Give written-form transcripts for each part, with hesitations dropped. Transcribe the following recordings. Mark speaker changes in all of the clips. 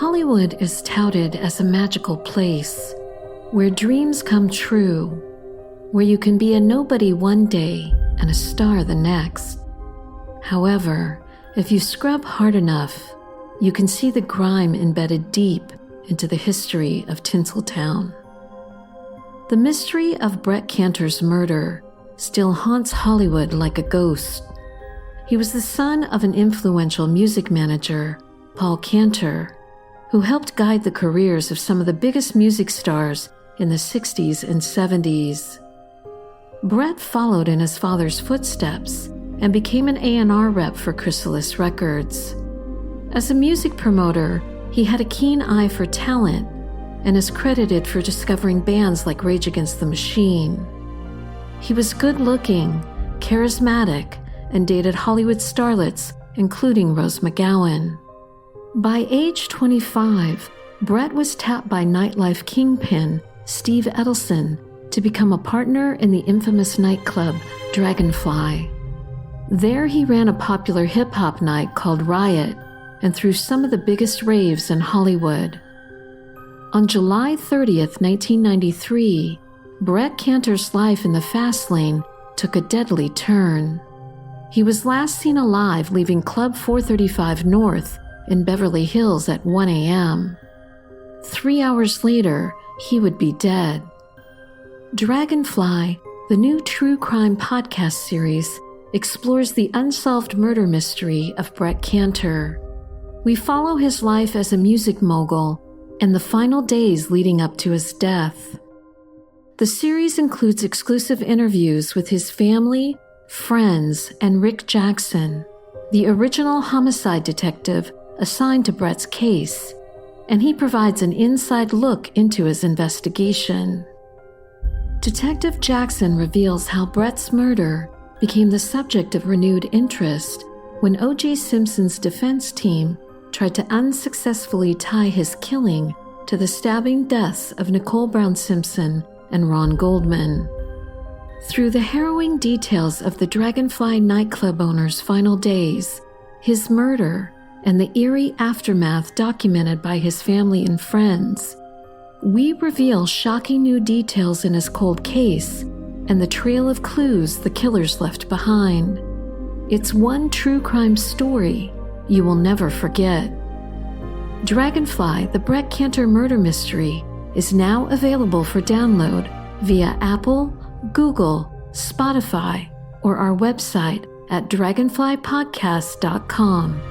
Speaker 1: Hollywood is touted as a magical place where dreams come true, where you can be a nobody one day and a star the next. However, if you scrub hard enough, you can see the grime embedded deep into the history of Tinseltown. The mystery of Brett Cantor's murder still haunts Hollywood like a ghost. He was the son of an influential music manager, Paul Cantor, who helped guide the careers of some of the biggest music stars in the 60s and 70s. Brett followed in his father's footsteps and became an A&R rep for Chrysalis Records. As a music promoter, he had a keen eye for talent and is credited for discovering bands like Rage Against the Machine. He was good-looking, charismatic, and dated Hollywood starlets, including Rose McGowan. By age 25, Brett was tapped by nightlife kingpin Steve Edelson to become a partner in the infamous nightclub Dragonfly. There he ran a popular hip-hop night called Riot and threw some of the biggest raves in Hollywood. On July 30th, 1993, Brett Cantor's life in the fast lane took a deadly turn. He was last seen alive leaving Club 435 North in Beverly Hills at 1 a.m. 3 hours later, he would be dead. Dragonfly, the new true crime podcast series, explores the unsolved murder mystery of Brett Cantor. We follow his life as a music mogul and the final days leading up to his death. The series includes exclusive interviews with his family, friends, and Rick Jackson, the original homicide detective assigned to Brett's case, and he provides an inside look into his investigation. Detective Jackson reveals how Brett's murder became the subject of renewed interest when O.J. Simpson's defense team tried to unsuccessfully tie his killing to the stabbing deaths of Nicole Brown Simpson and Ron Goldman. Through the harrowing details of the Dragonfly nightclub owner's final days, his murder, and the eerie aftermath documented by his family and friends, we reveal shocking new details in his cold case and the trail of clues the killers left behind. It's one true crime story you will never forget. Dragonfly, the Brett Cantor murder mystery, is now available for download via Apple, Google, Spotify, or our website at dragonflypodcast.com.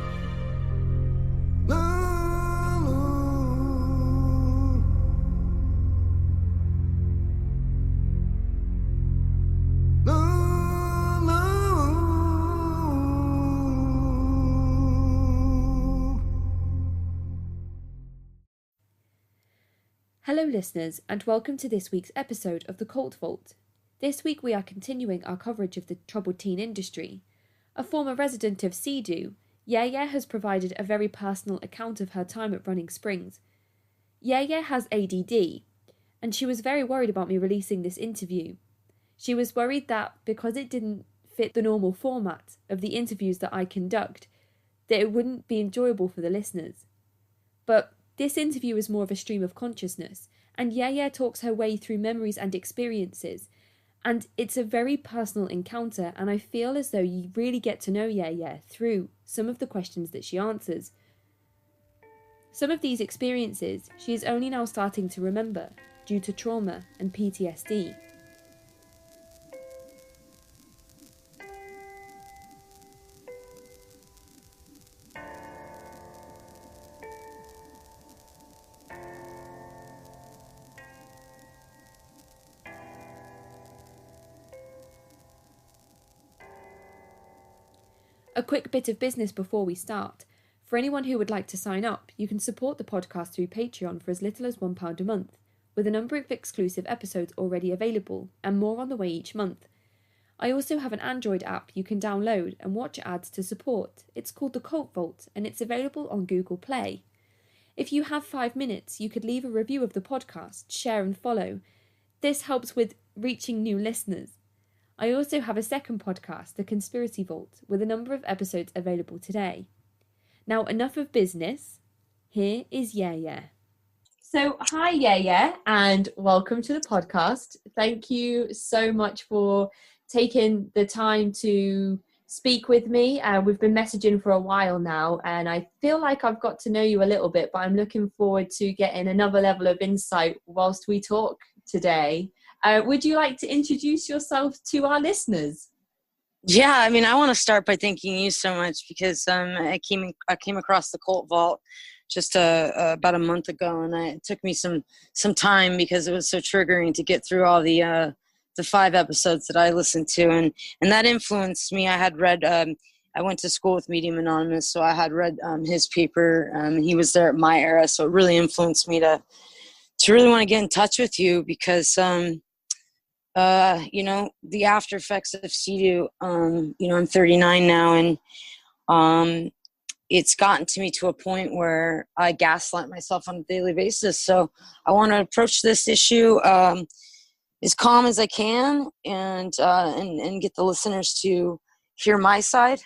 Speaker 2: Hello listeners, and welcome to this week's episode of the Cult Vault. This week we are continuing our coverage of the troubled teen industry. A former resident of CEDU, YeahYeah has provided a very personal account of her time at Running Springs. YeahYeah has ADD, and she was very worried about me releasing this interview. She was worried that because it didn't fit the normal format of the interviews that I conduct, that it wouldn't be enjoyable for the listeners. But this interview is more of a stream of consciousness, and YeahYeah talks her way through memories and experiences, and it's a very personal encounter, and I feel as though you really get to know YeahYeah through some of the questions that she answers. Some of these experiences she is only now starting to remember due to trauma and PTSD. A quick bit of business before we start. For anyone who would like to sign up, you can support the podcast through Patreon for as little as £1 a month, with a number of exclusive episodes already available, and more on the way each month. I also have an Android app you can download and watch ads to support. It's called the Cult Vault, and it's available on Google Play. If you have 5 minutes, you could leave a review of the podcast, share and follow. This helps with reaching new listeners. I also have a second podcast, The Conspiracy Vault, with a number of episodes available today. Now, enough of business. Here is YeahYeah. So, hi, YeahYeah, and welcome to the podcast. Thank you so much for taking the time to speak with me. We've been messaging for a while now, and I feel like I've got to know you a little bit, but I'm looking forward to getting another level of insight whilst we talk today. Would you like to introduce yourself to our listeners?
Speaker 3: Yeah, I mean, I want to start by thanking you so much because I came across the Cult Vault just about a month ago, and it took me some time because it was so triggering to get through all the 5 episodes that I listened to, and that influenced me. I had read. I went to school with Medium Anonymous, so I had read his paper. He was there at my era, so it really influenced me to really want to get in touch with you because. The after effects of CEDU, I'm 39 now, and it's gotten to me to a point where I gaslight myself on a daily basis. So I want to approach this issue as calm as I can and get the listeners to hear my side,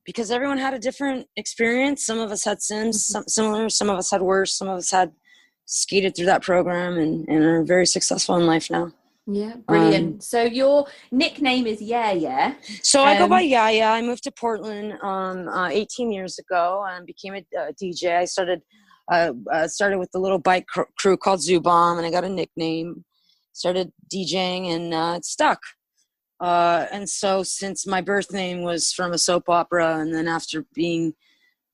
Speaker 3: because everyone had a different experience. Some of us had sins, similar, some of us had worse, some of us had skated through that program and are very successful in life now.
Speaker 2: Yeah, brilliant. So your nickname is YeahYeah.
Speaker 3: So I go by YeahYeah. I moved to Portland 18 years ago and became a DJ. I started with the little bike crew called Zoo Bomb, and I got a nickname. Started DJing, and it stuck. And so since my birth name was from a soap opera, and then after being,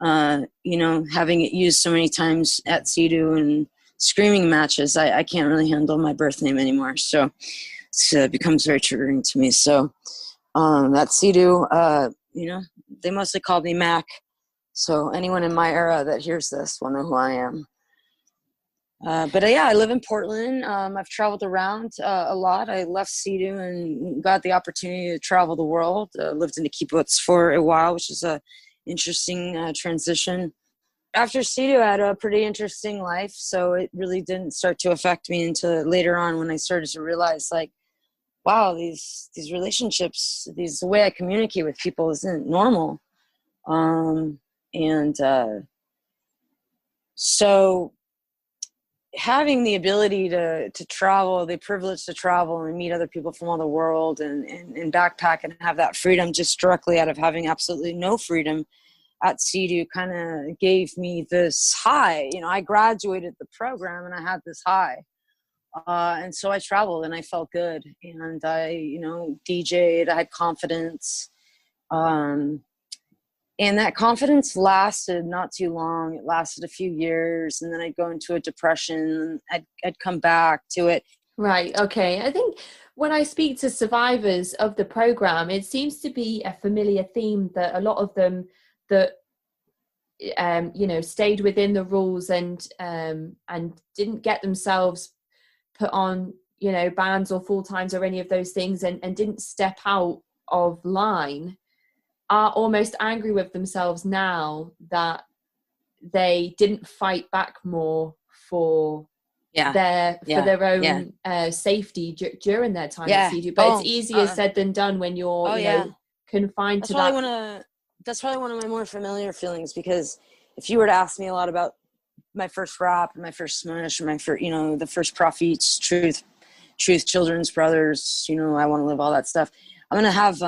Speaker 3: having it used so many times at CEDU and screaming matches, I can't really handle my birth name anymore. So it becomes very triggering to me. So at CEDU, they mostly called me Mac. So anyone in my era that hears this will know who I am. But I live in Portland. I've traveled around a lot. I left CEDU and got the opportunity to travel the world. Lived in a kibbutz for a while, which is a interesting transition. After CEDU, I had a pretty interesting life, so it really didn't start to affect me until later on when I started to realize, like, wow, these relationships, the way I communicate with people isn't normal. So having the ability to travel, the privilege to travel and meet other people from all the world and backpack and have that freedom just directly out of having absolutely no freedom at CEDU kind of gave me this high. I graduated the program and I had this high. And so I traveled and I felt good. And I, DJ'd, I had confidence. And that confidence lasted not too long. It lasted a few years, and then I'd go into a depression and I'd come back to it.
Speaker 2: Right. Okay. I think when I speak to survivors of the program, it seems to be a familiar theme that a lot of them that stayed within the rules and didn't get themselves put on bans or full times or any of those things and didn't step out of line are almost angry with themselves now that they didn't fight back more for their own safety during their time at CEDU. But it's easier said than done when you're confined to that.
Speaker 3: That's probably one of my more familiar feelings, because if you were to ask me a lot about my first rap, my first smash, my first, the first Prophets, Truth, Children's Brothers, I Want to Live, all that stuff, I'm going to have,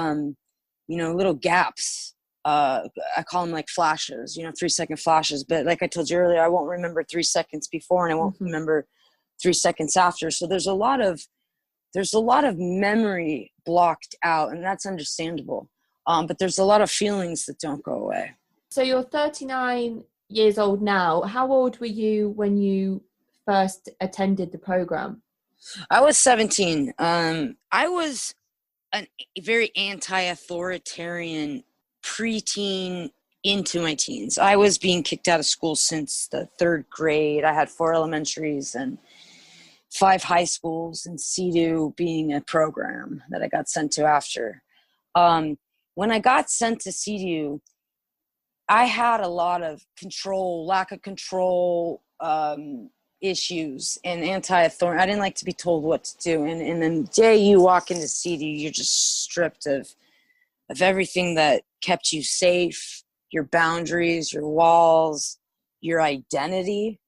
Speaker 3: little gaps. I call them like flashes, 3-second flashes. But like I told you earlier, I won't remember 3 seconds before and I won't remember 3 seconds after. So there's a lot of memory blocked out, and that's understandable. But there's a lot of feelings that don't go away.
Speaker 2: So you're 39 years old now. How old were you when you first attended the program?
Speaker 3: I was 17. I was a very anti-authoritarian preteen into my teens. I was being kicked out of school since the 3rd grade. I had 4 elementaries and 5 high schools, and CEDU being a program that I got sent to after. When I got sent to CEDU, I had a lot of lack of control issues and anti-authority. I didn't like to be told what to do. And the day you walk into CEDU, you're just stripped of everything that kept you safe, your boundaries, your walls. your identity.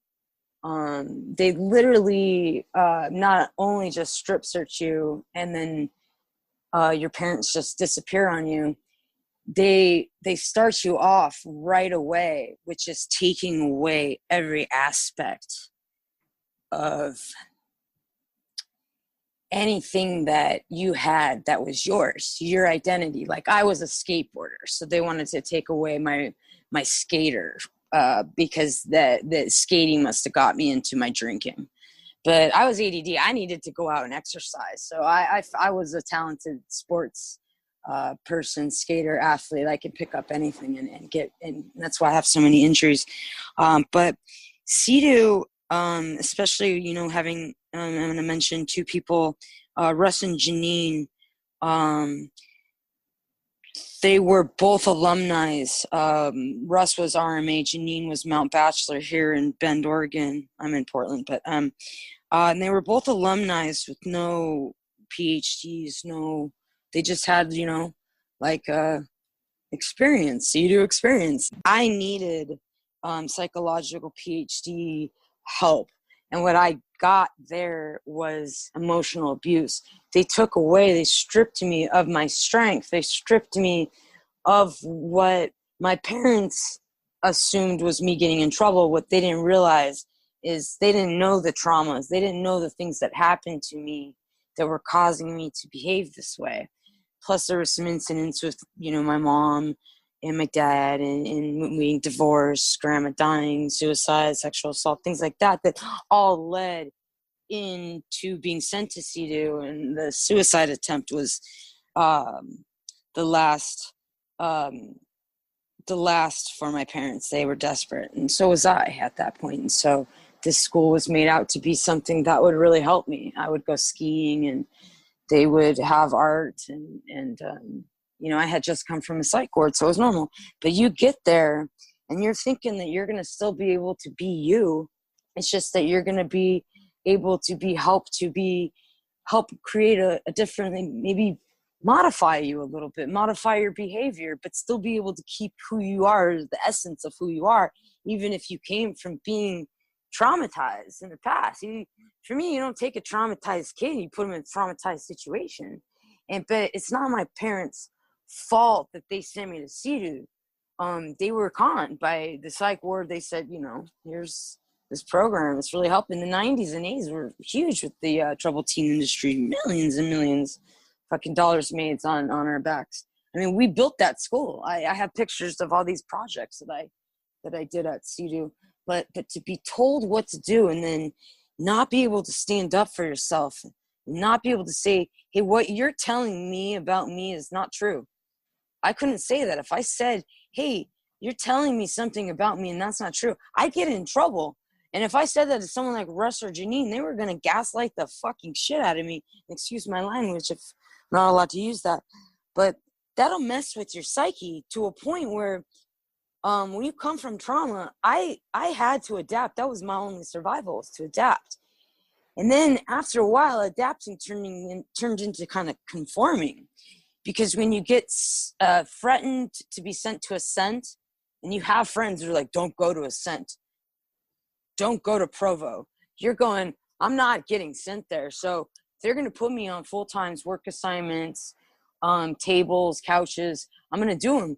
Speaker 3: They literally not only just strip search you and then your parents just disappear on you. They start you off right away, which is taking away every aspect of anything that you had that was yours, your identity. Like, I was a skateboarder, so they wanted to take away my skater because the skating must have got me into my drinking. But I was ADD. I needed to go out and exercise. So I was a talented sports person, skater, athlete. I could pick up anything and that's why I have so many injuries. But CEDU, especially, you know, having, I'm going to mention two people, Russ and Janine. They were both alumni. Russ was RMA, Janine was Mount Bachelor here in Bend, Oregon. I'm in Portland, but and they were both alumni with no PhDs, they just had, you know, like experience, CEDU experience. I needed psychological PhD help. And what I got there was emotional abuse. They stripped me of my strength. They stripped me of what my parents assumed was me getting in trouble. What they didn't realize is they didn't know the traumas. They didn't know the things that happened to me that were causing me to behave this way. Plus, there were some incidents with, you know, my mom and my dad and being divorced, grandma dying, suicide, sexual assault, things like that all led into being sent to CEDU. And the suicide attempt was the last for my parents. They were desperate, and so was I at that point. And so this school was made out to be something that would really help me. I would go skiing, and they would have art, and you know, I had just come from a psych ward, so it was normal. But you get there, and you're thinking that you're going to still be able to be you. It's just that you're going to be able to be help create a different, maybe modify you a little bit, modify your behavior, but still be able to keep who you are, the essence of who you are, even if you came from being traumatized in the past. For me, you don't take a traumatized kid, you put them in a traumatized situation. But it's not my parents' fault that they sent me to CEDU. They were conned by the psych ward. They said, you know, here's this program. It's really helping. The 90s and 80s were huge with the troubled teen industry. Millions and millions fucking dollars made on our backs. I mean, we built that school. I have pictures of all these projects that I did at CEDU. But to be told what to do and then not be able to stand up for yourself, not be able to say, hey, what you're telling me about me is not true. I couldn't say that. If I said, hey, you're telling me something about me and that's not true, I'd get in trouble. And if I said that to someone like Russ or Janine, they were going to gaslight the fucking shit out of me. Excuse my language if I'm not allowed to use that. But that'll mess with your psyche to a point where when you come from trauma, I had to adapt. That was my only survival, was to adapt. And then after a while, adapting turned into kind of conforming. Because when you get threatened to be sent to Ascent, and you have friends who are like, don't go to Ascent, don't go to Provo, you're going, I'm not getting sent there. So they're going to put me on full-time work assignments, tables, couches. I'm going to do them.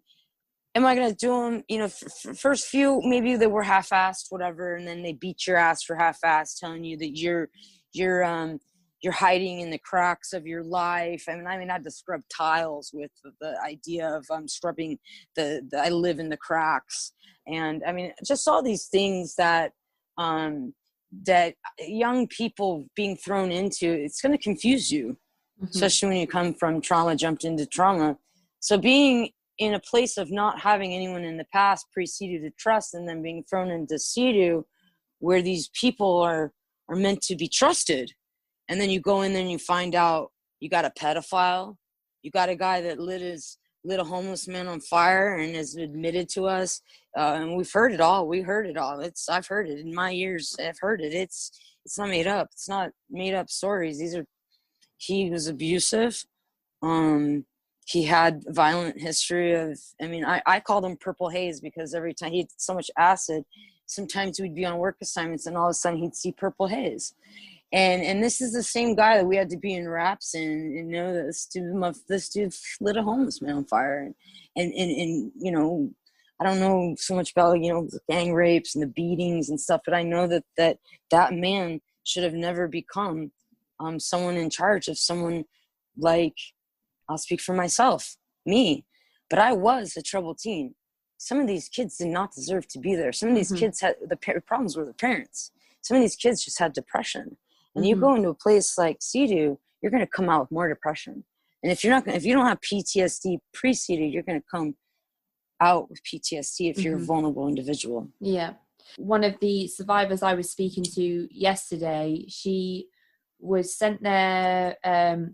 Speaker 3: Am I going to do them? You know, first few, maybe they were half-assed, whatever, and then they beat your ass for half-assed, telling you that you're hiding in the cracks of your life. I mean, I had to scrub tiles with the idea of scrubbing I live in the cracks. And I mean, just all these things that young people being thrown into, it's going to confuse you, especially when you come from trauma, jumped into trauma. So being in a place of not having anyone in the past pre-CEDU to trust, and then being thrown into CEDU where these people are meant to be trusted. And then you go in there and you find out you got a pedophile, you got a guy that lit a homeless man on fire and has admitted to us. And we've heard it all. We heard it all. I've heard it in my years. I've heard it. It's not made up. It's not made up stories. He was abusive. He had violent history of, I mean, I called him Purple Haze because every time he had so much acid. sometimes we'd be on work assignments and all of a sudden he'd see purple haze. And this is the same guy that we had to be in wraps and know that this dude lit a homeless man on fire. And you know, I don't know so much about, you know, the gang rapes and the beatings and stuff, but I know that man should have never become someone in charge of someone like, I'll speak for myself, me. But I was a troubled teen. Some of these kids did not deserve to be there. Some of these kids had problems with the parents. Some of these kids just had depression. And you go into a place like CEDU, you're going to come out with more depression. And if you don't have PTSD pre-CEDU, you're going to come out with PTSD if you're a vulnerable individual.
Speaker 2: Yeah. One of the survivors I was speaking to yesterday, she was sent there.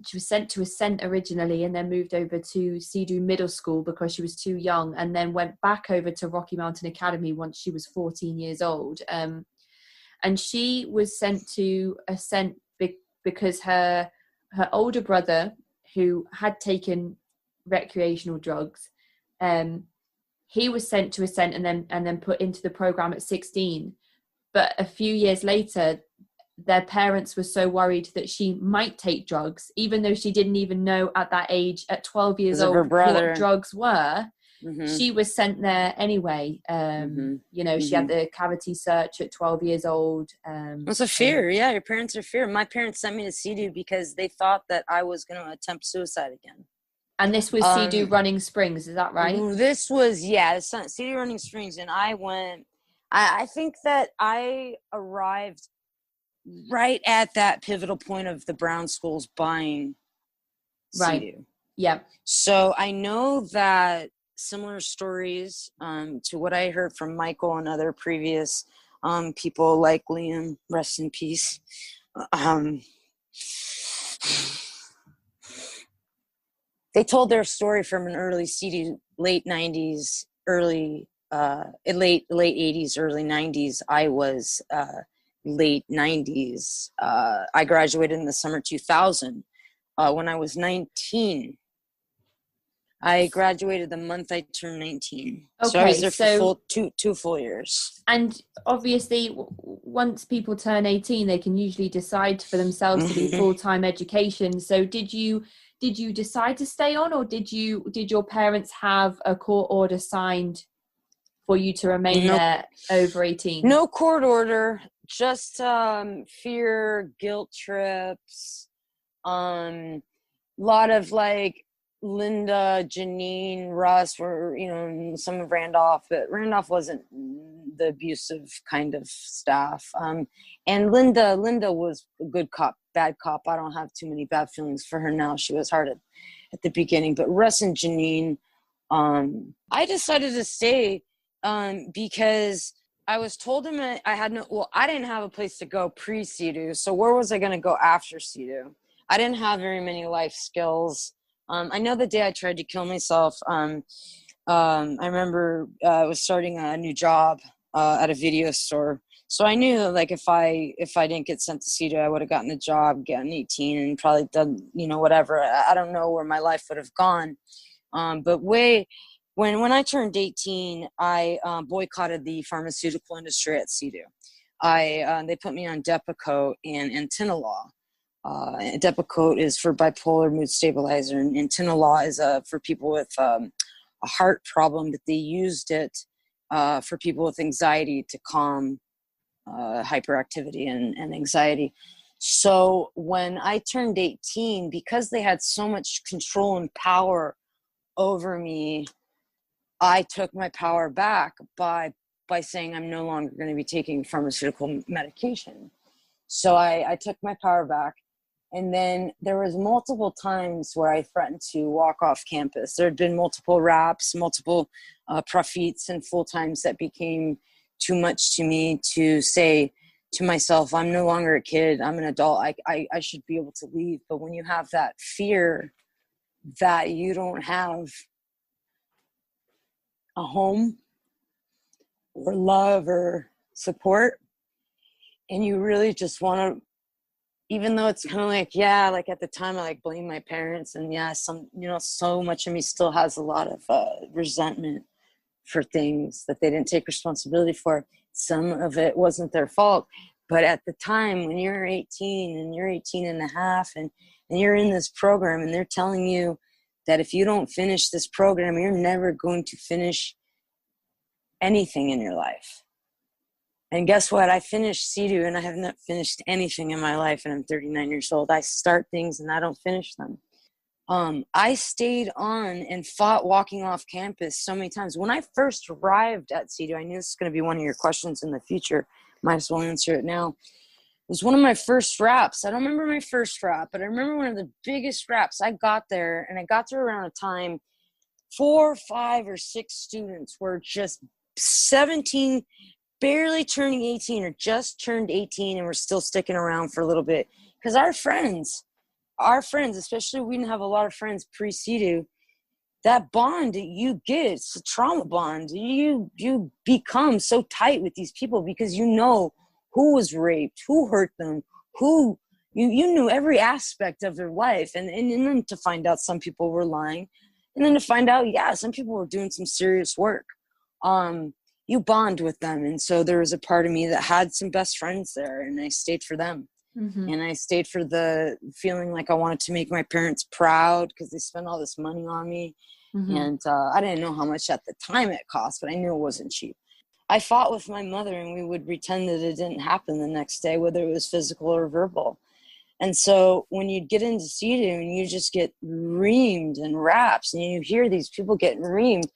Speaker 2: She was sent to Ascent originally and then moved over to CEDU Middle School because she was too young, and then went back over to Rocky Mountain Academy once she was 14 years old. And she was sent to Ascent because her older brother, who had taken recreational drugs, he was sent to Ascent and then put into the program at 16. But a few years later, their parents were so worried that she might take drugs, even though she didn't even know at that age, at 12 years old, what drugs were. She was sent there anyway. You know, she had the cavity search at 12 years old.
Speaker 3: It's a fear. Yeah, your parents are fear. My parents sent me to CEDU because they thought that I was going to attempt suicide again.
Speaker 2: And this was CEDU Running Springs, is that right?
Speaker 3: This was, CEDU Running Springs. And I went, I think that I arrived right at that pivotal point of the Brown schools buying CEDU.
Speaker 2: Right. Yeah.
Speaker 3: So I know that similar stories to what I heard from Michael and other previous people like Liam, rest in peace. They told their story from an early CEDU, late 90s, late 80s, early 90s. I was late 90s. I graduated in the summer 2000 when I was 19. I graduated the month I turned 19. Okay, so I was there for two full years.
Speaker 2: And obviously, once people turn 18, they can usually decide for themselves to be full-time education. So did you decide to stay on, or did your parents have a court order signed for you to remain there over 18?
Speaker 3: No court order, just fear, guilt trips, lot of like Linda, Janine, Russ were, you know, some of Randolph, but Randolph wasn't the abusive kind of staff. And Linda was a good cop, bad cop. I don't have too many bad feelings for her now. She was hard at the beginning, but Russ and Janine, I decided to stay because I was told him I didn't have a place to go pre-CEDU. So where was I going to go after CEDU? I didn't have very many life skills. I know the day I tried to kill myself, I remember I was starting a new job at a video store. So I knew that, like, if I didn't get sent to CEDU, I would have gotten a job, gotten 18, and probably done, you know, whatever. I don't know where my life would have gone. But when I turned 18, I boycotted the pharmaceutical industry at CEDU. They put me on Depakote and Antinolaw. Depakote is for bipolar mood stabilizer, and Antinolaw is for people with a heart problem, but they used it for people with anxiety to calm hyperactivity and anxiety. So when I turned 18, because they had so much control and power over me, I took my power back by saying I'm no longer going to be taking pharmaceutical medication. So I took my power back. And then there was multiple times where I threatened to walk off campus. There had been multiple raps, multiple profits and full times that became too much to me to say to myself, I'm no longer a kid, I'm an adult, I should be able to leave. But when you have that fear that you don't have a home or love or support, and you really just want to, even though it's kind of like, yeah, like at the time I like blame my parents, and yeah, some, you know, so much of me still has a lot of resentment for things that they didn't take responsibility for. some of it wasn't their fault. But at the time when you're 18 and you're 18 and a half and you're in this program and they're telling you that if you don't finish this program, you're never going to finish anything in your life. And guess what? I finished CEDU and I have not finished anything in my life, and I'm 39 years old. I start things and I don't finish them. I stayed on and fought walking off campus so many times. When I first arrived at CEDU, I knew this was going to be one of your questions in the future. Might as well answer it now. It was one of my first raps. I don't remember my first rap, but I remember one of the biggest raps. I got there, and I got there around a time 4, 5, or 6 students were just 17, barely turning 18, or just turned 18, and were still sticking around for a little bit. Because our friends, especially we didn't have a lot of friends pre-CEDU, that bond that you get, it's a trauma bond. You become so tight with these people because you know who was raped, who hurt them, who you knew every aspect of their life. And then to find out some people were lying, and then to find out, yeah, some people were doing some serious work. You bond with them. And so there was a part of me that had some best friends there, and I stayed for them. Mm-hmm. And I stayed for the feeling like I wanted to make my parents proud because they spent all this money on me. Mm-hmm. And I didn't know how much at the time it cost, but I knew it wasn't cheap. I fought with my mother, and we would pretend that it didn't happen the next day, whether it was physical or verbal. And so when you get into CEDU and you just get reamed and raps, and you hear these people getting reamed,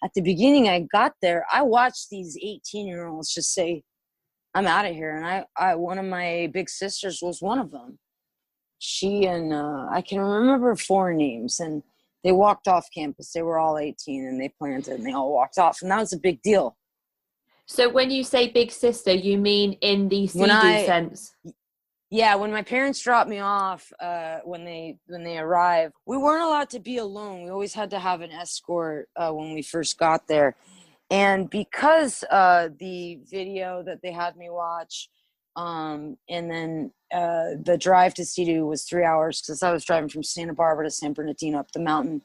Speaker 3: at the beginning I got there, I watched these 18-year-olds just say, I'm out of here. And I one of my big sisters was one of them. She and I can remember 4 names, and they walked off campus. They were all 18, and they planted, and they all walked off. And that was a big deal.
Speaker 2: So when you say big sister, you mean in the CEDU sense?
Speaker 3: Yeah, when my parents dropped me off, when they arrived, we weren't allowed to be alone. We always had to have an escort when we first got there. And because the video that they had me watch, and then the drive to CEDU was 3 hours because I was driving from Santa Barbara to San Bernardino up the mountain.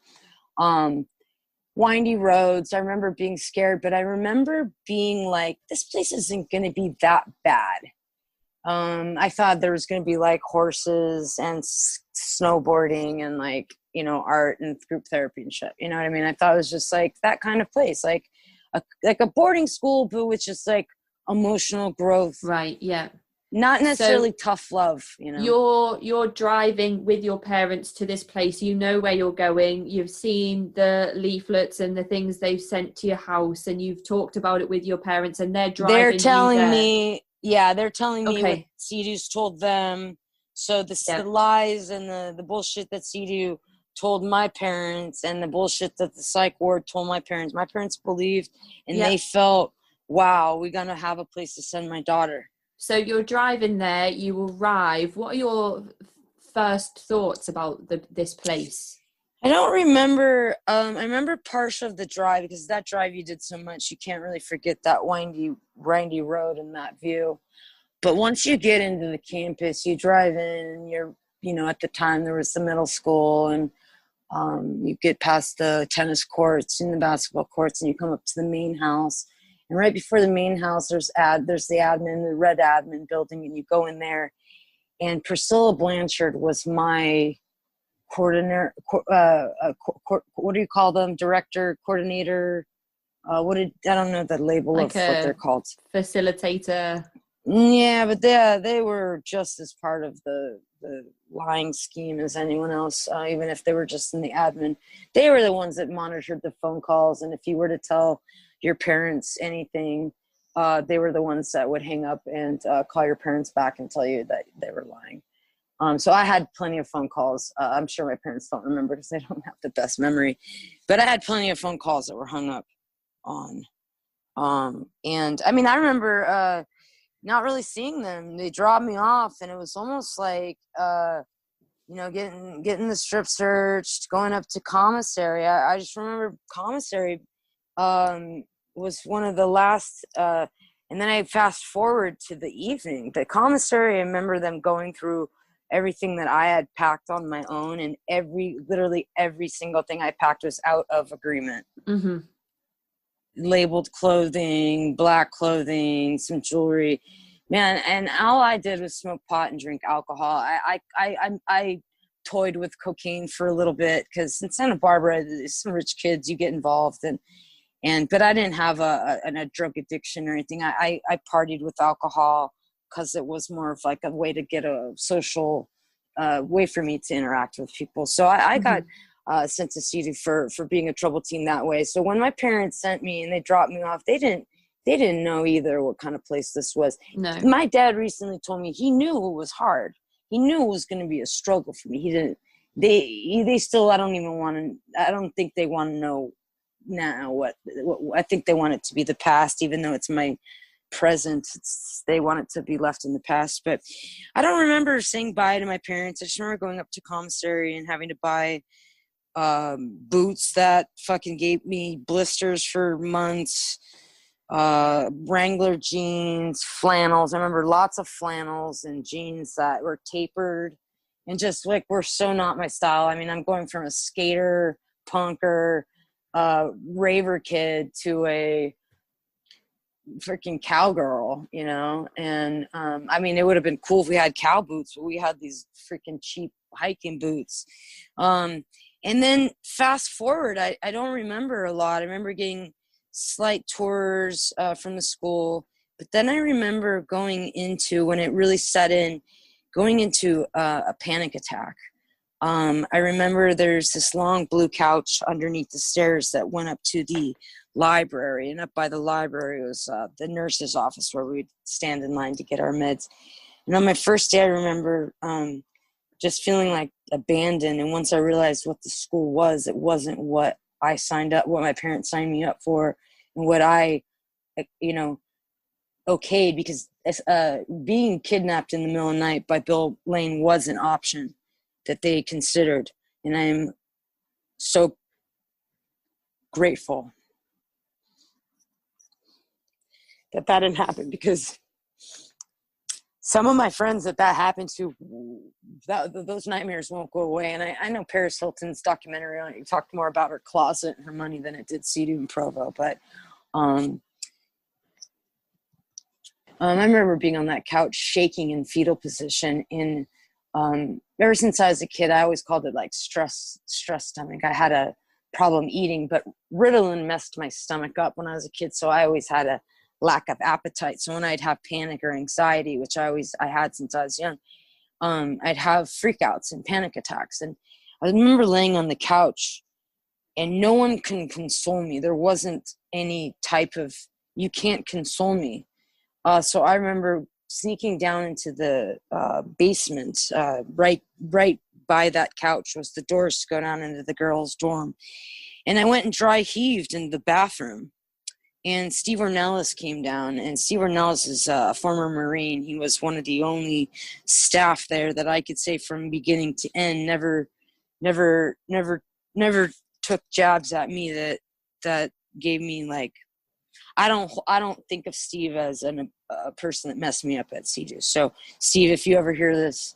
Speaker 3: Windy roads. I remember being scared, but I remember being like, this place isn't going to be that bad. I thought there was going to be like horses and snowboarding and like, art and group therapy and shit. You know what I mean? I thought it was just like that kind of place, like a boarding school, but with just like emotional growth.
Speaker 2: Right. Yeah.
Speaker 3: Not necessarily tough love,
Speaker 2: You're driving with your parents to this place. You know where you're going. You've seen the leaflets and the things they've sent to your house, and you've talked about it with your parents, and they're driving.
Speaker 3: They're telling me what CEDU's told them. So the lies and the bullshit that CEDU told my parents, and the bullshit that the psych ward told my parents believed, and they felt, wow, we're gonna have a place to send my daughter.
Speaker 2: So you're driving there, you arrive. What are your first thoughts about this place?
Speaker 3: I don't remember. I remember part of the drive, because that drive you did so much, you can't really forget that windy road and that view. But once you get into the campus, you drive in, and you're, at the time there was the middle school, and you get past the tennis courts and the basketball courts, and you come up to the main house. And right before the main house, there's the admin, the red admin building, and you go in there. And Priscilla Blanchard was my coordinator. What do you call them? Director, coordinator. I don't know the label like of what they're called.
Speaker 2: Facilitator.
Speaker 3: Yeah, but they were just as part of the lying scheme as anyone else, even if they were just in the admin. They were the ones that monitored the phone calls, and if you were to tell your parents anything, they were the ones that would hang up and call your parents back and tell you that they were lying. So I had plenty of phone calls. I'm sure my parents don't remember because they don't have the best memory, but I had plenty of phone calls that were hung up on. And I mean, I remember not really seeing them. They dropped me off, and it was almost like, getting the strip searched, going up to commissary. I just remember commissary was one of the last, and then I fast forward to the evening. The commissary, I remember them going through everything that I had packed on my own, and literally every single thing I packed was out of agreement. Mm-hmm. labeled clothing, black clothing, some jewelry, man. And all I did was smoke pot and drink alcohol. I toyed with cocaine for a little bit because in Santa Barbara, there's some rich kids, you get involved, but I didn't have a drug addiction or anything. I partied with alcohol because it was more of like a way to get a social way for me to interact with people. So I got sent to CEDU for being a troubled teen that way. So when my parents sent me and they dropped me off, they didn't know either what kind of place this was.
Speaker 2: No.
Speaker 3: My dad recently told me he knew it was hard. He knew it was going to be a struggle for me. He didn't. They still. I don't think they want to know now what. I think they want it to be the past, even though it's my present. They want it to be left in the past. But I don't remember saying bye to my parents. I just remember going up to commissary and having to buy boots that fucking gave me blisters for months. Wrangler jeans, flannels. I remember lots of flannels and jeans that were tapered and just like were so not my style. I mean, I'm going from a skater, punker, raver kid to a freaking cowgirl, you know? And I mean, it would have been cool if we had cow boots, but we had these freaking cheap hiking boots. And then fast forward, I don't remember a lot. I remember getting slight tours from the school, but then I remember going into, when it really set in, going into a panic attack. I remember there's this long blue couch underneath the stairs that went up to the library, and up by the library was the nurse's office where we'd stand in line to get our meds. And on my first day, I remember just feeling like abandoned, and once I realized what the school was, it wasn't what I signed up, what my parents signed me up for, and what I, okayed, because being kidnapped in the middle of the night by Bill Lane was an option that they considered. And I'm so grateful that didn't happen, because some of my friends that happened to, those nightmares won't go away. And I know Paris Hilton's documentary on it talked more about her closet and her money than it did CEDU and Provo. But I remember being on that couch shaking in fetal position. Ever since I was a kid, I always called it like stress stomach. I had a problem eating, but Ritalin messed my stomach up when I was a kid. So I always had a lack of appetite. So when I'd have panic or anxiety, which I had since I was young, I'd have freakouts and panic attacks. And I remember laying on the couch and no one can console me. There wasn't any type of, you can't console me. So I remember sneaking down into the basement, right by that couch was the doors to go down into the girls' dorm. And I went and dry heaved in the bathroom. And Steve Ornelas came down, and Steve Ornelas is a former Marine. He was one of the only staff there that I could say from beginning to end never took jabs at me that gave me like, I don't think of Steve as a person that messed me up at CEDU. So Steve, if you ever hear this,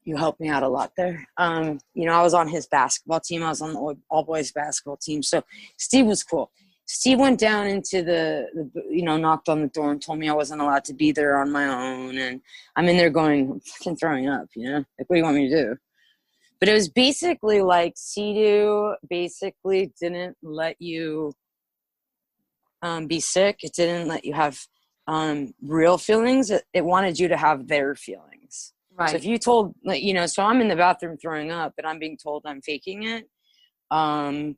Speaker 3: you helped me out a lot there. I was on his basketball team. I was on the all boys basketball team. So Steve was cool. Steve went down into the knocked on the door and told me I wasn't allowed to be there on my own. And I'm in there going, I'm fucking throwing up, like, what do you want me to do? But it was basically like CEDU basically didn't let you be sick. It didn't let you have real feelings. It wanted you to have their feelings. Right. So if you told, so I'm in the bathroom throwing up, but I'm being told I'm faking it. And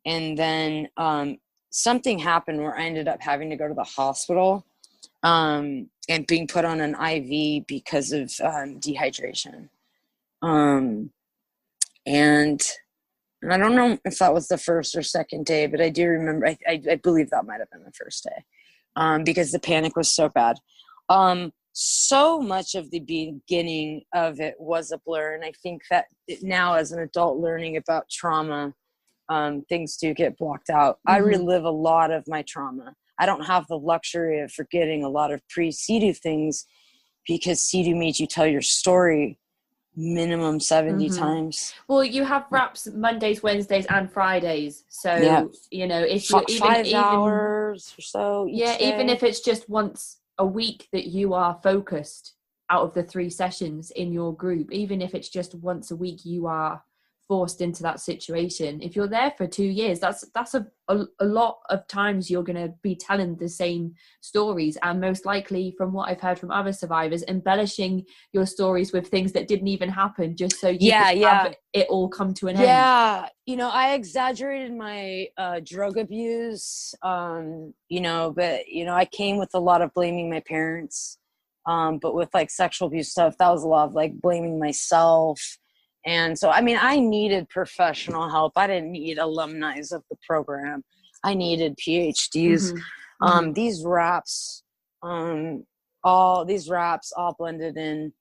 Speaker 3: then something happened where I ended up having to go to the hospital and being put on an IV because of dehydration. And I don't know if that was the first or second day, but I do remember, I believe that might have been the first day because the panic was so bad. So much of the beginning of it was a blur. And I think that now as an adult learning about trauma, things do get blocked out. Mm-hmm. I relive a lot of my trauma. I don't have the luxury of forgetting a lot of pre-CEDU things because CEDU made you tell your story minimum 70
Speaker 2: Mm-hmm.
Speaker 3: times.
Speaker 2: Well, you have raps Mondays, Wednesdays, and Fridays. So,
Speaker 3: Yeah.
Speaker 2: you know, if you're even
Speaker 3: 5 hours or so each day.
Speaker 2: even if it's just once a week that you are focused out of the 3 sessions in your group, even if it's just once a week you are forced into that situation, if you're there for 2 years, that's a lot of times you're going to be telling the same stories, and most likely, from what I've heard from other survivors, embellishing your stories with things that didn't even happen just so you could have it all come to an end.
Speaker 3: Yeah, you know, I exaggerated my drug abuse, you know, but, you know, I came with a lot of blaming my parents, but with like sexual abuse stuff, that was a lot of like blaming myself. And so, I mean, I needed professional help. I didn't need alumni of the program. I needed PhDs. These raps, all blended in,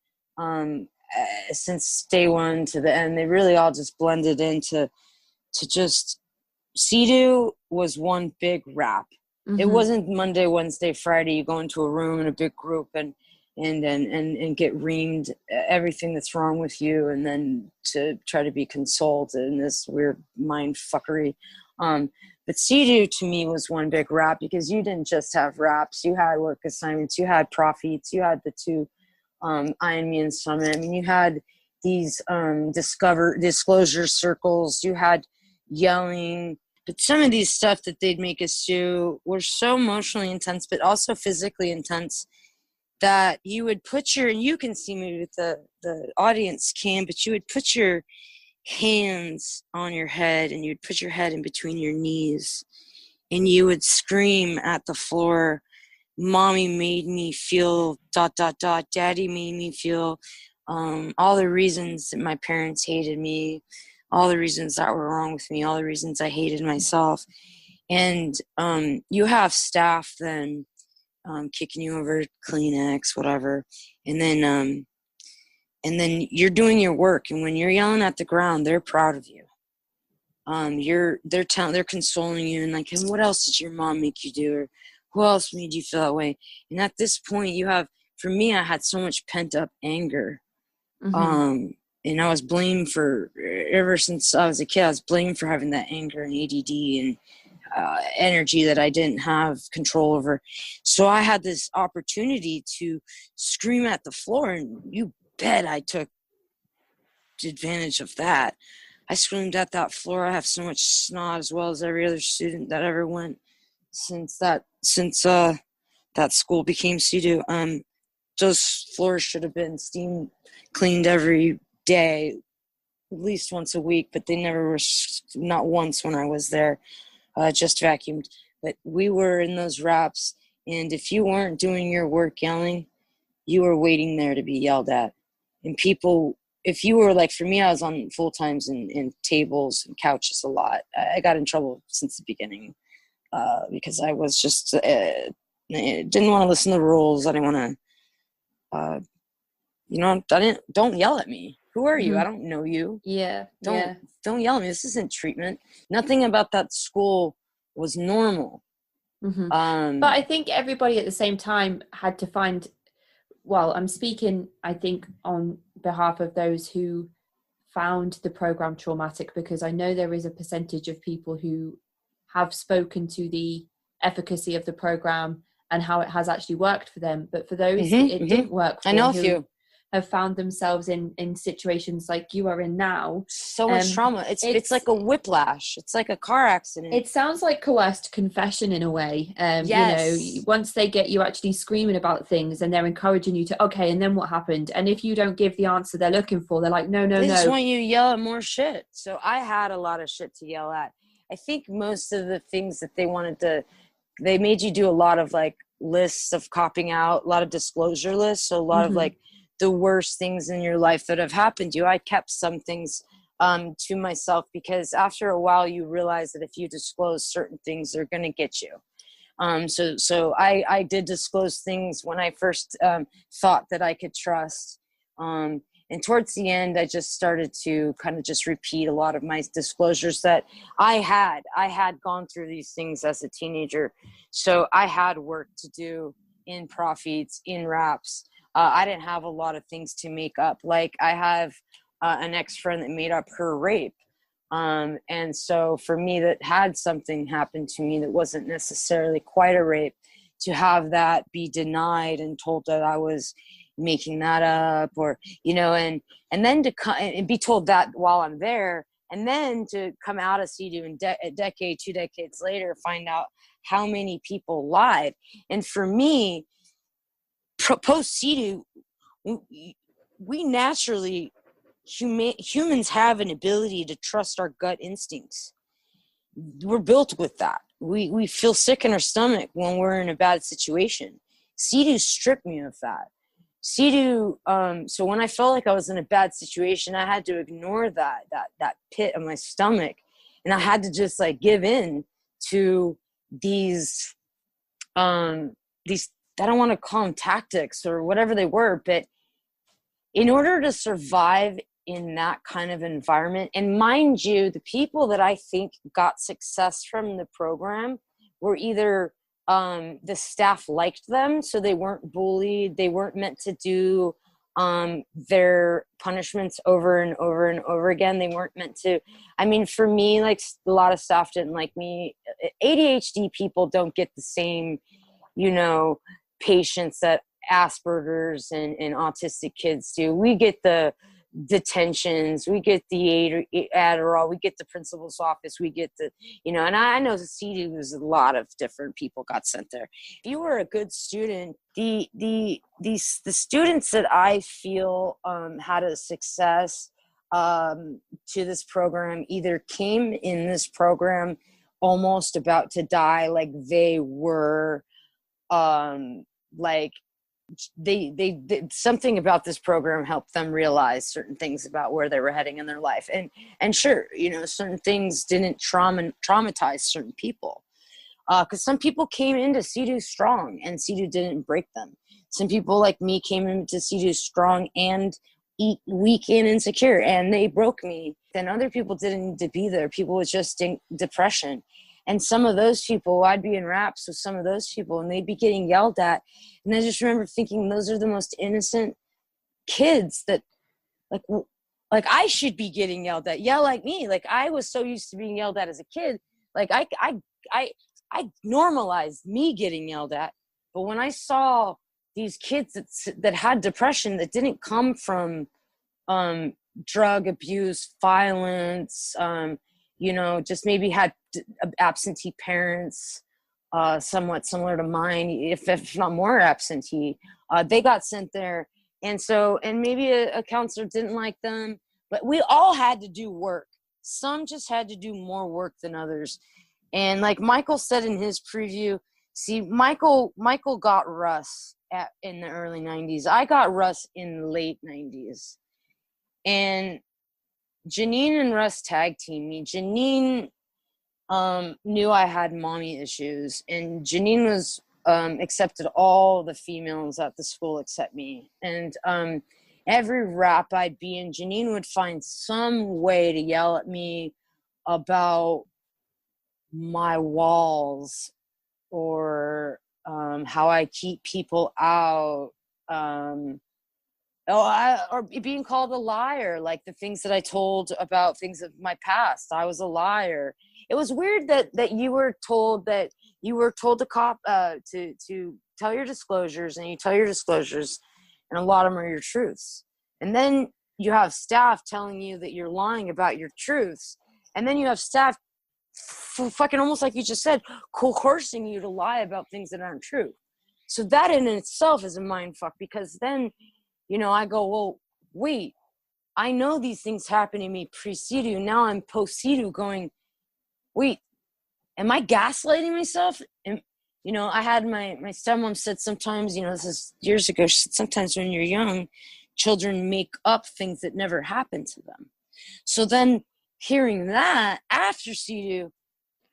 Speaker 3: since day one to the end. They really all just blended into just CEDU was one big rap. It wasn't Monday, Wednesday, Friday. You go into a room in a big group and get reamed everything that's wrong with you, and then to try to be consoled in this weird mind fuckery. But CEDU to me was one big rap, because you didn't just have raps. You had work assignments. You had profits. You had the 2 Iron Me and Summit. I mean, you had these disclosure circles. You had yelling. But some of these stuff that they'd make us do were so emotionally intense, but also physically intense, that you would put and you can see me with the audience can, but you would put your hands on your head, and you'd put your head in between your knees, and you would scream at the floor, "Mommy made me feel ... Daddy made me feel all the reasons that my parents hated me, all the reasons that were wrong with me, all the reasons I hated myself." And you have staff then kicking you over Kleenex, whatever, and then you're doing your work. And when you're yelling at the ground, they're proud of you. They're consoling you, and like, and what else did your mom make you do, or who else made you feel that way? And at this point, for me, I had so much pent up anger, and I was blamed for, ever since I was a kid, I was blamed for having that anger and ADD and energy that I didn't have control over. So I had this opportunity to scream at the floor, and you bet I took advantage of that. I screamed at that floor. I have so much snot, as well as every other student that ever went since that school became CEDU. Those floors should have been steam cleaned every day, at least once a week, but they never were, not once when I was there, just vacuumed. But we were in those raps, and if you weren't doing your work yelling, you were waiting there to be yelled at. And people, if you were like, for me, I was on full times in tables and couches a lot. I got in trouble since the beginning because I was just didn't want to listen to the rules. I didn't want to, don't yell at me. Who are you? I don't know you. Don't yell at me. This isn't treatment. Nothing about that school was normal.
Speaker 2: But I think everybody at the same time had to find, well, I'm speaking, I think, on behalf of those who found the program traumatic, because I know there is a percentage of people who have spoken to the efficacy of the program and how it has actually worked for them. But for those it didn't work for,
Speaker 3: I know a
Speaker 2: who
Speaker 3: few
Speaker 2: have found themselves in situations like you are in now.
Speaker 3: So much trauma. It's like a whiplash. It's like a car accident.
Speaker 2: It sounds like coerced confession in a way.
Speaker 3: Yes.
Speaker 2: You know, once they get you actually screaming about things and they're encouraging you to, okay, and then what happened? And if you don't give the answer they're looking for, they're like, no.
Speaker 3: They just want you to yell at more shit. So I had a lot of shit to yell at. I think most of the things that they made you do a lot of like lists of copping out, a lot of disclosure lists. So a lot of like the worst things in your life that have happened to you. I kept some things to myself, because after a while you realize that if you disclose certain things, they're going to get you. So I did disclose things when I first thought that I could trust. And towards the end, I just started to kind of just repeat a lot of my disclosures that I had gone through these things as a teenager. So I had work to do in profits, in raps. I didn't have a lot of things to make up. Like I have an ex-friend that made up her rape. And so for me, that had something happen to me that wasn't necessarily quite a rape, to have that be denied and told that I was making that up, or, and then to come and be told that while I'm there, and then to come out of CEDU and a decade, 2 decades later, find out how many people lied. And for me, post CEDU, we naturally, humans have an ability to trust our gut instincts. We're built with that. We feel sick in our stomach when we're in a bad situation. CEDU stripped me of that. CEDU, so when I felt like I was in a bad situation, I had to ignore that pit of my stomach, and I had to just like give in to these I don't want to call them tactics or whatever they were, but in order to survive in that kind of environment, and mind you, the people that I think got success from the program were either the staff liked them, so they weren't bullied, they weren't meant to do their punishments over and over and over again. They weren't meant to, I mean, for me, like a lot of staff didn't like me. ADHD people don't get the same, patience that Asperger's and autistic kids do. We get the detentions, we get the Adderall, we get the principal's office, we get the, and I know the CEDU, there's a lot of different people got sent there. If you were a good student, the students that I feel had a success to this program either came in this program almost about to die, like they were like they something about this program helped them realize certain things about where they were heading in their life, and sure, certain things didn't traumatize certain people, because some people came into CEDU strong and CEDU didn't break them. Some people like me came into CEDU strong and weak and insecure, and they broke me. Then other people didn't need to be there. People with just depression. And some of those people, I'd be in raps with some of those people, and they'd be getting yelled at. And I just remember thinking, those are the most innocent kids that, like I should be getting yelled at. Yell like me. Like I was so used to being yelled at as a kid. Like I normalized me getting yelled at. But when I saw these kids that had depression that didn't come from drug abuse, violence, just maybe had absentee parents, somewhat similar to mine, if not more absentee. They got sent there. And maybe a counselor didn't like them, but we all had to do work. Some just had to do more work than others. And like Michael said in his preview, see, Michael got Russ in the early 90s. I got Russ in the late 90s. And Janine and Russ tag teamed me. Janine knew I had mommy issues, and Janine was accepted all the females at the school except me. And every rap I'd be in, Janine would find some way to yell at me about my walls, or how I keep people out, or being called a liar, like the things that I told about things of my past. I was a liar. It was weird that you were told to cop to tell your disclosures, and you tell your disclosures, and a lot of them are your truths. And then you have staff telling you that you're lying about your truths, and then you have staff fucking, almost like you just said, coercing you to lie about things that aren't true. So that in itself is a mind fuck, because then, I go, well, wait, I know these things happened to me pre-CEDU. Now I'm post-CEDU going, wait, am I gaslighting myself? And, I had my stepmom said sometimes, this is years ago, she said, sometimes when you're young, children make up things that never happened to them. So then hearing that after CEDU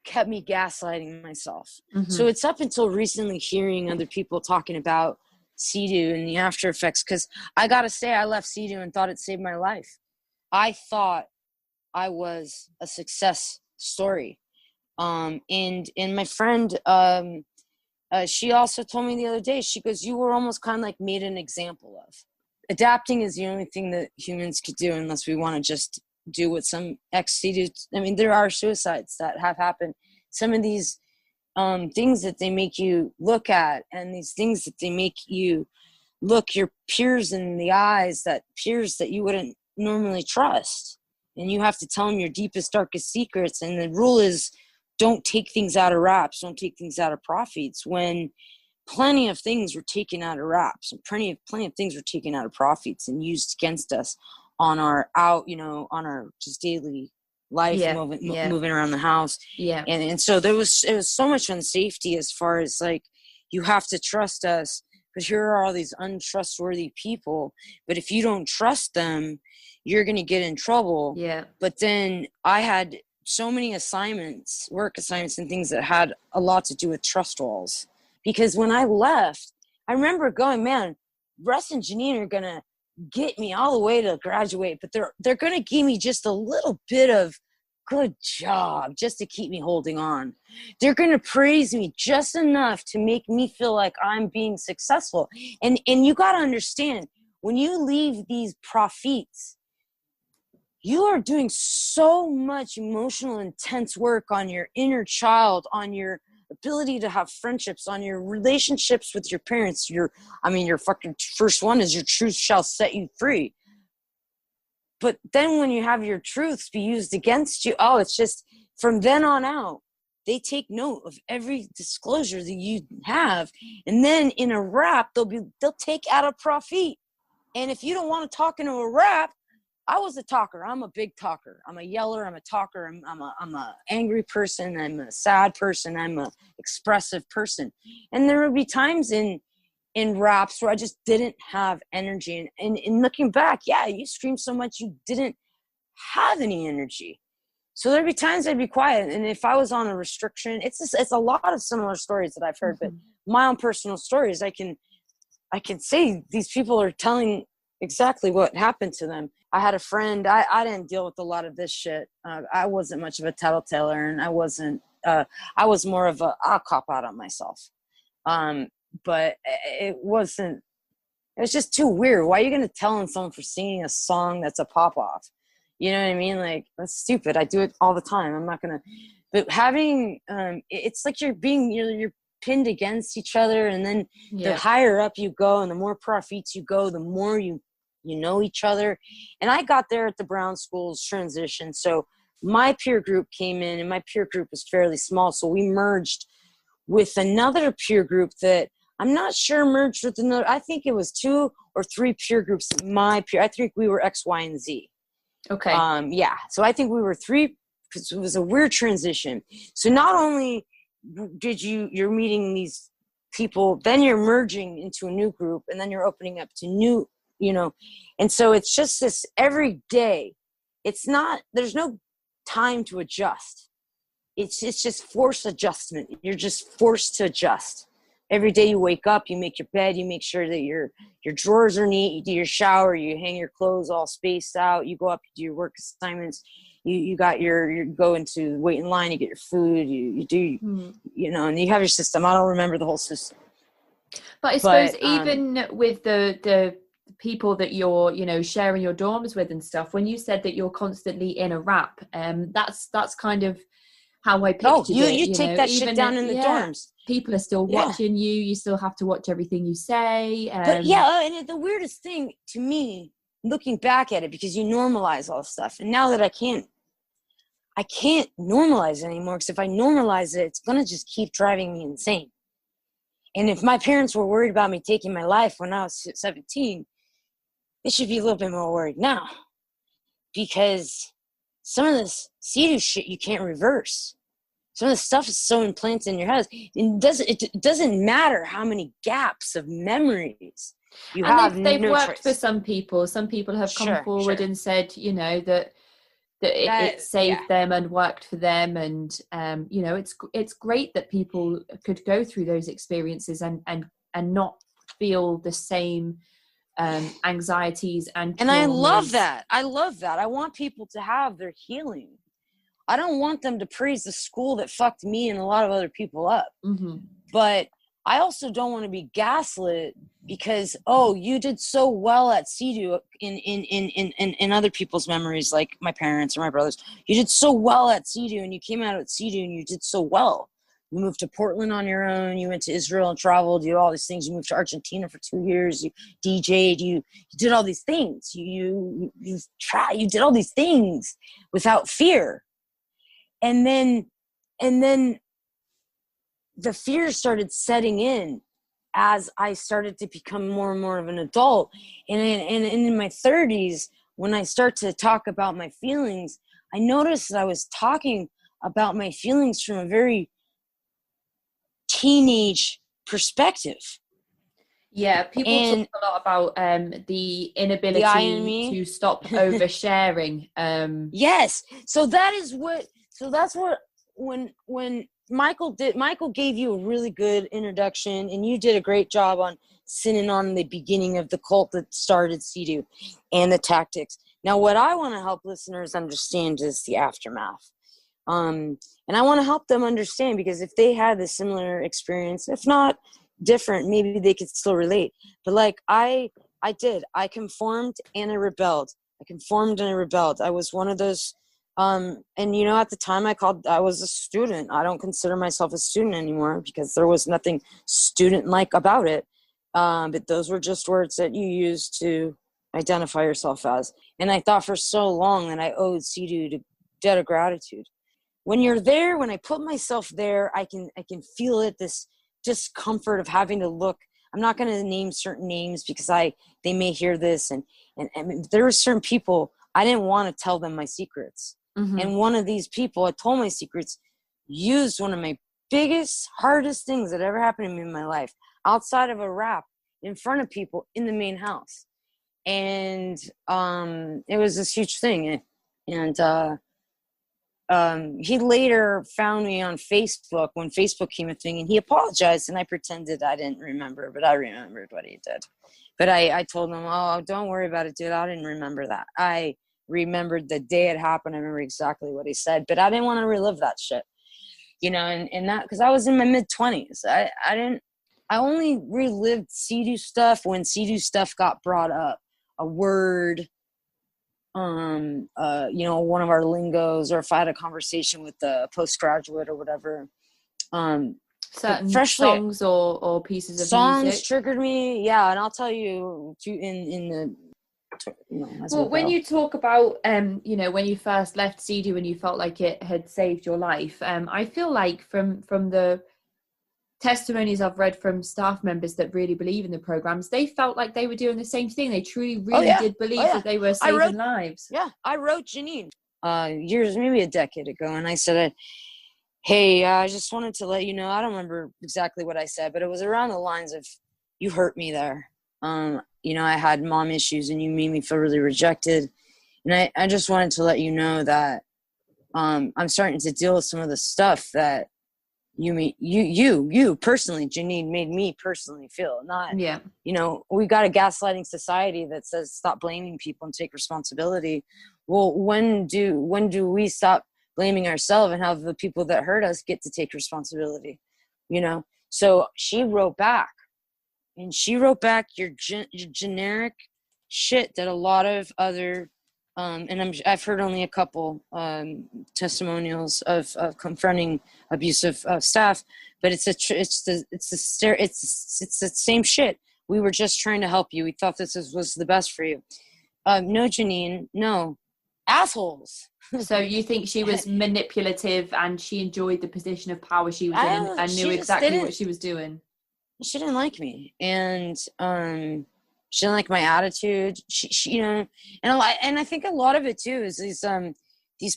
Speaker 3: kept me gaslighting myself. Mm-hmm. So it's up until recently hearing other people talking about CEDU and the after effects, because I gotta say, I left CEDU and thought it saved my life. I thought I was a success story. And my friend she also told me the other day, she goes, you were almost kind of like made an example of. Adapting is the only thing that humans could do unless we want to just do what some ex-CEDU. I mean, there are suicides that have happened. Some of these things that they make you look at, and these things that they make you look your peers in the eyes, that peers that you wouldn't normally trust. And you have to tell them your deepest, darkest secrets. And the rule is, don't take things out of wraps. Don't take things out of profits. When plenty of things were taken out of wraps, and plenty of things were taken out of profits and used against us on our on our just daily life, moving around the house.
Speaker 2: Yeah.
Speaker 3: And so it was so much unsafety, as far as like, you have to trust us, because here are all these untrustworthy people. But if you don't trust them, you're going to get in trouble.
Speaker 2: Yeah.
Speaker 3: But then I had so many assignments, work assignments and things that had a lot to do with trust walls. Because when I left, I remember going, man, Russ and Janine are going to get me all the way to graduate, but they're going to give me just a little bit of good job just to keep me holding on. They're going to praise me just enough to make me feel like I'm being successful. And you got to understand, when you leave these profits, you are doing so much emotional, intense work on your inner child, on your ability to have friendships, on your relationships with your parents. Your fucking first one is your truth shall set you free. But then when you have your truths be used against you, it's just from then on out, they take note of every disclosure that you have. And then in a rap, they'll take out a profit. And if you don't want to talk into a rap, I was a talker. I'm a big talker. I'm a yeller. I'm a talker. I'm a angry person. I'm a sad person. I'm a expressive person. And there would be times in raps where I just didn't have energy. And looking back, you screamed so much you didn't have any energy. So there'd be times I'd be quiet. And if I was on a restriction, it's a lot of similar stories that I've heard, but my own personal stories, I can say these people are telling exactly what happened to them. I had a friend, I didn't deal with a lot of this shit. I wasn't much of a tattletailer, and I was more of I'll cop out on myself. But it was just too weird. Why are you going to tell on someone for singing a song that's a pop off? You know what I mean? Like, that's stupid. I do it all the time. I'm not going to, but having, it's like you're pinned against each other. And then the higher up you go and the more profits you go, the more you know each other. And I got there at the Brown School's transition. So my peer group came in, and my peer group was fairly small. So we merged with another peer group that I'm not sure merged with another. I think it was 2 or 3 peer groups. I think we were X, Y, and Z.
Speaker 2: Okay.
Speaker 3: So I think we were 3, because it was a weird transition. So not only did you're meeting these people, then you're merging into a new group, and then you're opening up to new, and so it's just this every day. There's no time to adjust. It's just forced adjustment. You're just forced to adjust. Every day you wake up, you make your bed, you make sure that your drawers are neat, you do your shower, you hang your clothes all spaced out, you go up, you do your work assignments, you go into wait in line, you get your food, you do, and you have your system. I don't remember the whole system.
Speaker 2: But I suppose even with the people that you're, sharing your dorms with and stuff, when you said that you're constantly in a rap, that's kind of how I pictured it.
Speaker 3: You take that shit down in the dorms.
Speaker 2: People are still watching you. You still have to watch everything you say.
Speaker 3: But and the weirdest thing to me, looking back at it, because you normalize all this stuff, and now that I can't normalize it anymore, because if I normalize it, it's gonna just keep driving me insane. And if my parents were worried about me taking my life when I was 17, they should be a little bit more worried now, because some of this CEDU shit you can't reverse. Some of the stuff is so implanted in your head. It doesn't matter how many gaps of memories you have.
Speaker 2: They've worked for some people. Some people have come forward and said, that it saved them and worked for them. And, it's great that people could go through those experiences and not feel the same anxieties and
Speaker 3: I love that. I want people to have their healing. I don't want them to praise the school that fucked me and a lot of other people up.
Speaker 2: Mm-hmm.
Speaker 3: But I also don't want to be gaslit because, oh, you did so well at CEDU in other people's memories, like my parents or my brothers. You did so well at CEDU, and you came out at CEDU and you did so well. You moved to Portland on your own. You went to Israel and traveled. You did all these things. You moved to Argentina for 2 years. You DJ'd. You did all these things. You did all these things without fear. And then the fear started setting in as I started to become more and more of an adult. And in my 30s, when I start to talk about my feelings, I noticed that I was talking about my feelings from a very teenage perspective.
Speaker 2: Yeah, people talk a lot about the inability to stop oversharing.
Speaker 3: Yes. So that's what when Michael gave you a really good introduction, and you did a great job on sitting on the beginning of the cult that started CEDU and the tactics. Now, what I want to help listeners understand is the aftermath. And I want to help them understand, because if they had a similar experience, if not different, maybe they could still relate. But like I conformed and I rebelled. I was one of those. And at the time I was a student. I don't consider myself a student anymore because there was nothing student-like about it. But those were just words that you use to identify yourself as. And I thought for so long that I owed CEDU a debt of gratitude. When you're there, when I put myself there, I can feel it, this discomfort of having to look. I'm not going to name certain names because they may hear this. And there were certain people, I didn't want to tell them my secrets. Mm-hmm. And one of these people I told my secrets used one of my biggest, hardest things that ever happened to me in my life, outside of a rap, in front of people in the main house. And it was this huge thing. And he later found me on Facebook when Facebook came a thing, and he apologized, and I pretended I didn't remember, but I remembered what he did. But I told him, oh, don't worry about it, dude. I didn't remember that. I remembered the day it happened. I remember exactly what he said, but I didn't want to relive that shit, and that, because I was in my mid-20s. I only relived CEDU stuff when CEDU stuff got brought up, a word, one of our lingos, or if I had a conversation with the postgraduate or whatever.
Speaker 2: Certain songs or pieces of
Speaker 3: songs
Speaker 2: music
Speaker 3: triggered me, yeah. And I'll tell you
Speaker 2: when you talk about when you first left CEDU and you felt like it had saved your life, I feel like from the testimonies I've read from staff members that really believe in the programs, they felt like they were doing the same thing. They truly did believe that they were saving lives.
Speaker 3: Yeah, I wrote Janine years, maybe a decade ago, and I said, hey, I just wanted to let you know, I don't remember exactly what I said, but it was around the lines of, you hurt me there. I had mom issues and you made me feel really rejected. And I just wanted to let you know that I'm starting to deal with some of the stuff that you personally, Janine, made me personally feel. Not, we got a gaslighting society that says stop blaming people and take responsibility. Well, when do we stop blaming ourselves and have the people that hurt us get to take responsibility? So she wrote back, your generic shit that a lot of other I've heard only a couple testimonials of confronting abusive staff, but it's the same shit. We were just trying to help you. We thought this was the best for you. No, Janine, no, assholes.
Speaker 2: So you think she was manipulative and she enjoyed the position of power she was in and knew exactly what she was doing?
Speaker 3: She didn't like me, and she didn't like my attitude. She and I think a lot of it too is these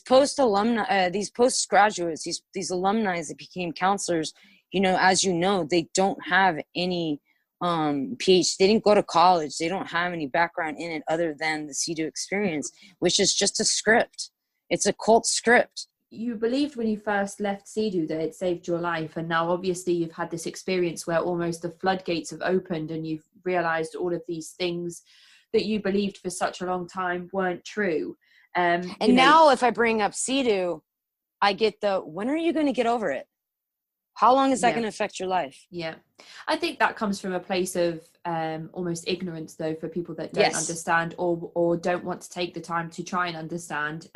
Speaker 3: postgraduates, these alumni that became counselors. As they don't have any PhD. They didn't go to college. They don't have any background in it other than the CEDU experience, which is just a script. It's a cult script.
Speaker 2: You believed when you first left CEDU that it saved your life, and now obviously you've had this experience where almost the floodgates have opened and you've realized all of these things that you believed for such a long time weren't true.
Speaker 3: Now if I bring up CEDU, I get when are you going to get over it? How long is that
Speaker 2: Yeah.
Speaker 3: going to affect your life?
Speaker 2: Yeah. I think that comes from a place of almost ignorance, though, for people that don't
Speaker 3: Yes.
Speaker 2: understand or don't want to take the time to try and understand,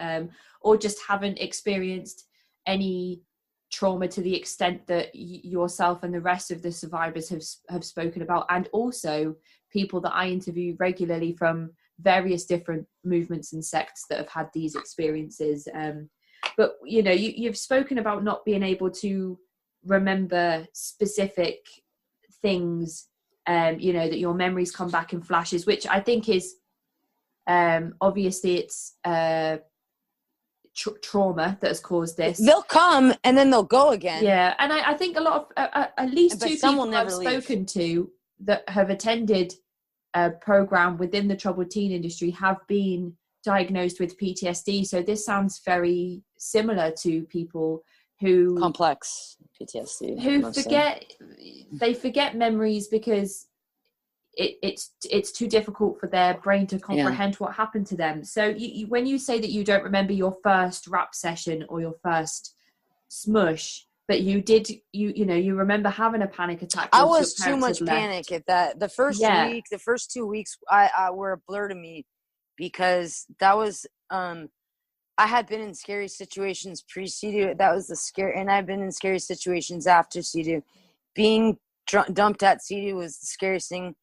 Speaker 2: or just haven't experienced any trauma to the extent that yourself and the rest of the survivors have spoken about. And also people that I interview regularly from various different movements and sects that have had these experiences. But, you know, you've spoken about not being able to remember specific things, you know, that your memories come back in flashes, which I think is obviously it's trauma that has caused this.
Speaker 3: They'll come and then they'll go again.
Speaker 2: Yeah, and I think a lot of at least two people I've spoken to that have attended a program within the troubled teen industry have been diagnosed with PTSD. So this sounds very similar to people who
Speaker 3: complex PTSD,
Speaker 2: who forget memories because it's too difficult for their brain to comprehend what happened to them. So when you say that you don't remember your first rap session or your first smush, but you remember having a panic attack.
Speaker 3: I was too much panic at that. The first week, the first 2 weeks, I were a blur to me, because that was I had been in scary situations pre-CEDU. That was the scary, and I've been in scary situations after CEDU. Being dumped at CEDU was the scariest thing.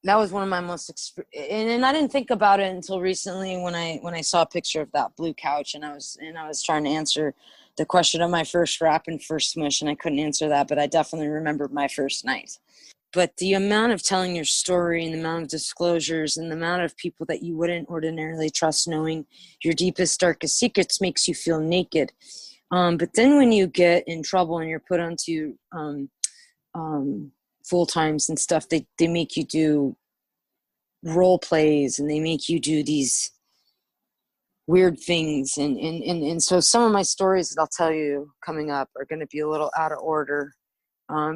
Speaker 3: That was one of my most and I didn't think about it until recently when I saw a picture of that blue couch, and I was trying to answer the question of my first rap and first smush, and I couldn't answer that, but I definitely remembered my first night. But the amount of telling your story and the amount of disclosures and the amount of people that you wouldn't ordinarily trust knowing your deepest, darkest secrets makes you feel naked. But then when you get in trouble and you're put onto full times and stuff, they make you do role plays and they make you do these weird things. And so some of my stories that I'll tell you coming up are going to be a little out of order,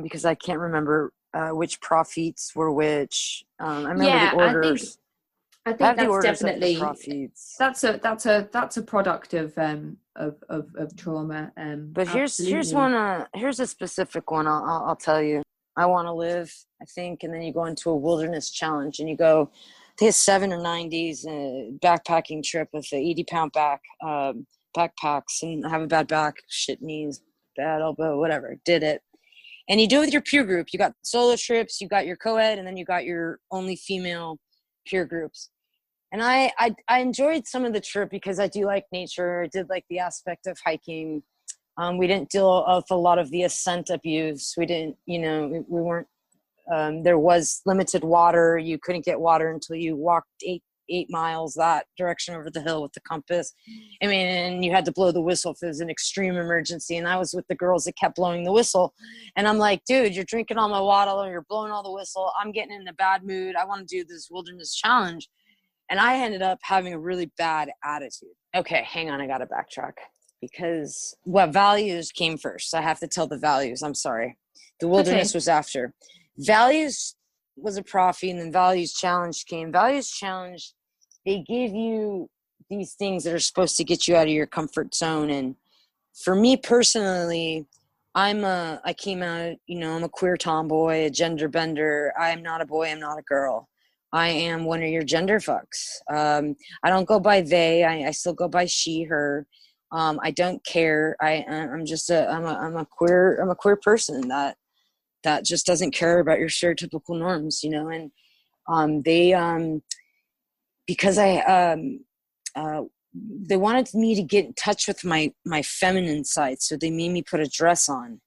Speaker 3: because I can't remember which prophets were which. I remember the orders.
Speaker 2: I think that's definitely that's a product of trauma.
Speaker 3: But here's a specific one. I'll tell you. I want to live, I think, and then you go into a wilderness challenge and you go to 7 or 9 days backpacking trip with the 80-pound backpacks, and have a bad back, shit knees, bad elbow, whatever. Did it. And you do it with your peer group. You got solo trips, you got your co-ed, and then you got your only female peer groups. And I enjoyed some of the trip because I do like nature. I did like the aspect of hiking. We didn't deal with a lot of the ascent abuse. We didn't, we weren't, there was limited water. You couldn't get water until you walked eight miles that direction over the hill with the compass. I mean, and you had to blow the whistle if it was an extreme emergency. And I was with the girls that kept blowing the whistle. And I'm like, dude, you're drinking all my water, you're blowing all the whistle. I'm getting in a bad mood. I want to do this wilderness challenge. And I ended up having a really bad attitude. Okay, hang on, I got to backtrack. Because values came first. I have to tell the values. I'm sorry. The wilderness was after. Values was a prophet, and then values challenge came. Values challenge, they give you these things that are supposed to get you out of your comfort zone. And for me personally, I came out, I'm a queer tomboy, a gender bender. I am not a boy. I'm not a girl. I am one of your gender fucks. I don't go by they. I still go by she, her. I don't care. I'm a queer person that just doesn't care about your stereotypical norms, and they because they wanted me to get in touch with my feminine side, so they made me put a dress on,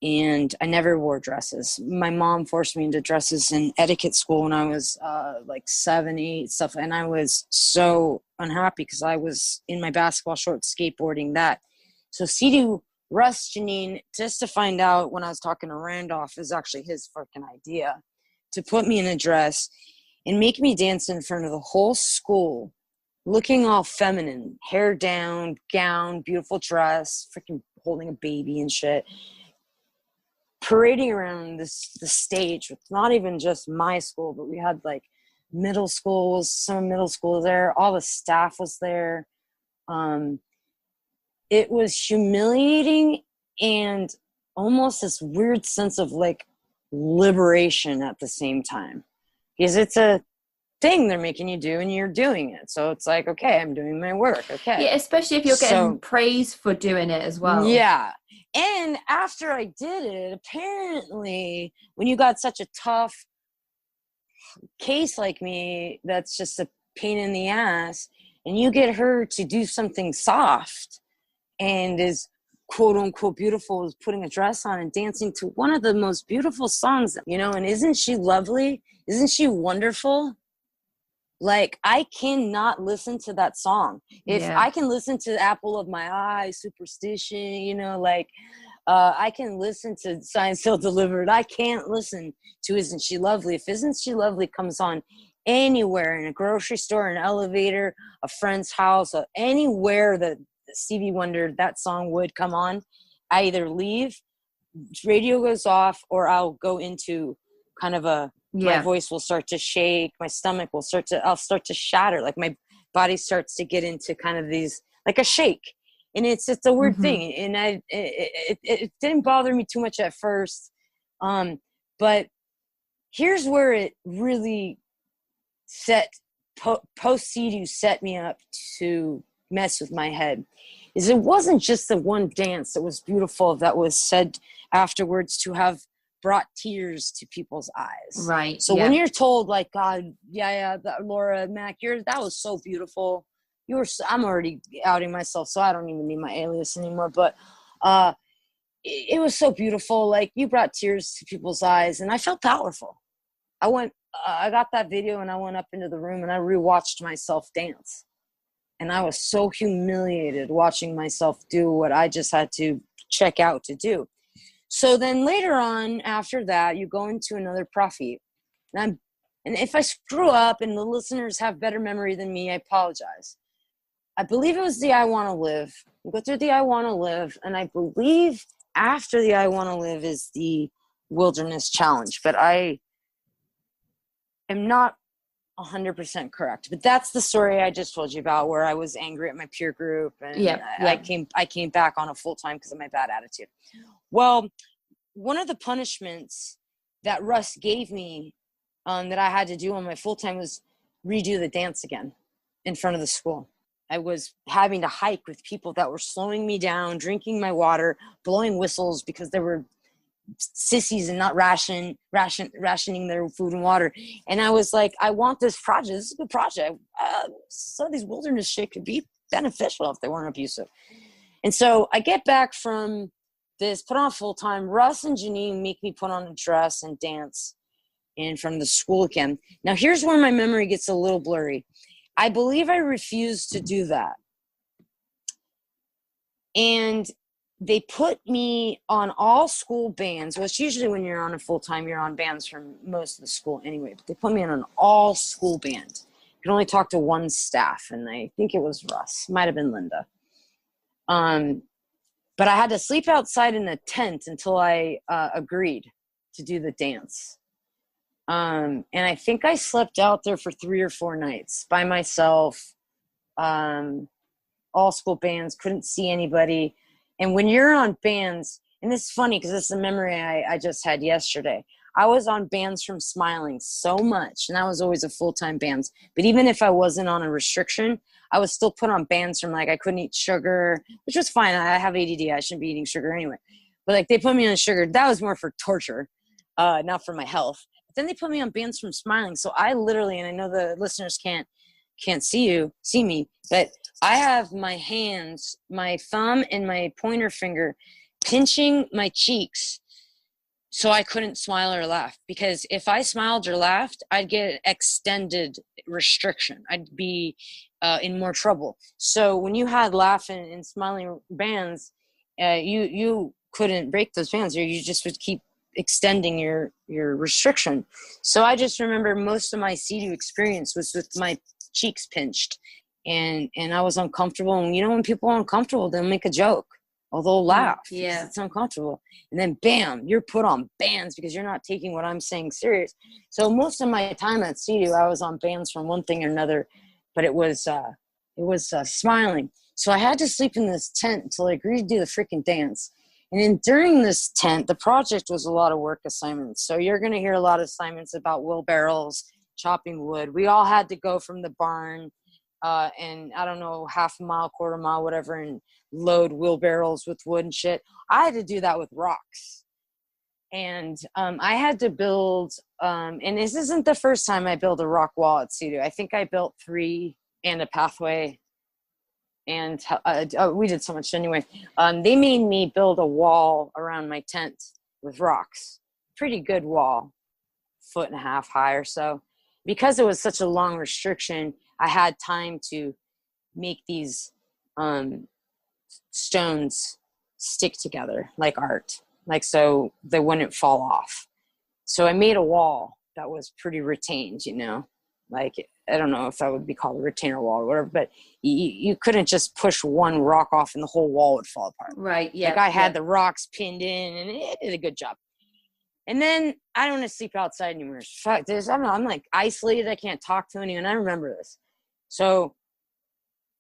Speaker 3: and I never wore dresses. My mom forced me into dresses in etiquette school when I was like 7, 8 stuff, and I was so unhappy because I was in my basketball shorts skateboarding that. So CEDU Russ Janine, just to find out when I was talking to Randolph, is actually his fucking idea to put me in a dress and make me dance in front of the whole school, looking all feminine, hair down, gown, beautiful dress, freaking holding a baby and shit, parading around the stage with not even just my school, but we had like middle schools, some middle schools there, all the staff was there. it was humiliating and almost this weird sense of like liberation at the same time, because it's a thing they're making you do and you're doing it. So it's like, okay, I'm doing my work. Okay.
Speaker 2: Yeah, especially if you're getting praise for doing it as well.
Speaker 3: Yeah. And after I did it, apparently when you got such a tough case like me, that's just a pain in the ass, and you get her to do something soft and is quote unquote beautiful, is putting a dress on and dancing to one of the most beautiful songs, you know, and isn't she lovely? Isn't she wonderful? Like, I cannot listen to that song. If I can listen to Apple of My Eye, Superstition, you know, like, I can listen to Science Still Delivered. I can't listen to Isn't She Lovely. If Isn't She Lovely comes on anywhere, in a grocery store, an elevator, a friend's house, anywhere that Stevie Wonder, that song would come on, I either leave, radio goes off, or I'll go into kind of my voice will start to shake, my stomach will I'll start to shatter, like my body starts to get into kind of these, like a shake. And it's a weird thing. And it didn't bother me too much at first. But here's where it really post-CEDU set me up to mess with my head, is it wasn't just the one dance that was beautiful that was said afterwards to have brought tears to people's eyes.
Speaker 2: Right.
Speaker 3: So when you're told, like, God, Laura Mack, that was so beautiful. I'm already outing myself, so I don't even need my alias anymore. But it was so beautiful. Like, you brought tears to people's eyes, and I felt powerful. I got that video, and I went up into the room, and I rewatched myself dance. And I was so humiliated watching myself do what I just had to check out to do. So then later on, after that, you go into another prophet. And if I screw up and the listeners have better memory than me, I apologize. I believe it was the I Want to Live. We go through the I Want to Live, and I believe after the I Want to Live is the Wilderness Challenge. But I am not 100% correct. But that's the story I just told you about, where I was angry at my peer group, and I came back on a full-time because of my bad attitude. Well, one of the punishments that Russ gave me that I had to do on my full-time was redo the dance again in front of the school. I was having to hike with people that were slowing me down, drinking my water, blowing whistles because they were sissies and not rationing their food and water. And I was like, I want this project. This is a good project. Some of these wilderness shit could be beneficial if they weren't abusive. And so I get back from this, put on full-time. Russ and Janine make me put on a dress and dance in front of the school again. Now, here's where my memory gets a little blurry. I believe I refused to do that. And they put me on all school bands. Well, it's usually when you're on a full-time, you're on bands from most of the school anyway. But they put me on an all-school band. You can only talk to one staff, and I think it was Russ. Might have been Linda. But I had to sleep outside in a tent until I agreed to do the dance. And I think I slept out there for 3 or 4 nights by myself. All school bands, couldn't see anybody. And when you're on bands, and this is funny because this is a memory I just had yesterday. I was on bands from Smiling so much, and that was always a full-time bands. But even if I wasn't on a restriction, I was still put on bands from, like, I couldn't eat sugar, which was fine. I have ADD. I shouldn't be eating sugar anyway. But, like, they put me on sugar. That was more for torture, not for my health. But then they put me on bands from Smiling. So I literally, and I know the listeners can't see me, but I have my hands, my thumb and my pointer finger pinching my cheeks so I couldn't smile or laugh. Because if I smiled or laughed, I'd get an extended restriction. I'd be in more trouble. So when you had laughing and smiling bands, you couldn't break those bands, or you just would keep extending your restriction. So I just remember most of my CEDU experience was with my cheeks pinched, and I was uncomfortable. And when people are uncomfortable, they'll make a joke, or they'll laugh.
Speaker 2: Yeah,
Speaker 3: it's uncomfortable. And then bam, you're put on bands because you're not taking what I'm saying serious. So most of my time at CEDU, I was on bands from one thing or another, but it was It was smiling. So I had to sleep in this tent until I agreed to do the freaking dance. And then during this tent, the project was a lot of work assignments. So you're going to hear a lot of assignments about wheelbarrows, chopping wood. We all had to go from the barn and I don't know, half a mile, quarter mile, whatever, and load wheelbarrows with wood and shit. I had to do that with rocks. And I had to build, and this isn't the first time I built a rock wall at CEDU. I think I built 3 and a pathway. And we did so much anyway. They made me build a wall around my tent with rocks. Pretty good wall, 1.5 feet high or so. Because it was such a long restriction, I had time to make these stones stick together like art, like so they wouldn't fall off. So I made a wall that was pretty retained, you know, like I don't know if that would be called a retainer wall or whatever, but you couldn't just push one rock off and the whole wall would fall apart.
Speaker 2: Right. Yeah.
Speaker 3: Like I had the rocks pinned in and it did a good job. And then I don't want to sleep outside anymore. Fuck this. I don't know. I'm like isolated. I can't talk to anyone. I remember this. So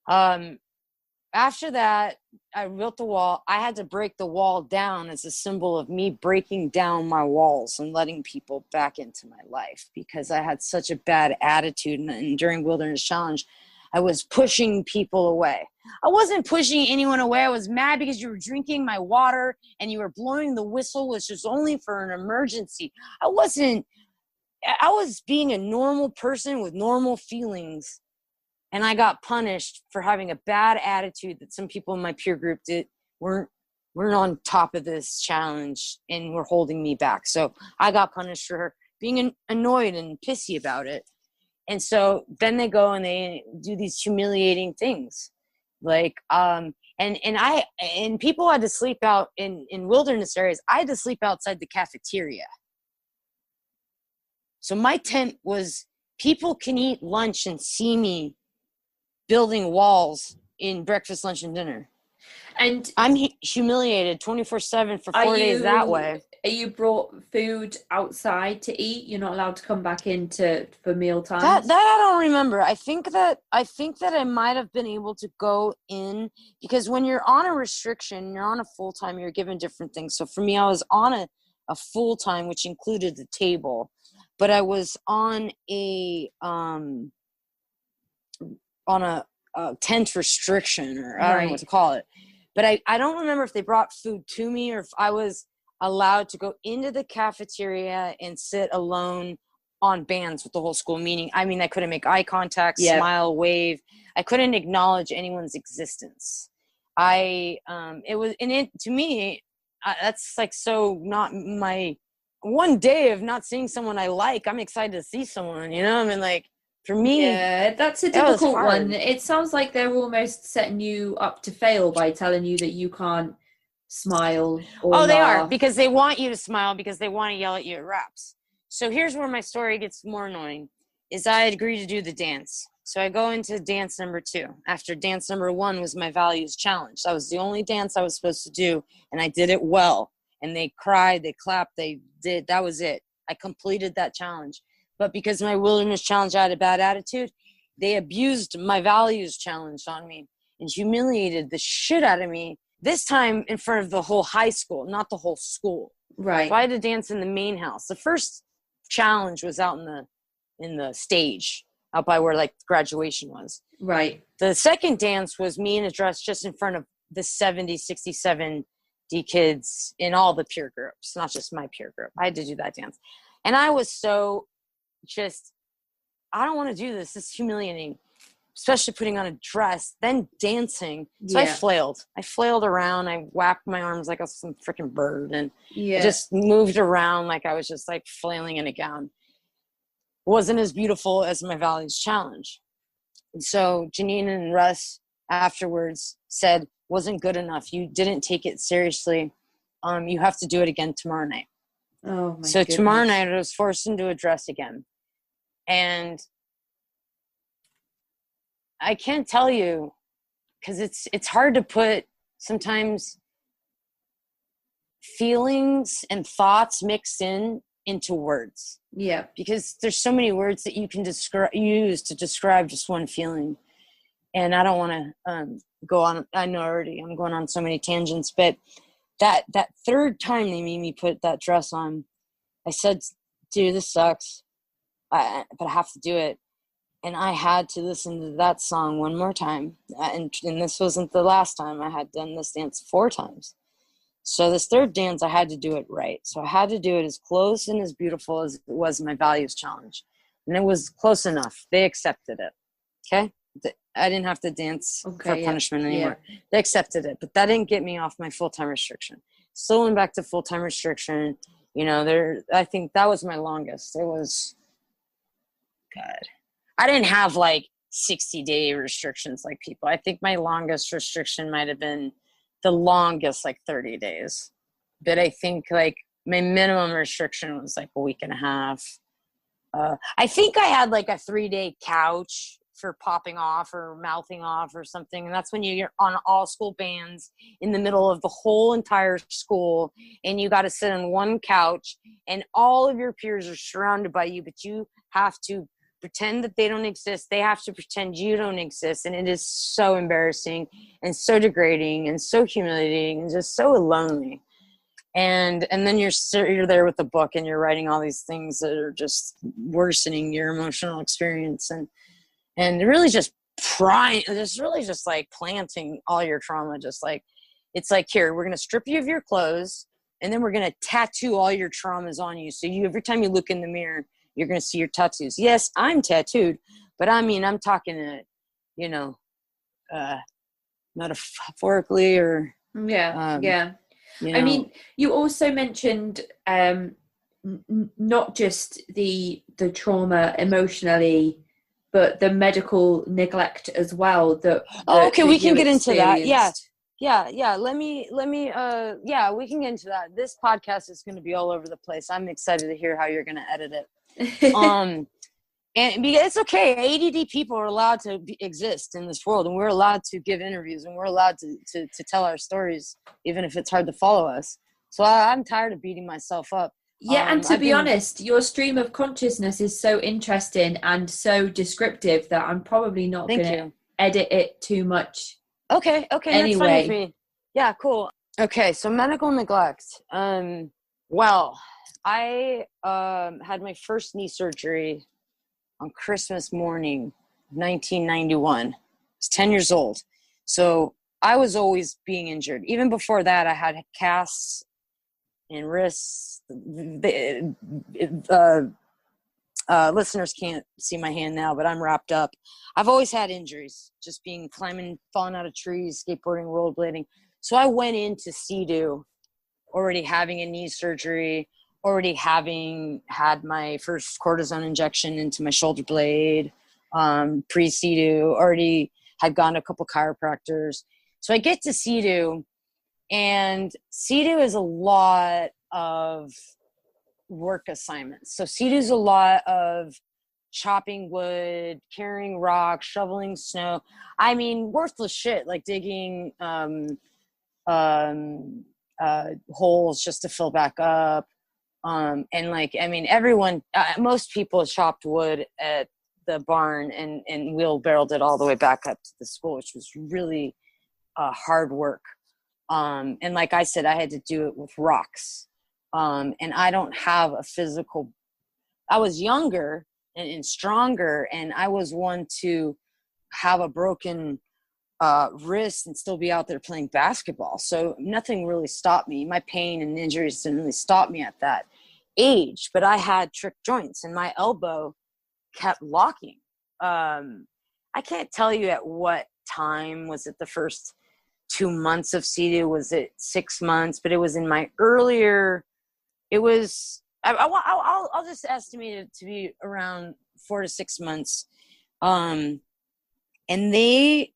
Speaker 3: after that, I built the wall. I had to break the wall down as a symbol of me breaking down my walls and letting people back into my life because I had such a bad attitude. And during Wilderness Challenge, I was pushing people away. I wasn't pushing anyone away. I was mad because you were drinking my water and you were blowing the whistle, which was only for an emergency. I was being a normal person with normal feelings. And I got punished for having a bad attitude that some people in my peer group weren't on top of this challenge and were holding me back. So I got punished for being annoyed and pissy about it. And so then they go and they do these humiliating things. Like, and people had to sleep out in wilderness areas. I had to sleep outside the cafeteria. So my tent was, people can eat lunch and see me building walls in breakfast, lunch, and dinner. And I'm humiliated 24/7 for 4 days that way.
Speaker 2: Are you brought food outside to eat? You're not allowed to come back in for meal times?
Speaker 3: That I don't remember. I think that I might have been able to go in because when you're on a restriction, you're on a full-time, you're given different things. So for me, I was on a full-time, which included the table, but I was on a tent restriction, or I don't know what to call it. But I don't remember if they brought food to me or if I was allowed to go into the cafeteria and sit alone on bands with the whole school. Meaning, I mean, I couldn't make eye contact, smile, wave. I couldn't acknowledge anyone's existence. To me, that's like so not my one day of not seeing someone I like. I'm excited to see someone, you know? I mean, like, for me,
Speaker 2: yeah, that's a difficult one. It sounds like they're almost setting you up to fail by telling you that you can't smile or laugh.
Speaker 3: They are, because they want you to smile because they want to yell at you at raps. So here's where my story gets more annoying, is I had agreed to do the dance. So I go into dance number 2. After dance number 1 was my values challenge. That was the only dance I was supposed to do, and I did it well. And they cried, they clapped, that was it. I completed that challenge. But because my wilderness challenge, I had a bad attitude, they abused my values challenge on me and humiliated the shit out of me. This time in front of the whole high school, not the whole school.
Speaker 2: Right.
Speaker 3: So I had to dance in the main house. The first challenge was out in the stage, out by where like graduation was.
Speaker 2: Right.
Speaker 3: The second dance was me in a dress just in front of the 70, 60, 70 kids in all the peer groups, not just my peer group. I had to do that dance. And I was so I don't want to do this. This is humiliating, especially putting on a dress, then dancing. So I flailed around. I whacked my arms like some freaking bird and just moved around like I was just like flailing in a gown. Wasn't as beautiful as my values challenge. And so Janine and Russ afterwards said, wasn't good enough. You didn't take it seriously. You have to do it again tomorrow night.
Speaker 2: Oh my
Speaker 3: So goodness. Tomorrow night I was forced into a dress again. And I can't tell you, because it's hard to put sometimes feelings and thoughts mixed into words.
Speaker 2: Yeah.
Speaker 3: Because there's so many words that you can use to describe just one feeling. And I don't want to go on. I know already I'm going on so many tangents, but that third time they made me put that dress on, I said, dude, this sucks, but I have to do it. And I had to listen to that song one more time. And this wasn't the last time. I had done this dance 4 times. So this third dance, I had to do it right. So I had to do it as close and as beautiful as it was my values challenge. And it was close enough. They accepted it. Okay? I didn't have to dance for punishment anymore. Yeah. They accepted it. But that didn't get me off my full-time restriction. Still went back to full-time restriction. You know, I think that was my longest. It was, God. I didn't have like 60-day restrictions like people. I think my longest restriction might have been the longest, like 30 days. But I think like my minimum restriction was like a week and a half. I think I had like a 3-day couch for popping off or mouthing off or something. And that's when you're on all school bands in the middle of the whole entire school. And you got to sit on one couch and all of your peers are surrounded by you, but you have to pretend that they don't exist. They have to pretend you don't exist. And it is so embarrassing and so degrading and so humiliating and just so lonely. And then you're there with a book and you're writing all these things that are just worsening your emotional experience and really just just like planting all your trauma. Just like, it's like, here, we're going to strip you of your clothes and then we're going to tattoo all your traumas on you. So every time you look in the mirror, you're going to see your tattoos. Yes, I'm tattooed, but I mean, I'm talking, metaphorically or.
Speaker 2: Yeah.
Speaker 3: You know.
Speaker 2: I mean, you also mentioned not just the trauma emotionally, but the medical neglect as well.
Speaker 3: Okay, we can get into that. Yeah. Let me. We can get into that. This podcast is going to be all over the place. I'm excited to hear how you're going to edit it. And it's okay. ADD people are allowed to exist in this world, and we're allowed to give interviews, and we're allowed to tell our stories, even if it's hard to follow us. So I'm tired of beating myself up.
Speaker 2: Yeah, and to be honest, your stream of consciousness is so interesting and so descriptive that I'm probably not going to edit it too much.
Speaker 3: Okay,
Speaker 2: anyway.
Speaker 3: That's fine with me. Yeah, cool. Okay, so medical neglect. Well, I had my first knee surgery on Christmas morning, 1991. I was 10 years old. So I was always being injured. Even before that, I had casts in wrists. Listeners can't see my hand now, but I'm wrapped up. I've always had injuries, just climbing, falling out of trees, skateboarding, rollerblading. So I went into CEDU already having a knee surgery, already having had my first cortisone injection into my shoulder blade, pre-CEDU, already had gone to a couple chiropractors. So I get to CEDU, and CEDU is a lot of work assignments. So CEDU is a lot of chopping wood, carrying rocks, shoveling snow. I mean, worthless shit, like digging holes just to fill back up. And like, I mean, most people chopped wood at the barn and wheelbarrowed it all the way back up to the school, which was really hard work. And like I said, I had to do it with rocks. And I don't have a physical, I was younger and stronger, and I was one to have a broken wrist and still be out there playing basketball. So nothing really stopped me. My pain and injuries didn't really stop me at that age, but I had trick joints and my elbow kept locking. I can't tell you at what time. Was it the first 2 months of CEDU? Was it 6 months? But it was in my earlier, it was, I'll just estimate it to be around 4 to 6 months. And I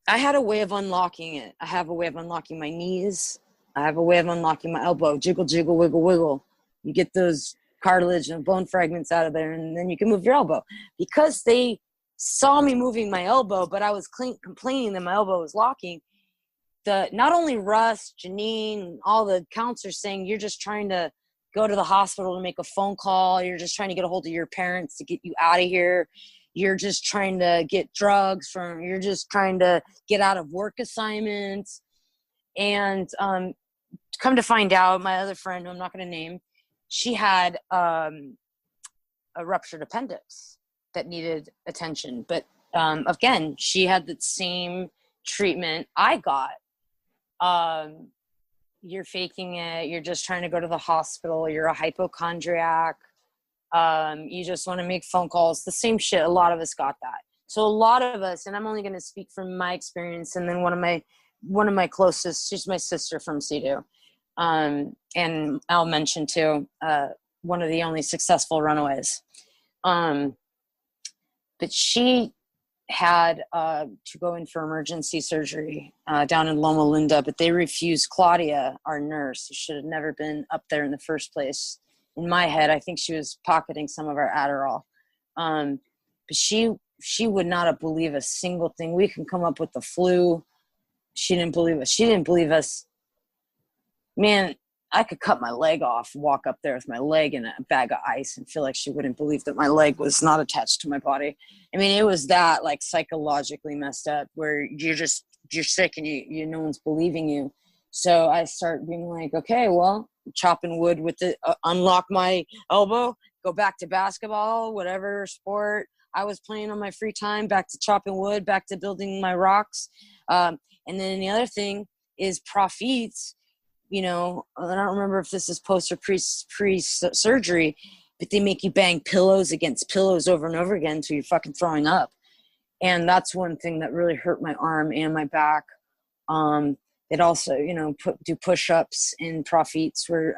Speaker 3: had a way of unlocking it. I have a way of unlocking my knees. I have a way of unlocking my elbow. Jiggle, jiggle, wiggle, wiggle. You get those cartilage and bone fragments out of there, and then you can move your elbow. Because they saw me moving my elbow, but I was complaining that my elbow was locking. Not only Russ, Janine, all the counselors saying, you're just trying to go to the hospital to make a phone call. You're just trying to get a hold of your parents to get you out of here. you're just trying to get drugs from, you're just trying to get out of work assignments. And come to find out, my other friend, who I'm not going to name, she had a ruptured appendix that needed attention. But again, she had the same treatment I got. You're faking it. You're just trying to go to the hospital. You're a hypochondriac. You just want to make phone calls. The same shit. A lot of us got that. So a lot of us, and I'm only going to speak from my experience, and then one of my closest, she's my sister from CEDU. And I'll mention too, one of the only successful runaways. But she had to go in for emergency surgery down in Loma Linda, but they refused Claudia, our nurse, who should have never been up there in the first place. In my head, I think she was pocketing some of our Adderall. But she would not have believed a single thing. We can come up with the flu. She didn't believe us. She didn't believe us. Man, I could cut my leg off, walk up there with my leg in a bag of ice and feel like she wouldn't believe that my leg was not attached to my body. I mean, it was that like psychologically messed up where you're sick and you no one's believing you. So I start being like, okay, well, chopping wood with it, unlock my elbow, go back to basketball, whatever sport I was playing on my free time, back to chopping wood, back to building my rocks. And then the other thing is profits. You know, I don't remember if this is post or pre-surgery, but they make you bang pillows against pillows over and over again until you're fucking throwing up. And that's one thing that really hurt my arm and my back. It also, you know, do push-ups in profits where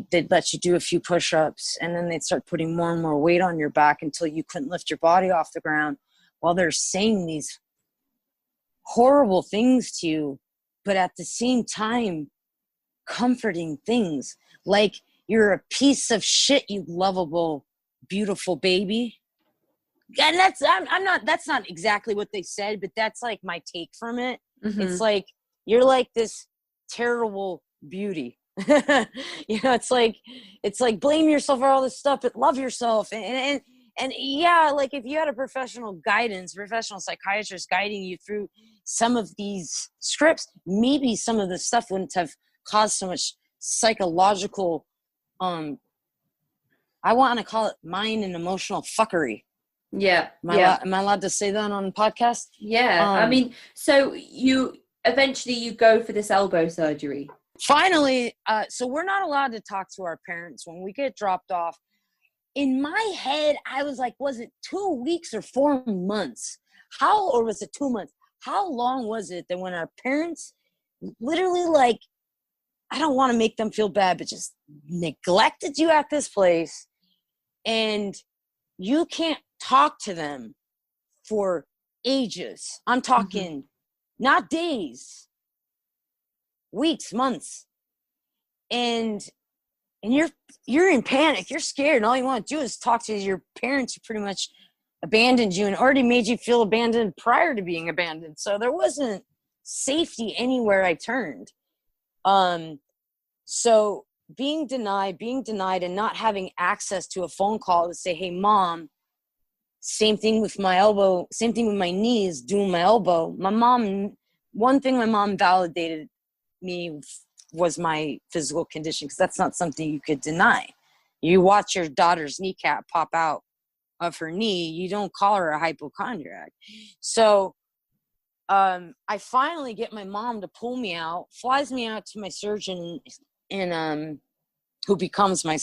Speaker 3: they'd let you do a few push-ups, and then they'd start putting more and more weight on your back until you couldn't lift your body off the ground while they're saying these horrible things to you, but at the same time, comforting things like you're a piece of shit, you lovable, beautiful baby. And that's not exactly what they said, but that's like my take from it. Mm-hmm. It's like you're like this terrible beauty. You know, it's like blame yourself for all this stuff, but love yourself. And yeah, like if you had a professional psychiatrist guiding you through some of these scripts, maybe some of the stuff wouldn't have caused so much psychological, I want to call it mind and emotional fuckery.
Speaker 2: Yeah.
Speaker 3: Am I allowed to say that on a podcast?
Speaker 2: Yeah. I mean, so you eventually go for this elbow surgery.
Speaker 3: Finally, so we're not allowed to talk to our parents when we get dropped off. In my head, I was like, was it 2 weeks or 4 months? Or was it 2 months? How long was it that when our parents literally, like, I don't want to make them feel bad, but just neglected you at this place, and you can't talk to them for ages. I'm talking not days, weeks, months. And you're in panic. You're scared, and all you want to do is talk to your parents who pretty much abandoned you and already made you feel abandoned prior to being abandoned. So there wasn't safety anywhere I turned. So being denied and not having access to a phone call to say, hey, Mom, same thing with my elbow, same thing with my knees, doing my elbow. One thing my mom validated me was my physical condition, because that's not something you could deny. You watch your daughter's kneecap pop out of her knee, you don't call her a hypochondriac. So I finally get my mom to pull me out, flies me out to my surgeon who becomes my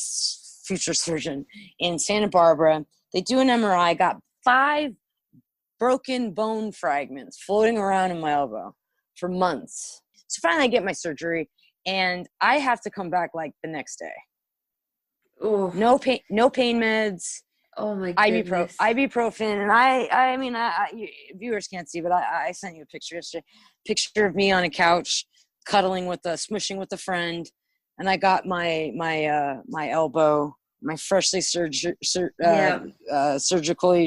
Speaker 3: future surgeon in Santa Barbara. They do an MRI, got 5 broken bone fragments floating around in my elbow for months. So finally I get my surgery, and I have to come back like the next day. Ooh. No pain meds.
Speaker 2: Oh my goodness.
Speaker 3: Ibuprofen. And I mean, viewers can't see, but I sent you a picture yesterday. Picture of me on a couch, smushing with a friend. And I got my elbow, my freshly surgically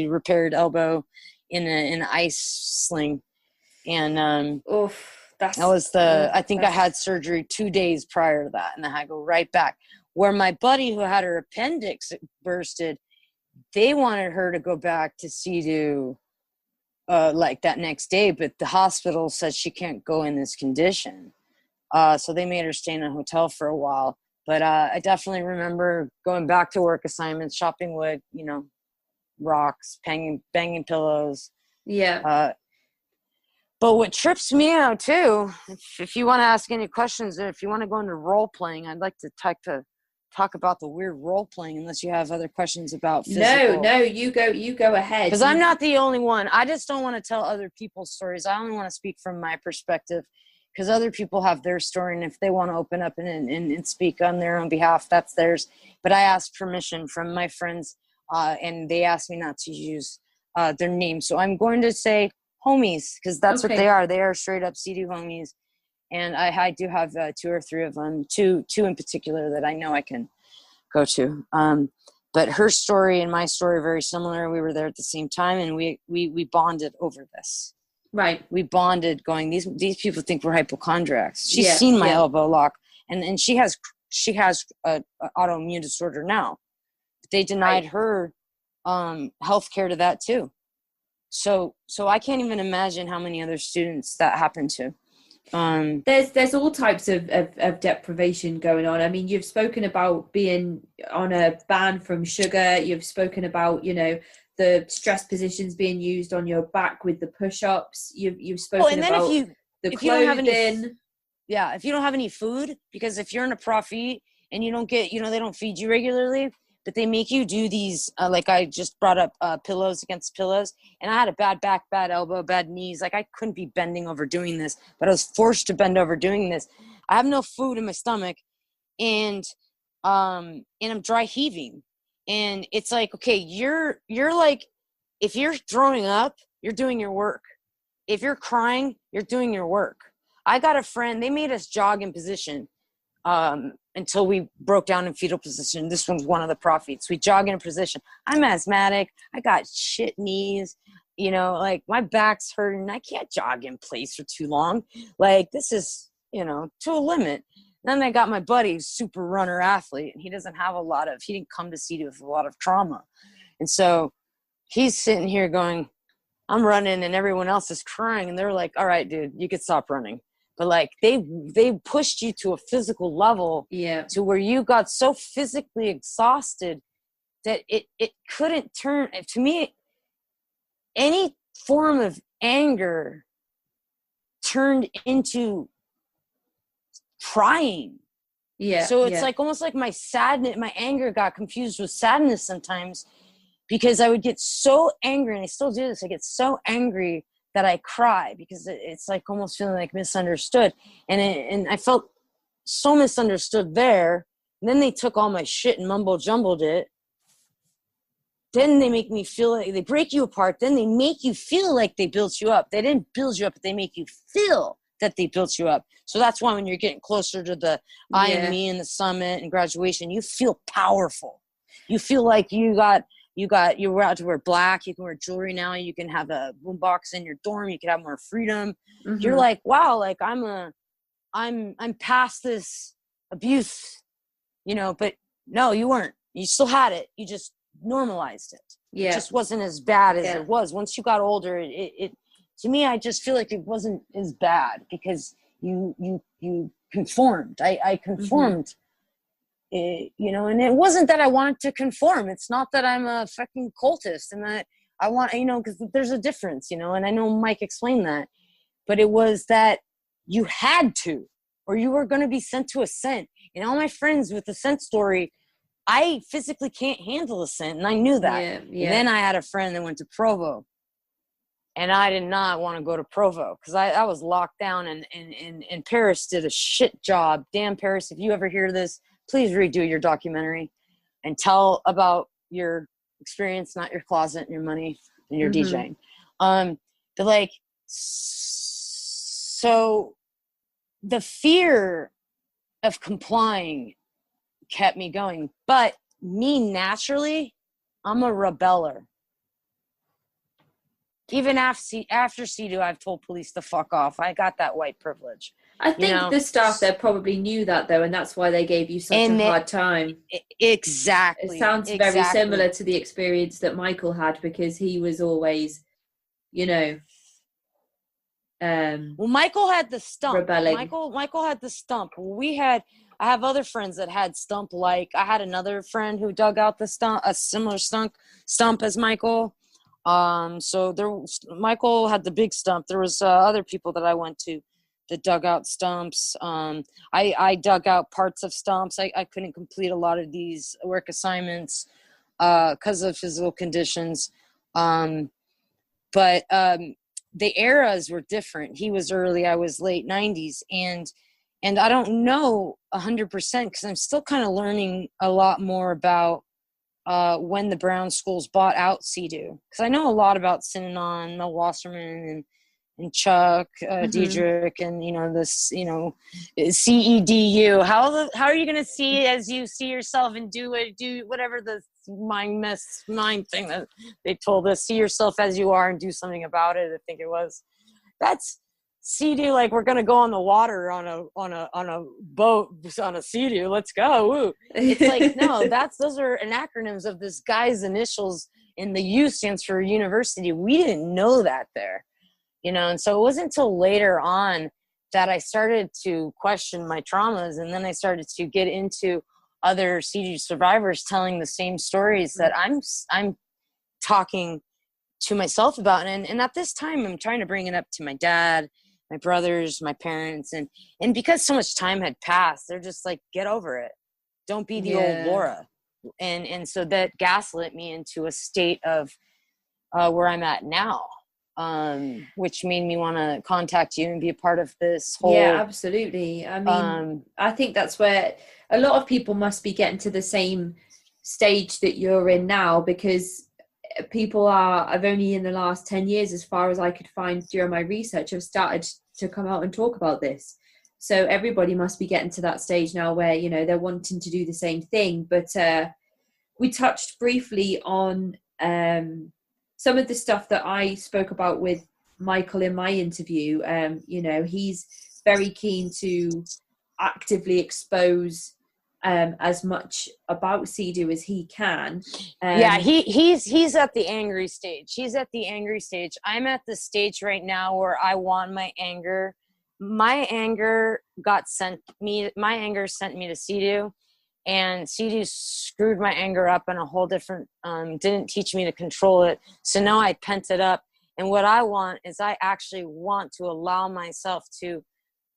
Speaker 3: repaired elbow in an ice sling. And I think I had surgery 2 days prior to that, and then I go right back. Where my buddy who had her appendix bursted, they wanted her to go back to CEDU like that next day, but the hospital said she can't go in this condition. So they made her stay in a hotel for a while. But I definitely remember going back to work assignments, chopping wood, rocks, banging pillows.
Speaker 2: Yeah.
Speaker 3: But what trips me out too, if you want to ask any questions, or if you want to go into role playing, I'd like to talk about the weird role playing, unless you have other questions about physical.
Speaker 2: No, you go ahead.
Speaker 3: Because I'm not the only one. I just don't want to tell other people's stories. I only want to speak from my perspective, because other people have their story, and if they want to open up and speak on their own behalf, that's theirs. But I asked permission from my friends, and they asked me not to use their names. So I'm going to say homies, because that's what they are. They are straight up CEDU homies. And I do have 2 or 3 of them, two in particular that I know I can go to. But her story and my story are very similar. We were there at the same time, and we bonded over this.
Speaker 2: Right.
Speaker 3: We bonded going, these people think we're hypochondriacs. She's seen my elbow lock, and she has a autoimmune disorder now. But they denied her health care to that too. So I can't even imagine how many other students that happened to.
Speaker 2: There's all types of deprivation going on. I mean, you've spoken about being on a ban from sugar. You've spoken about, the stress positions being used on your back with the push-ups. You've spoken about the clothing.
Speaker 3: If you don't have any food, because if you're in a profit and you don't get, they don't feed you regularly, but they make you do these, like I just brought up pillows against pillows, and I had a bad back, bad elbow, bad knees. Like I couldn't be bending over doing this, but I was forced to bend over doing this. I have no food in my stomach, and I'm dry heaving. And it's like, okay, you're like, if you're throwing up, you're doing your work. If you're crying, you're doing your work. I got a friend, they made us jog in position until we broke down in fetal position. This one's one of the profits. We jog in position. I'm asthmatic. I got shit knees. Like my back's hurting. I can't jog in place for too long. Like this is, to a limit. Then I got my buddy, super runner athlete, and he didn't come to CEDU with a lot of trauma. And so he's sitting here going, I'm running and everyone else is crying. And they're like, all right, dude, you could stop running. But like they pushed you to a physical level to where you got so physically exhausted that it couldn't turn. To me, any form of anger turned into crying. So it's like almost like my sadness, my anger got confused with sadness sometimes, because I would get so angry, and I still do this. I get so angry that I cry, because it's like almost feeling like misunderstood. And I felt so misunderstood there. And then they took all my shit and mumbo jumbled it. Then they make me feel like they break you apart. Then they make you feel like they built you up. They didn't build you up, but they make you feel that they built you up. So that's why when you're getting closer to the I and me and the summit and graduation, you feel powerful. You feel like you were out to wear black. You can wear jewelry now. You can have a boombox in your dorm. You can have more freedom. Mm-hmm. You're like, wow, like I'm past this abuse, but no, you weren't. You still had it. You just normalized it. It just wasn't as bad as it was. Once you got older, it to me, I just feel like it wasn't as bad, because you conformed. I conformed. Mm-hmm. And it wasn't that I wanted to conform. It's not that I'm a fucking cultist and that I want, because there's a difference, and I know Mike explained that, but it was that you had to, or you were going to be sent to a scent. And all my friends with the scent story, I physically can't handle a scent, and I knew that. And then I had a friend that went to Provo, and I did not want to go to Provo, because I was locked down, and Paris did a shit job. Damn, Paris, if you ever hear this, please redo your documentary and tell about your experience, not your closet and your money and your DJing. But like, so the fear of complying kept me going. But me naturally, I'm a rebeller. even after CEDU, I've told police to fuck off. I got that white privilege.
Speaker 2: I think the staff there probably knew that though, and that's why they gave you such a hard time.
Speaker 3: Exactly.
Speaker 2: It sounds very similar to the experience that Michael had, because he was always, well,
Speaker 3: Michael had the stump.
Speaker 2: Rebelling.
Speaker 3: Michael had the stump. I have other friends that had stump. Like I had another friend who dug out the stump, a similar stump as Michael. Michael had the big stump. There was other people that I went to that dug out stumps. I dug out parts of stumps. I couldn't complete a lot of these work assignments because of physical conditions. But the eras were different. He was early, I was late 90s. And I don't know 100% because I'm still kind of learning a lot more about when the Brown schools bought out CEDU. Because I know a lot about Synanon, Mel Wasserman, and Chuck Diedrich, and CEDU. How are you going to see as you see yourself and do whatever the mind thing that they told us? See yourself as you are and do something about it. I think it was. That's CEDU. Like, we're going to go on the water on a boat on a CEDU. Let's go. Woo. It's like, no, those are acronyms of this guy's initials, and the U stands for university. We didn't know that there. And so it wasn't until later on that I started to question my traumas, and then I started to get into other CEDU survivors telling the same stories that I'm talking to myself about. And at this time, I'm trying to bring it up to my dad, my brothers, my parents, and because so much time had passed, they're just like, get over it. Don't be the old Laura. And so that gaslit me into a state of where I'm at now. Which made me want to contact you and be a part of this whole.
Speaker 2: Yeah, absolutely. I mean, I think that's where a lot of people must be getting to the same stage that you're in now, because people have only in the last 10 years, as far as I could find during my research, have started to come out and talk about this. So everybody must be getting to that stage now where, they're wanting to do the same thing. But we touched briefly on some of the stuff that I spoke about with Michael in my interview. He's very keen to actively expose as much about CEDU as he can.
Speaker 3: He's at the angry stage. I'm at the stage right now where I want my anger. My anger sent me to CEDU. And CEDU screwed my anger up in a whole different, didn't teach me to control it. So now I pent it up. And what I want is I actually want to allow myself to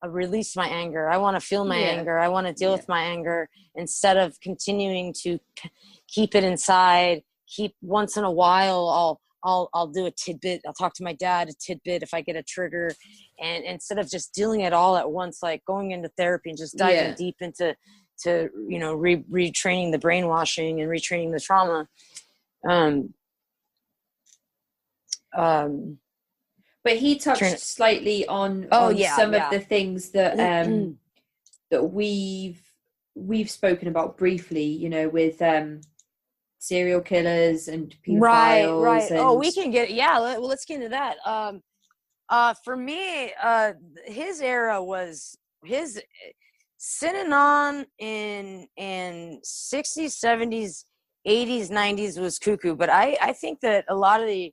Speaker 3: release my anger. I want to feel my anger. I want to deal with my anger instead of continuing to keep it inside. Once in a while, I'll do a tidbit. I'll talk to my dad, a tidbit if I get a trigger. And instead of just dealing it all at once, like going into therapy and just diving deep into retraining the brainwashing and retraining the trauma.
Speaker 2: But he touched slightly on some of the things that that we've spoken about briefly, with serial killers and pedophiles.
Speaker 3: Right.
Speaker 2: And
Speaker 3: we can get let's get into that. For me, his era was his Synanon in 60s, 70s, 80s, 90s was cuckoo. But I think that a lot of the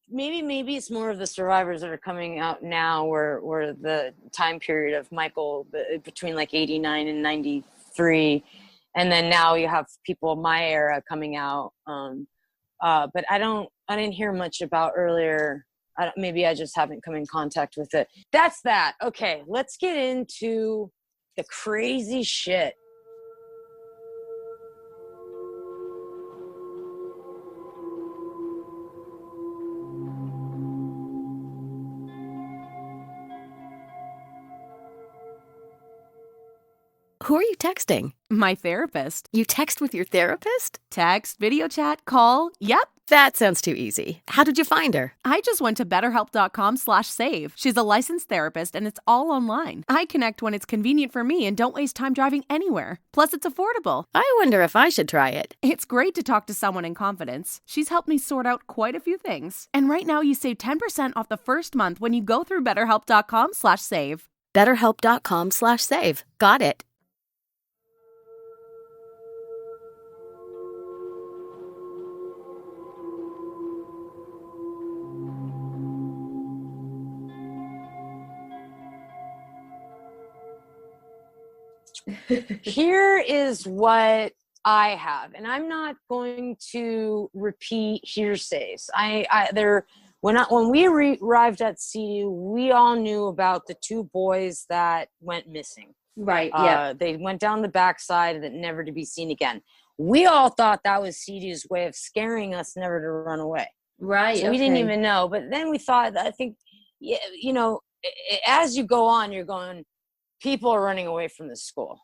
Speaker 3: maybe it's more of the survivors that are coming out now where the time period of Michael between like 89 and 93, and then now you have people of my era coming out. But I didn't hear much about earlier. Maybe I just haven't come in contact with it. That's that. Okay, let's get into the crazy shit.
Speaker 4: Who are you texting?
Speaker 5: My therapist.
Speaker 4: You text with your therapist?
Speaker 5: Text, video chat, call. Yep.
Speaker 4: That sounds too easy. How did you find her?
Speaker 5: I just went to betterhelp.com/save. She's a licensed therapist and it's all online. I connect when it's convenient for me and don't waste time driving anywhere. Plus, it's affordable.
Speaker 4: I wonder if I should try it.
Speaker 5: It's great to talk to someone in confidence. She's helped me sort out quite a few things. And right now you save 10% off the first month when you go through betterhelp.com/save.
Speaker 4: Betterhelp.com/save. Got it.
Speaker 3: Here is what I have, and I'm not going to repeat hearsays. When we arrived at CEDU, we all knew about the two boys that went missing.
Speaker 2: Right. Yeah.
Speaker 3: They went down the backside and never to be seen again. We all thought that was CEDU's way of scaring us never to run away.
Speaker 2: Right.
Speaker 3: So we didn't even know. But then we thought, I think, you know, as you go on, you're going, people are running away from the school.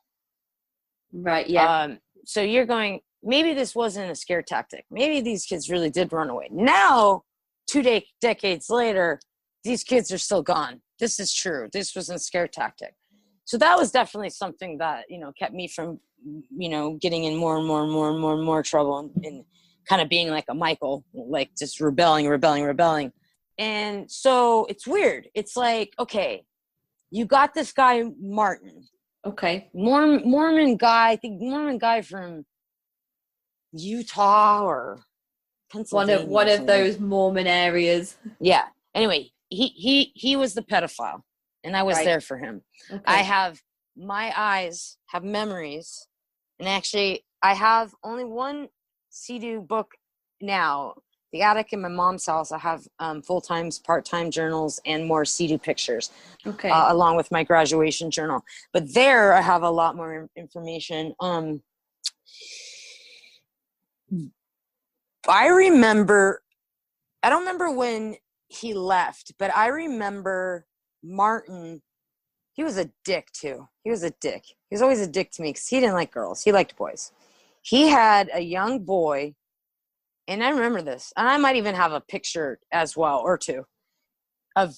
Speaker 2: Right. Yeah.
Speaker 3: So you're going, maybe this wasn't a scare tactic. Maybe these kids really did run away. Now, 2 decades later, these kids are still gone. This is true. This wasn't a scare tactic. So that was definitely something that, you know, kept me from, you know, getting in more and more trouble and kind of being like a Michael, like just rebelling. And so it's weird. It's like, okay, you got this guy, Martin.
Speaker 2: Okay.
Speaker 3: Mormon guy, I think Mormon guy from Utah or Pennsylvania.
Speaker 2: One of those Mormon areas.
Speaker 3: Yeah. Anyway, he was the pedophile, and I was there for him. Okay. My eyes have memories, and actually I have only one CEDU book now. The attic in my mom's house, I have full-time, part-time journals and more CEDU pictures, along with my graduation journal. But there I have a lot more information. I don't remember when he left, but I remember Martin. He was a dick too. He was always a dick to me because he didn't like girls. He liked boys. He had a young boy. And I remember this, and I might even have a picture as well, or two, of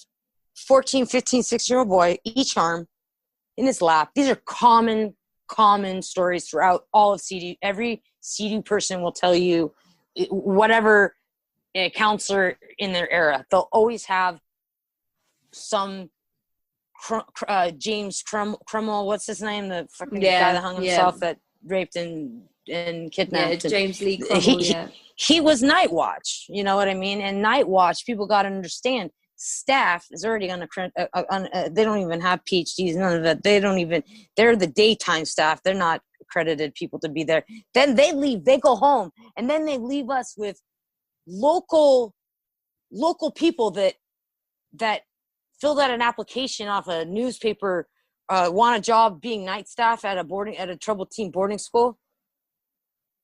Speaker 3: 14, 15, 16-year-old boy, each arm in his lap. These are common stories throughout all of CEDU. Every CEDU person will tell you, whatever counselor in their era, they'll always have some James Crummell, what's his name? The fucking guy that hung himself that raped and kidnapped.
Speaker 2: Yeah, James Lee Crummell,
Speaker 3: He was Night Watch, you know what I mean? And Night Watch, people got to understand, staff is already they don't even have PhDs, none of that. They're the daytime staff. They're not accredited people to be there. Then they leave, they go home, and then they leave us with local people that filled out an application off a newspaper, want a job being night staff at a troubled teen boarding school.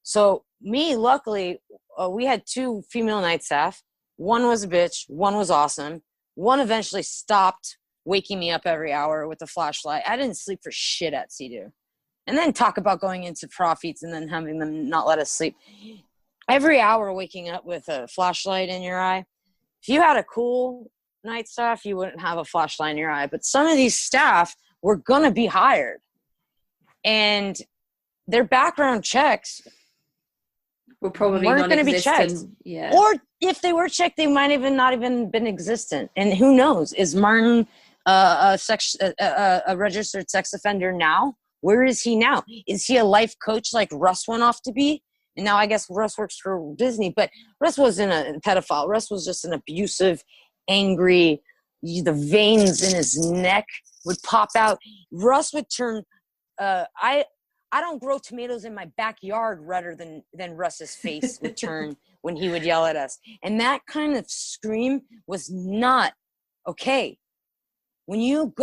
Speaker 3: So me, luckily, we had two female night staff. One was a bitch. One was awesome. One eventually stopped waking me up every hour with a flashlight. I didn't sleep for shit at CEDU. And then talk about going into profits and then having them not let us sleep. Every hour waking up with a flashlight in your eye. If you had a cool night staff, you wouldn't have a flashlight in your eye. But some of these staff were going to be hired. And their background checks
Speaker 2: were probably
Speaker 3: weren't going to be checked.
Speaker 2: Yeah.
Speaker 3: Or if they were checked, they might have not even been existent. And who knows? Is Martin a registered sex offender now? Where is he now? Is he a life coach like Russ went off to be? And now I guess Russ works for Disney. But Russ wasn't a pedophile. Russ was just an abusive, angry. The veins in his neck would pop out. Russ would turn. I don't grow tomatoes in my backyard redder than Russ's face would turn when he would yell at us. And that kind of scream was not okay. When you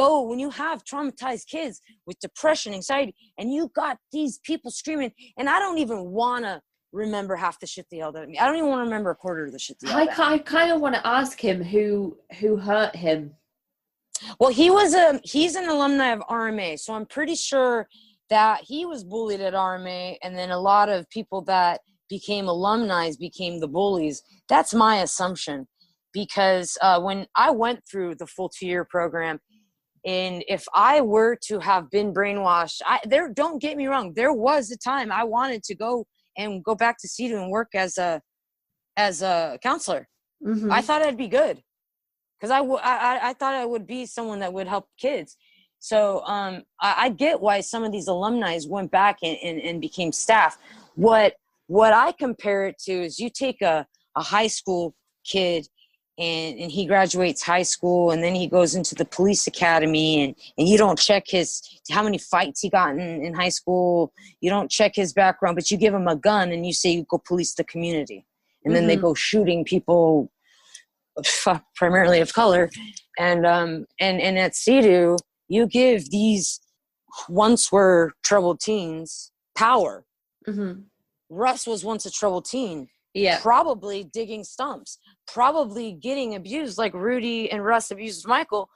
Speaker 3: have traumatized kids with depression, anxiety, and you got these people screaming, and I don't even want to remember half the shit they yelled at me. I don't even want to remember a quarter of the shit they yelled at me.
Speaker 2: I kind of want to ask him who hurt him.
Speaker 3: Well, he's an alumni of RMA, so I'm pretty sure that he was bullied at RMA, and then a lot of people that became alumni became the bullies. That's my assumption, because when I went through the full 2-year program, and if I were to have been brainwashed, don't get me wrong, there was a time I wanted to go back to CEDU and work as a counselor.
Speaker 2: Mm-hmm.
Speaker 3: I thought I'd be good, because I thought I would be someone that would help kids. So I get why some of these alumni went back and became staff. What I compare it to is, you take a high school kid, and he graduates high school, and then he goes into the police academy, and you don't check how many fights he got in high school. You don't check his background, but you give him a gun and you say, you go police the community. And then they go shooting people, primarily of color. And at CEDU, you give these once were troubled teens power.
Speaker 2: Mm-hmm.
Speaker 3: Russ was once a troubled teen.
Speaker 2: Yeah.
Speaker 3: Probably digging stumps, probably getting abused like Rudy and Russ abused Michael.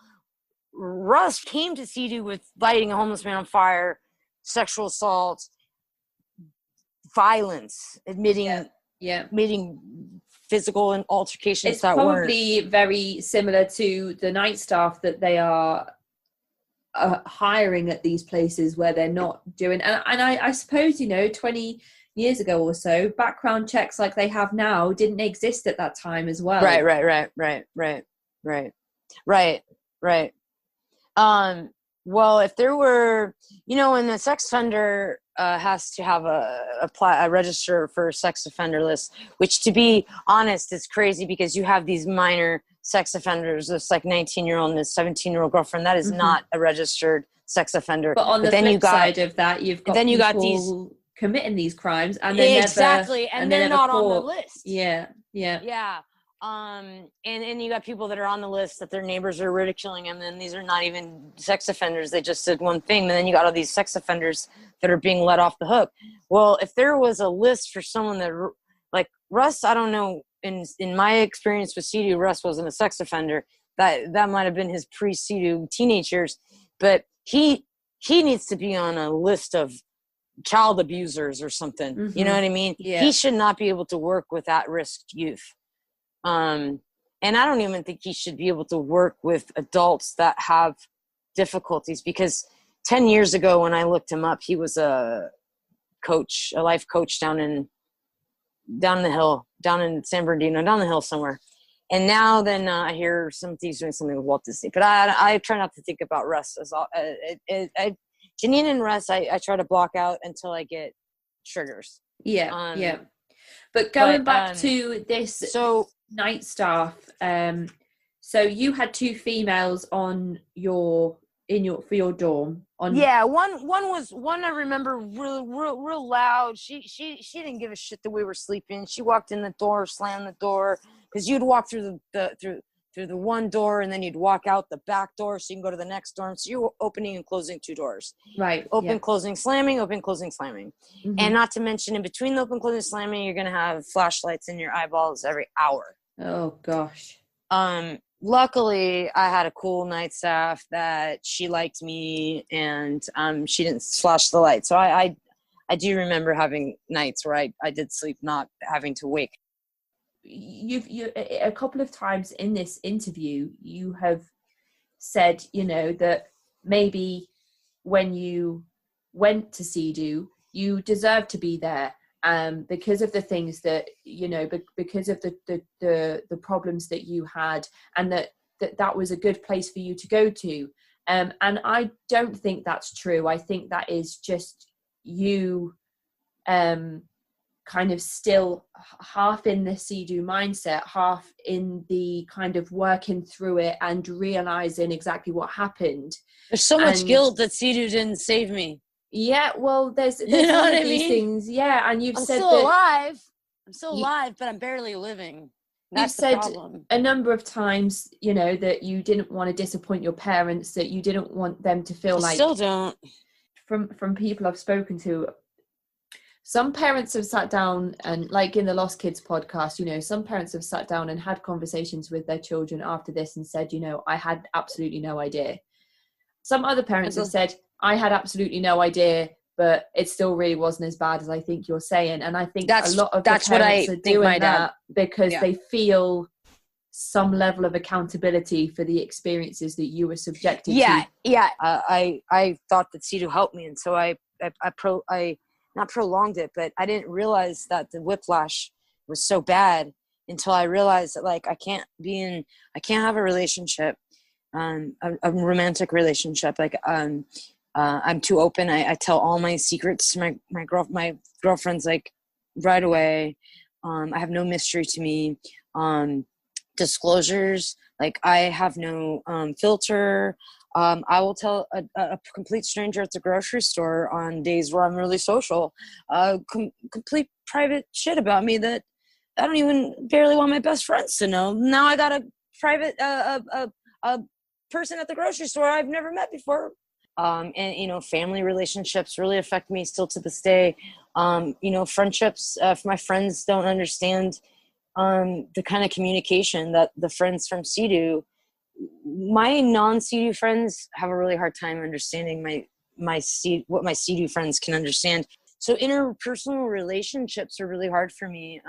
Speaker 3: Russ came to CEDU with lighting a homeless man on fire, sexual assault, violence, admitting physical and altercations.
Speaker 2: It's probably very similar to the night staff that they are hiring at these places where they're not doing. And I suppose, 20 years ago or so, background checks like they have now didn't exist at that time as well. Right.
Speaker 3: Well, if there were, when the sex offender has to have a register for a sex offender list, which, to be honest, is crazy, because you have these minor sex offenders, this like 19-year-old and his 17-year-old girlfriend. That is not a registered sex offender.
Speaker 2: But on the flip side of that, you've got these committing these crimes, and then
Speaker 3: and they're not on the list.
Speaker 2: Yeah.
Speaker 3: And you got people that are on the list that their neighbors are ridiculing them, and these are not even sex offenders. They just did one thing. And then you got all these sex offenders that are being let off the hook. Well, if there was a list for someone that, like Russ, I don't know, in my experience with CEDU, Russ wasn't a sex offender. That might have been his pre-CEDU teenage years, but he needs to be on a list of child abusers or something. Mm-hmm. You know what I mean? Yeah. He should not be able to work with at-risk youth. And I don't even think he should be able to work with adults that have difficulties, because 10 years ago when I looked him up, he was a life coach down in San Bernardino, down the hill somewhere. And now then I hear he's doing something with Walt Disney, but I try not to think about Russ as all. Janine and Russ, I try to block out until I get triggers.
Speaker 2: Yeah. But going back to this night staff, so you had 2 females on for your dorm. One I remember real loud. She didn't give a shit that we were sleeping. She walked in the door, slammed the door, because you'd walk through the one door, and then you'd walk out the back door so you can go to the next dorm. So you're opening and closing 2 doors. Right. Open, closing, slamming, open, closing, slamming. Mm-hmm. And not to mention, in between the open, closing, slamming, you're going to have flashlights in your eyeballs every hour. Oh, gosh.
Speaker 3: Luckily, I had a cool night staff that she liked me, and she didn't flash the light. So I do remember having nights where I did sleep not having to wake.
Speaker 2: You a couple of times in this interview, you have said, that maybe when you went to CEDU, you deserved to be there, because of the things that, because of the problems that you had, and that was a good place for you to go to. And I don't think that's true. I think that is just you, kind of still half in the CEDU mindset, half in the kind of working through it and realizing exactly what happened.
Speaker 3: There's so much guilt that CEDU didn't save me.
Speaker 2: Yeah, well, there's these things. Yeah, and you've said
Speaker 3: still alive. I'm still alive, but I'm barely living. That's the problem.
Speaker 2: You've said a number of times, that you didn't want to disappoint your parents, that you didn't want them to feel like.
Speaker 3: Still don't.
Speaker 2: From people I've spoken to, some parents have sat down and, like in the Lost Kids podcast, some parents have sat down and had conversations with their children after this and said, I had absolutely no idea. Some other parents have said, I had absolutely no idea but it still really wasn't as bad as I think you're saying. And I think a lot of
Speaker 3: that's
Speaker 2: the
Speaker 3: what
Speaker 2: parents
Speaker 3: I
Speaker 2: are
Speaker 3: think
Speaker 2: doing
Speaker 3: my dad.
Speaker 2: that because
Speaker 3: Yeah.
Speaker 2: they feel some level of accountability for the experiences that you were subjected to.
Speaker 3: Yeah. I thought that CEDU helped me, and so I not prolonged it, but I didn't realize that the whiplash was so bad until I realized that, like, I can't have a relationship, a romantic relationship. Like, I'm too open. I tell all my secrets to my girlfriends, like, right away. I have no mystery to me. Disclosures, like, I have no filter. I will tell a complete stranger at the grocery store on days where I'm really social, complete private shit about me that I don't even barely want my best friends to know. Now I got a private a person at the grocery store I've never met before. And, you know, family relationships really affect me still to this day. You know, friendships, if my friends don't understand the kind of communication that the friends from CEDU, my non-CEDU friends have a really hard time understanding what my CEDU friends can understand. So interpersonal relationships are really hard for me.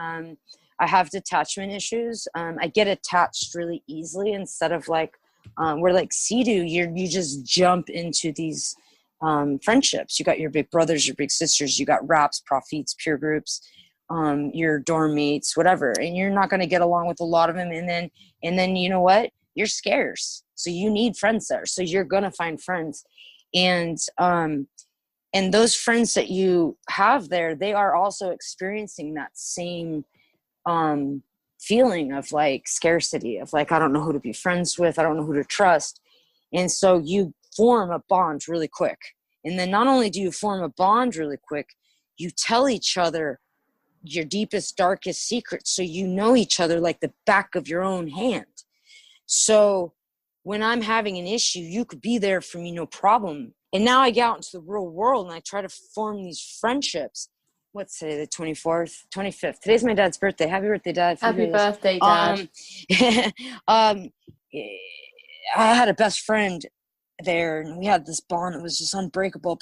Speaker 3: I have detachment issues. I get attached really easily instead of like, where like CEDU, you just jump into these friendships. You got your big brothers, your big sisters, you got raps, profits, peer groups, your dorm mates, whatever, and you're not going to get along with a lot of them. And then you know what? You're scarce, so you need friends there. So you're going to find friends, and those friends that you have there, they are also experiencing that same feeling of like scarcity, of like, I don't know who to be friends with, I don't know who to trust. And so you form a bond really quick. And then not only do you form a bond really quick, you tell each other your deepest, darkest secrets. So you know each other like the back of your own hand. So when I'm having an issue, you could be there for me, no problem. And now I get out into the real world and I try to form these friendships. What's today, the 24th, 25th? Today's my dad's birthday. Happy birthday, Dad.
Speaker 2: Happy birthday, Dad.
Speaker 3: I had a best friend there, and we had this bond that was just unbreakable.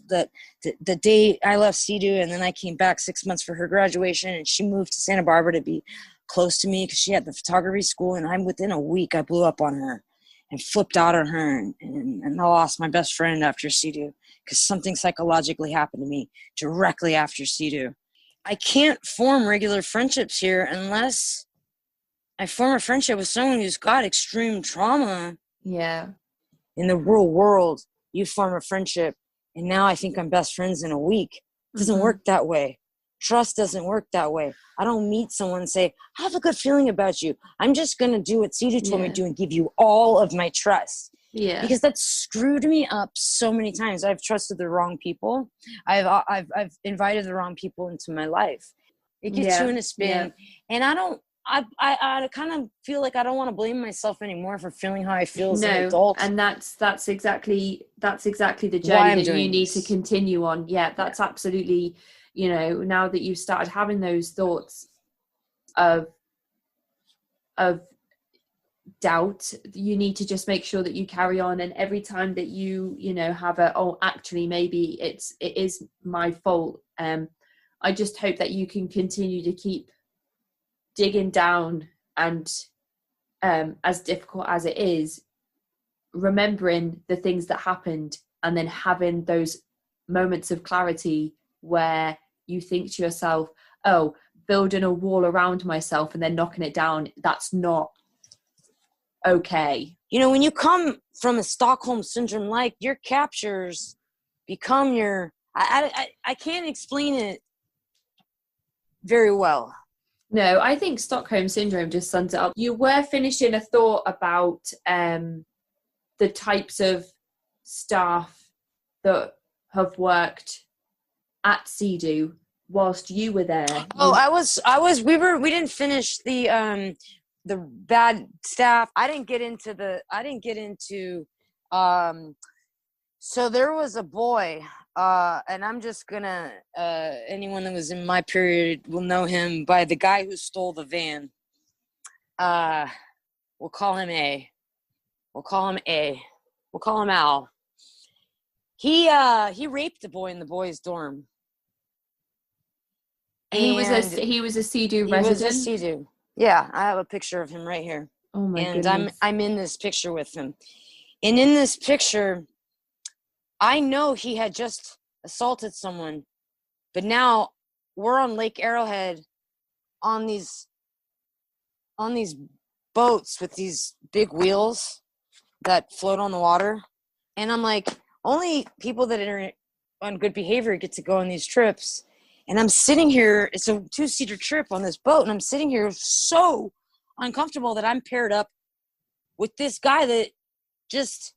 Speaker 3: But the day I left CEDU, and then I came back 6 months for her graduation, and she moved to Santa Barbara to be close to me because she had the photography school, and I'm within a week I blew up on her and flipped out on her, and I lost my best friend after CEDU because something psychologically happened to me directly after CEDU. I can't form regular friendships here unless I form a friendship with someone who's got extreme trauma.
Speaker 2: Yeah.
Speaker 3: In the real world, you form a friendship, and now I think I'm best friends in a week. It doesn't work that way. Trust doesn't work that way. I don't meet someone and say, I have a good feeling about you. I'm just going to do what CEDU told me to do and give you all of my trust.
Speaker 2: Yeah.
Speaker 3: Because that screwed me up so many times. I've trusted the wrong people. I've invited the wrong people into my life. It gets you in a spin. And I kind of feel like I don't want to blame myself anymore for feeling how I feel as an adult.
Speaker 2: And that's exactly the journey that you need to continue on. Yeah, that's absolutely, you know, now that you've started having those thoughts of doubt, you need to just make sure that you carry on. And every time that you know, have actually maybe it is my fault. I just hope that you can continue to keep digging down, and as difficult as it is, remembering the things that happened, and then having those moments of clarity where you think to yourself, oh, building a wall around myself and then knocking it down, that's not okay.
Speaker 3: You know, when you come from a Stockholm syndrome, like, your captures become your, I can't explain it very well.
Speaker 2: No, I think Stockholm Syndrome just sums it up. You were finishing a thought about the types of staff that have worked at CEDU whilst you were there. We didn't finish the bad staff. I didn't get into so there was a boy, and I'm just gonna, anyone that was in my period will know him by the guy who stole the van. We'll call him A. We'll call him Al.
Speaker 3: He raped a boy in the boys' dorm.
Speaker 2: He was a
Speaker 3: And
Speaker 2: CEDU
Speaker 3: he
Speaker 2: resident.
Speaker 3: was a CEDU. Yeah, I have a picture of him right here.
Speaker 2: Oh my
Speaker 3: and
Speaker 2: goodness.
Speaker 3: I'm in this picture with him. And in this picture, I know he had just assaulted someone, but now we're on Lake Arrowhead on these boats with these big wheels that float on the water. And I'm like, only people that are on good behavior get to go on these trips. And I'm sitting here, it's a 2-seater trip on this boat, and I'm sitting here so uncomfortable that I'm paired up with this guy that just,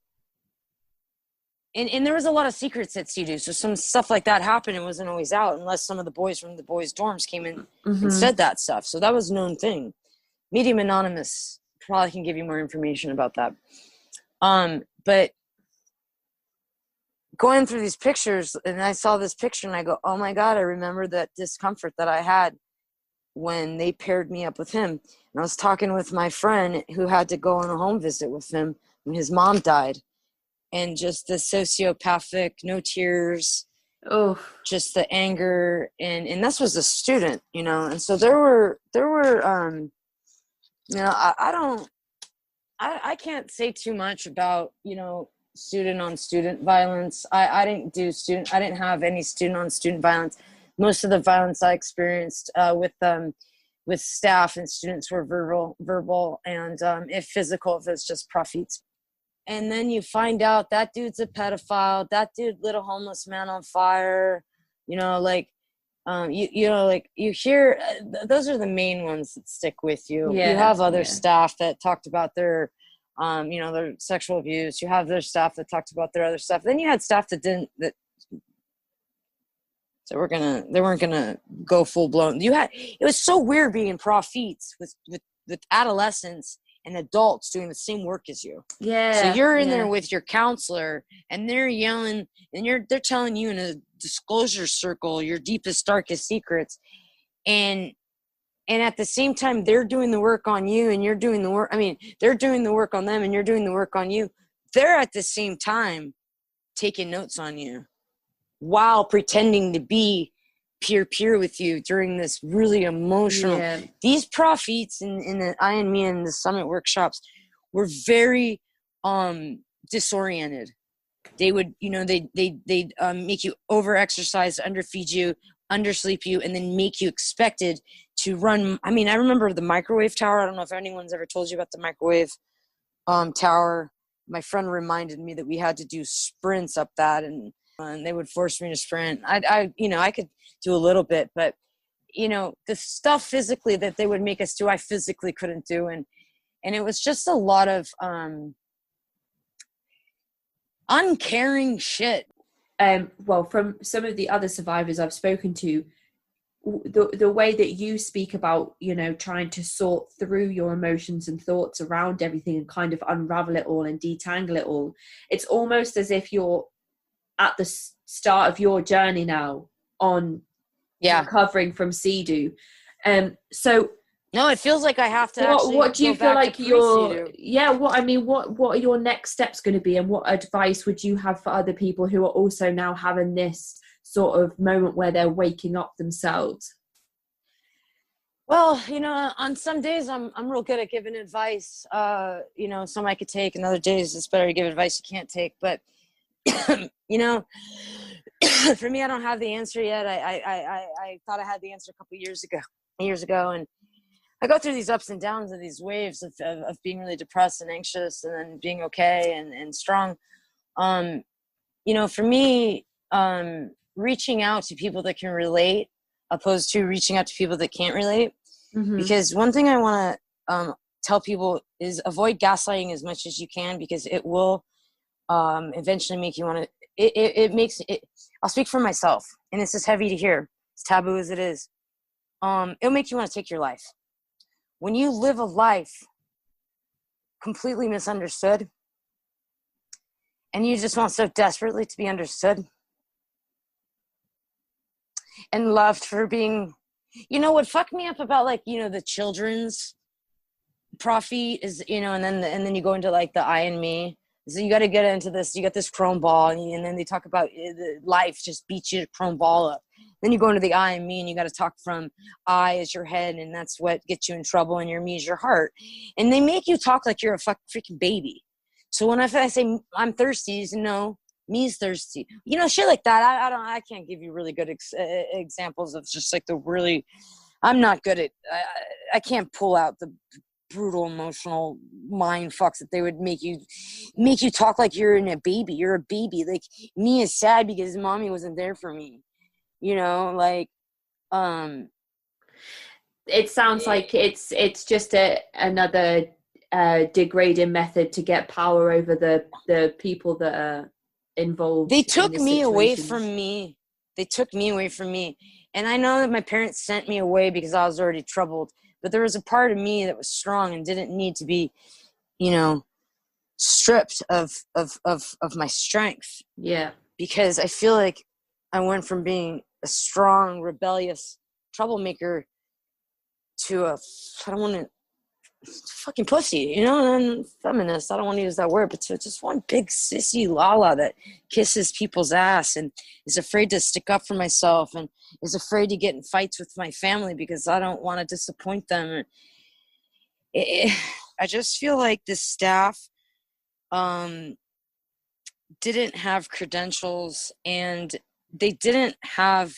Speaker 3: and there was a lot of secrets at CEDU, so some stuff like that happened and wasn't always out unless some of the boys from the boys' dorms came in and said that stuff. So that was a known thing. Medium Anonymous probably can give you more information about that. But going through these pictures, and I saw this picture and I go, oh my God, I remember that discomfort that I had when they paired me up with him. And I was talking with my friend who had to go on a home visit with him when his mom died. And just the sociopathic, no tears, just the anger. And this was a student, you know. And so there were you know, I can't say too much about, you know, student on student violence. I didn't have any student on student violence. Most of the violence I experienced with staff and students were verbal, and if physical, if it's just profits. And then you find out that dude's a pedophile. That dude lit a homeless man on fire. You know, like you know, like you hear those are the main ones that stick with you. You have other staff that talked about their you know, their sexual abuse. You have their staff that talked about their other stuff. Then you had staff that didn't, that they weren't gonna go full blown. It was so weird being profits with adolescents and adults doing the same work as you.
Speaker 2: Yeah.
Speaker 3: So you're in there with your counselor and they're yelling and they're telling you in a disclosure circle your deepest, darkest secrets. And at the same time, they're doing the work on you and you're doing the work. I mean, they're doing the work on them and you're doing the work on you. They're at the same time taking notes on you while pretending to be peer with you during this really emotional. These profits in the INME and the summit workshops were very disoriented. They would, you know, they'd make you over exercise, underfeed you, undersleep you, and then make you expected to run. I mean, I remember the microwave tower. I don't know if anyone's ever told you about the microwave tower. My friend reminded me that we had to do sprints up that, and they would force me to sprint. I you know, I could do a little bit, but you know, the stuff physically that they would make us do, I physically couldn't do. And it was just a lot of uncaring shit.
Speaker 2: Well, from some of the other survivors I've spoken to, the way that you speak about, you know, trying to sort through your emotions and thoughts around everything and kind of unravel it all and detangle it all, it's almost as if you're at the start of your journey now on recovering from CEDU. So
Speaker 3: no, it feels like I have to
Speaker 2: what do you feel like what are your next steps going to be, and what advice would you have for other people who are also now having this sort of moment where they're waking up themselves?
Speaker 3: Well, you know, on some days I'm real good at giving advice. You know, some I could take, and other days it's better to give advice you can't take. But you know, for me, I don't have the answer yet. I thought I had the answer a couple years ago, and I go through these ups and downs of these waves of being really depressed and anxious, and then being okay and strong. You know, for me, reaching out to people that can relate, opposed to reaching out to people that can't relate. Because one thing I want to tell people is avoid gaslighting as much as you can, because it will eventually make you want to. It makes it. I'll speak for myself, and this is heavy to hear. It's taboo as it is. It'll make you want to take your life. When you live a life completely misunderstood, and you just want so desperately to be understood and loved for being, you know, what fucked me up about, like, you know, the children's profit is, you know, and then you go into like the I and me, So you got to get into this. You got this chrome ball, and then they talk about life just beats you to chrome ball up. Then you go into the I and me, and you got to talk from I as your head, and that's what gets you in trouble, and your me is your heart. And they make you talk like you're a freaking baby. So when I say I'm thirsty, you know, me's thirsty. You know, shit like that. I can't give you really good examples of just like the really. I'm not good at. I can't pull out the brutal emotional mind fucks that they would make you talk like you're a baby. You're a baby. Like, me is sad because mommy wasn't there for me. You know, like,
Speaker 2: it sounds like it's just another degrading method to get power over the people that are involved.
Speaker 3: They took me away from me. They took me away from me. And I know that my parents sent me away because I was already troubled. But there was a part of me that was strong and didn't need to be, you know, stripped of my strength.
Speaker 2: Yeah.
Speaker 3: Because I feel like I went from being a strong, rebellious troublemaker to I don't want to, fucking pussy, you know, and feminist. I don't want to use that word, but to just one big sissy lala that kisses people's ass and is afraid to stick up for myself and is afraid to get in fights with my family because I don't want to disappoint them. I just feel like the staff didn't have credentials, and they didn't have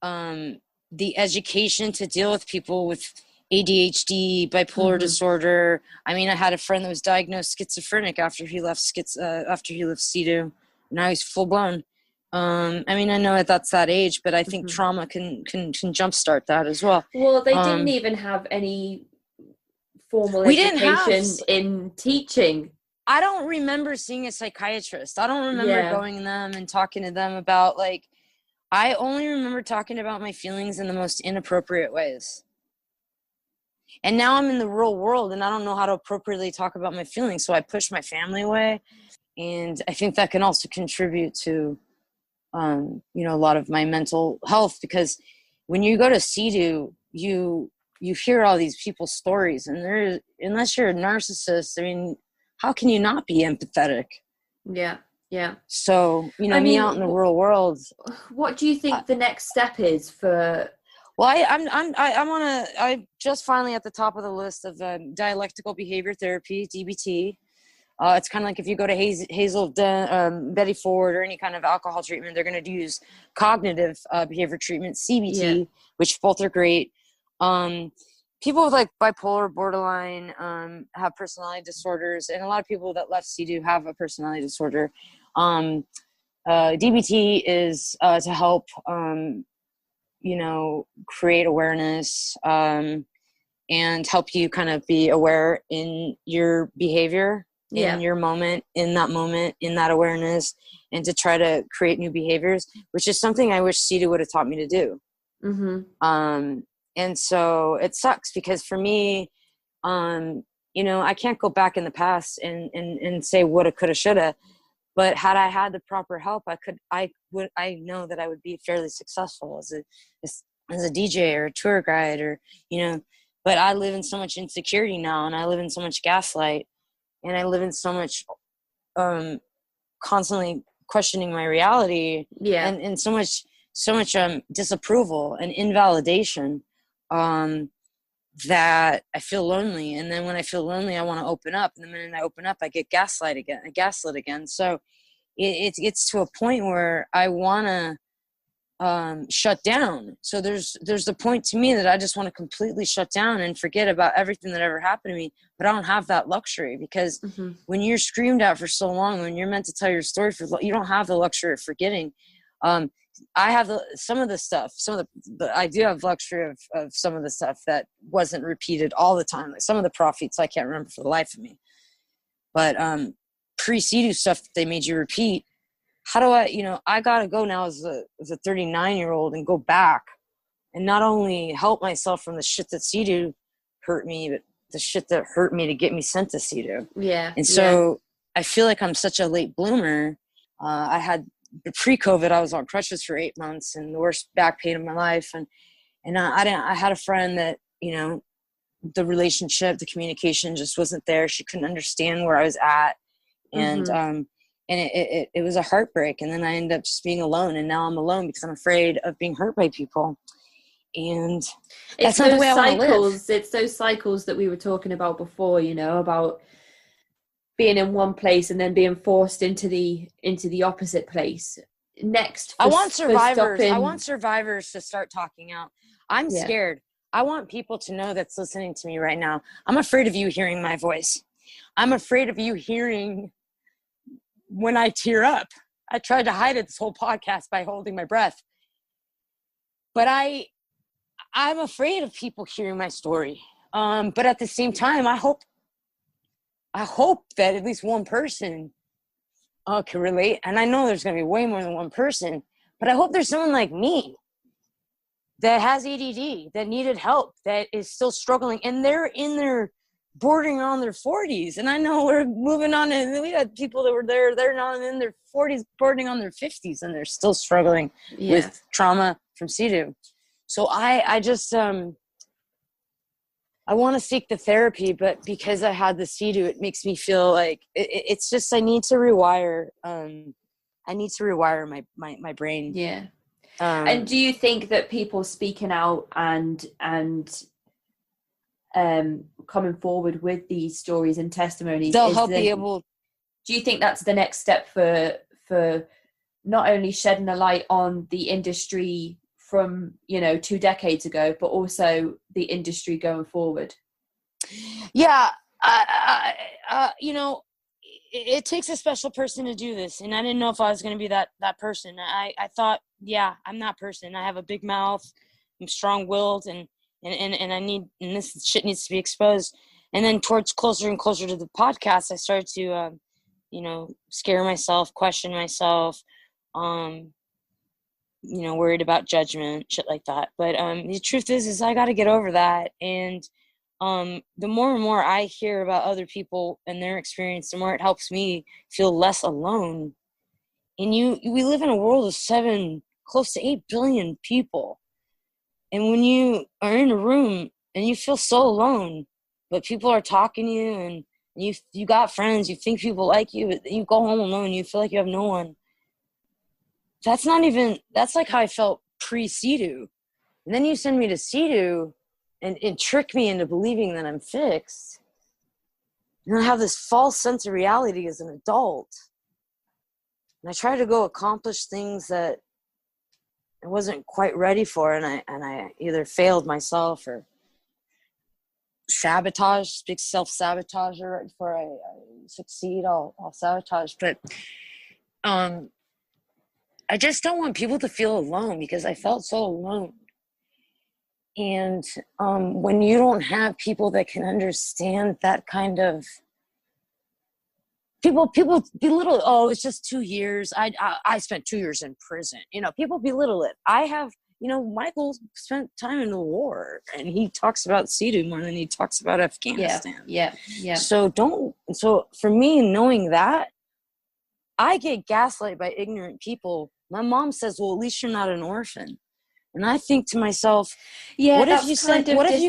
Speaker 3: the education to deal with people with ADHD, bipolar disorder. I mean, I had a friend that was diagnosed schizophrenic after he left CEDU. Now he's full blown. I mean, I know that's that age, but I think trauma can jumpstart that as well.
Speaker 2: Well, they didn't even have any formal education in teaching.
Speaker 3: I don't remember seeing a psychiatrist. I don't remember going to them and talking to them about, like, I only remember talking about my feelings in the most inappropriate ways. And now I'm in the real world and I don't know how to appropriately talk about my feelings. So I push my family away. And I think that can also contribute to, you know, a lot of my mental health, because when you go to CEDU, you hear all these people's stories, and unless you're a narcissist, I mean, how can you not be empathetic?
Speaker 2: Yeah. Yeah.
Speaker 3: So, you know, me out in the real world.
Speaker 2: What do you think the next step is for?
Speaker 3: Well, I'm just finally at the top of the list of dialectical behavior therapy, DBT. It's kind of like if you go to Hazel, Betty Ford, or any kind of alcohol treatment, they're going to use cognitive behavior treatment, CBT, which both are great. People with like bipolar, borderline, have personality disorders, and a lot of people that left CEDU have a personality disorder. DBT is to help, you know, create awareness and help you kind of be aware in your behavior, in your moment, in that awareness, and to try to create new behaviors, which is something I wish CEDU would have taught me to do. And so it sucks because for me, you know, I can't go back in the past and say woulda, coulda, shoulda. But had I had the proper help, I know that I would be fairly successful as a DJ or a tour guide, or, you know, but I live in so much insecurity now, and I live in so much gaslight, and I live in so much, constantly questioning my reality, and so much disapproval and invalidation, that I feel lonely. And then when I feel lonely, I want to open up. And the minute I open up, I get gaslit again. So it gets to a point where I want to shut down. So there's the point to me that I just want to completely shut down and forget about everything that ever happened to me. But I don't have that luxury, because when you're screamed at for so long, when you're meant to tell your story you don't have the luxury of forgetting. I have some of the I do have luxury of some of the stuff that wasn't repeated all the time. Like some of the profits I can't remember for the life of me. But pre-CEDU stuff that they made you repeat, how do I got to go now as a 39-year-old and go back and not only help myself from the shit that CEDU hurt me, but the shit that hurt me to get me sent to CEDU. Yeah. And so I feel like I'm such a late bloomer. I had pre-COVID, I was on crutches for 8 months and the worst back pain of my life. And I had a friend that, you know, the relationship, the communication just wasn't there. She couldn't understand where I was at. And, it was a heartbreak. And then I ended up just being alone. And now I'm alone because I'm afraid of being hurt by people. And that's not the way I want to live.
Speaker 2: It's those cycles that we were talking about before, you know, about being in one place and then being forced into the opposite place. Next,
Speaker 3: I want survivors to start talking out. I'm scared. I want people to know that's listening to me right now. I'm afraid of you hearing my voice. I'm afraid of you hearing when I tear up. I tried to hide it this whole podcast by holding my breath. But I'm afraid of people hearing my story. But at the same time, I hope that at least one person can relate. And I know there's going to be way more than one person, but I hope there's someone like me that has ADD, that needed help, that is still struggling, and they're in their bordering on their 40s. And I know we're moving on, and we had people that were there, they're not in their 40s, bordering on their 50s, and they're still struggling with trauma from CEDU. So I just, I want to seek the therapy, but because I had the CEDU, it makes me feel like it's just, I need to rewire my brain.
Speaker 2: Yeah. And do you think that people speaking out and coming forward with these stories and testimonies, do you think that's the next step for not only shedding a light on the industry from 2 decades ago, but also the industry going forward?
Speaker 3: Yeah. It takes a special person to do this, and I didn't know if I was going to be that person. I thought, I'm that person. I have a big mouth, I'm strong-willed, and this shit needs to be exposed. And then towards closer and closer to the podcast, I started to scare myself, question myself, worried about judgment, shit like that. But the truth is I got to get over that. And the more and more I hear about other people and their experience, the more it helps me feel less alone. And we live in a world of close to 8 billion people. And when you are in a room and you feel so alone, but people are talking to you, and you got friends, you think people like you, but you go home alone, you feel like you have no one. That's like how I felt pre-CEDU. And then you send me to CEDU and trick me into believing that I'm fixed. And I have this false sense of reality as an adult. And I try to go accomplish things that I wasn't quite ready for, and I either failed myself or sabotage, big self-sabotager. Right before I succeed, I'll sabotage. But I just don't want people to feel alone, because I felt so alone. And when you don't have people that can understand that kind of people belittle, oh, it's just 2 years. I spent 2 years in prison. People belittle it. I have, Michael spent time in the war, and he talks about CEDU more than he talks about Afghanistan.
Speaker 2: Yeah.
Speaker 3: So for me, knowing that, I get gaslighted by ignorant people. My mom says, well, at least you're not an orphan. And I think to myself, what if you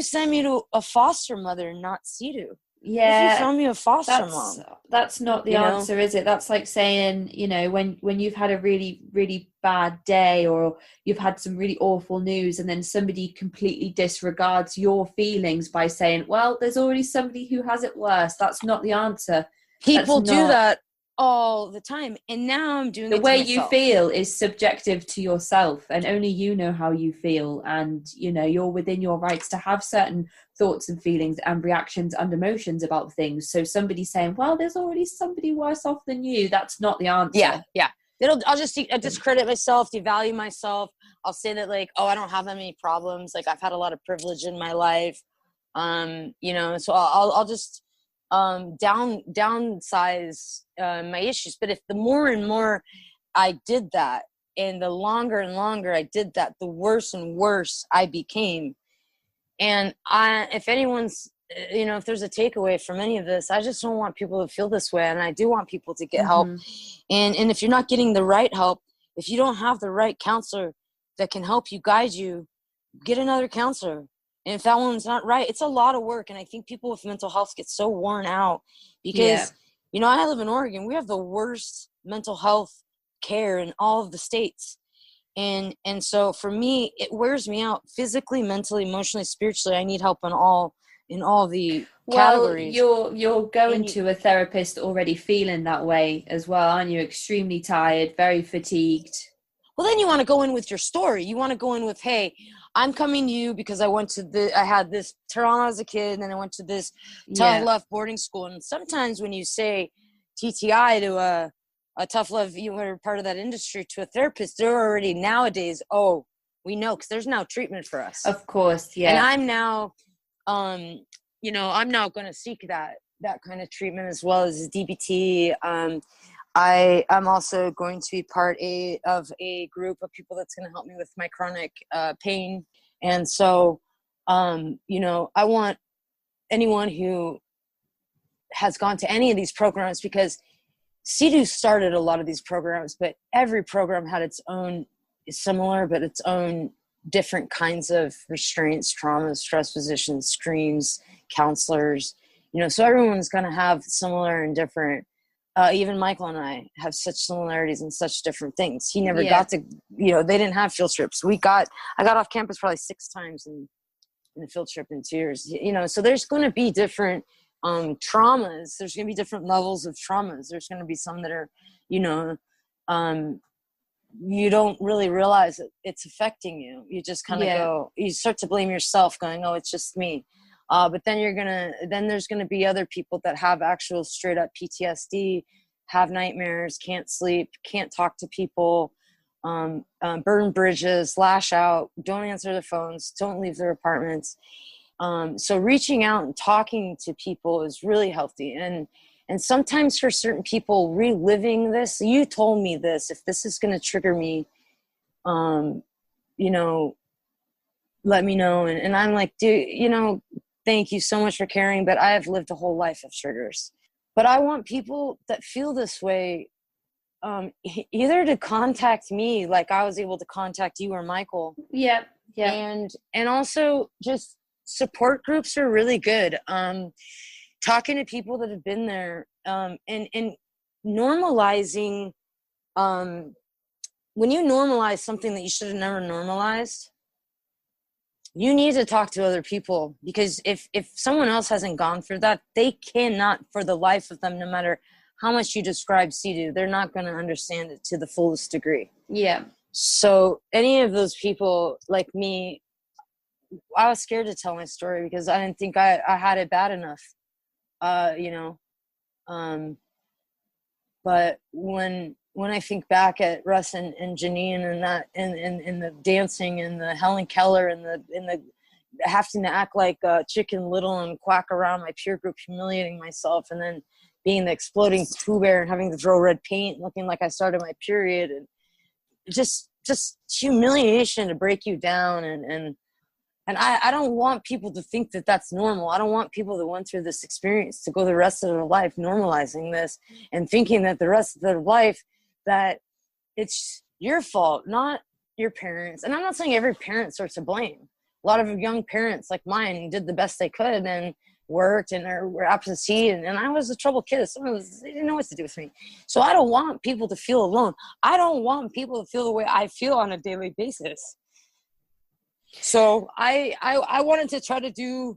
Speaker 3: send me to a foster mother and not CEDU?
Speaker 2: Yeah,
Speaker 3: if you found me a foster mom.
Speaker 2: That's not the answer, is it? That's like saying, when you've had a really, really bad day, or you've had some really awful news, and then somebody completely disregards your feelings by saying, well, there's already somebody who has it worse. That's not the answer.
Speaker 3: People do that all the time, and now I'm doing
Speaker 2: the
Speaker 3: it
Speaker 2: way
Speaker 3: to myself.
Speaker 2: You feel is subjective to yourself, and only you know how you feel, and you're within your rights to have certain thoughts and feelings and reactions and emotions about things. So somebody saying, well, there's already somebody worse off than you, that's not the answer.
Speaker 3: Yeah I'll just discredit myself, devalue myself. I'll say that, like, oh, I don't have that many problems, like I've had a lot of privilege in my life, so I'll just downsize my issues. But if the more and more I did that, and the longer and longer I did that, the worse and worse I became. And if anyone's, if there's a takeaway from any of this, I just don't want people to feel this way, and I do want people to get help. And if you're not getting the right help, if you don't have the right counselor that can help you, guide you, get another counselor. And if that one's not right, it's a lot of work. And I think people with mental health get so worn out because You know, I live in Oregon. We have the worst mental health care in all of the states. And so for me, it wears me out physically, mentally, emotionally, spiritually. I need help in all the categories.
Speaker 2: You're going to a therapist already feeling that way as well, aren't you? Extremely tired, very fatigued.
Speaker 3: Well, then you want to go in with your story. You want to go in with, hey, I'm coming to you because I had this trauma as a kid, and then I went to this tough love boarding school. And sometimes when you say TTI to a tough love, you were part of that industry, to a therapist, they're already nowadays, oh, we know, because there's now treatment for us.
Speaker 2: Of course, yeah.
Speaker 3: And I'm now, I'm now going to seek that kind of treatment as well as DBT. I'm also going to be part of a group of people that's going to help me with my chronic pain. And so, I want anyone who has gone to any of these programs, because CEDU started a lot of these programs, but every program had its own, similar, but its own different kinds of restraints, traumas, stress positions, screams, counselors, so everyone's going to have similar and different. Even Michael and I have such similarities and such different things. He never got to, they didn't have field trips. I got off campus probably 6 times in a field trip in 2 years, so there's going to be different traumas. There's going to be different levels of traumas. There's going to be some that are, you don't really realize that it's affecting you. You just kind of go, you start to blame yourself, going, oh, it's just me. But then there's going to be other people that have actual straight up PTSD, have nightmares, can't sleep, can't talk to people, burn bridges, lash out, don't answer their phones, don't leave their apartments. So reaching out and talking to people is really healthy. And sometimes for certain people, reliving this, you told me this, if this is going to trigger me, let me know. And I'm like, dude, thank you so much for caring, but I have lived a whole life of triggers. But I want people that feel this way, either to contact me like I was able to contact you or Michael.
Speaker 2: Yeah.
Speaker 3: And also just support groups are really good. Talking to people that have been there, and normalizing, when you normalize something that you should have never normalized, you need to talk to other people, because if someone else hasn't gone through that, they cannot, for the life of them, no matter how much you describe CEDU, they're not going to understand it to the fullest degree. Yeah. So any of those people like me, I was scared to tell my story because I didn't think I had it bad enough, but when I think back at Russ and Janine and that, and the dancing and the Helen Keller and the having to act like Chicken Little and quack around my peer group, humiliating myself, and then being the exploding Pooh Bear and having to throw red paint, looking like I started my period, and just humiliation to break you down. And I don't want people to think that that's normal. I don't want people that went through this experience to go the rest of their life normalizing this and thinking that the rest of their life that it's your fault, not your parents. And I'm not saying every parent's are to blame. A lot of young parents like mine did the best they could and worked and were absentee. And I was a troubled kid. They didn't know what to do with me. So I don't want people to feel alone. I don't want people to feel the way I feel on a daily basis. So I wanted to try to do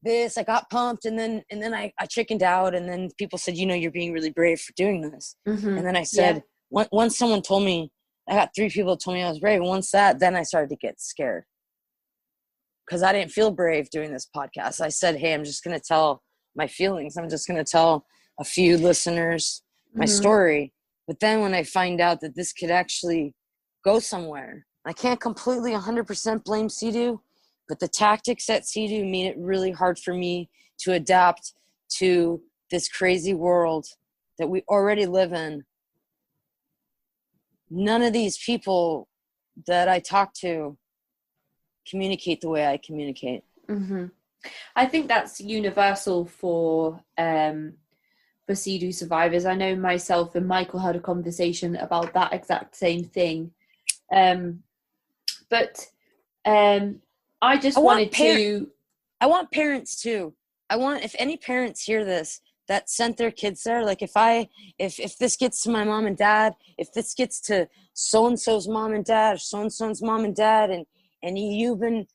Speaker 3: this. I got pumped, and then I chickened out, and then people said, you're being really brave for doing this. Mm-hmm. And then I said, once someone told me, I got 3 people that told me I was brave. Once then I started to get scared because I didn't feel brave doing this podcast. I said, hey, I'm just going to tell my feelings. I'm just going to tell a few listeners my story. But then when I find out that this could actually go somewhere, I can't completely 100% blame CEDU, but the tactics at CEDU made it really hard for me to adapt to this crazy world that we already live in. None of these people that I talk to communicate the way I communicate.
Speaker 2: Mm-hmm. I think that's universal for CEDU survivors. I know myself and Michael had a conversation about that exact same thing. But I just wanted to...
Speaker 3: I want parents too. I want, if any parents hear this, that sent their kids there. Like if this gets to my mom and dad, if this gets to so-and-so's mom and dad, or so-and-so's mom and dad, and you've been,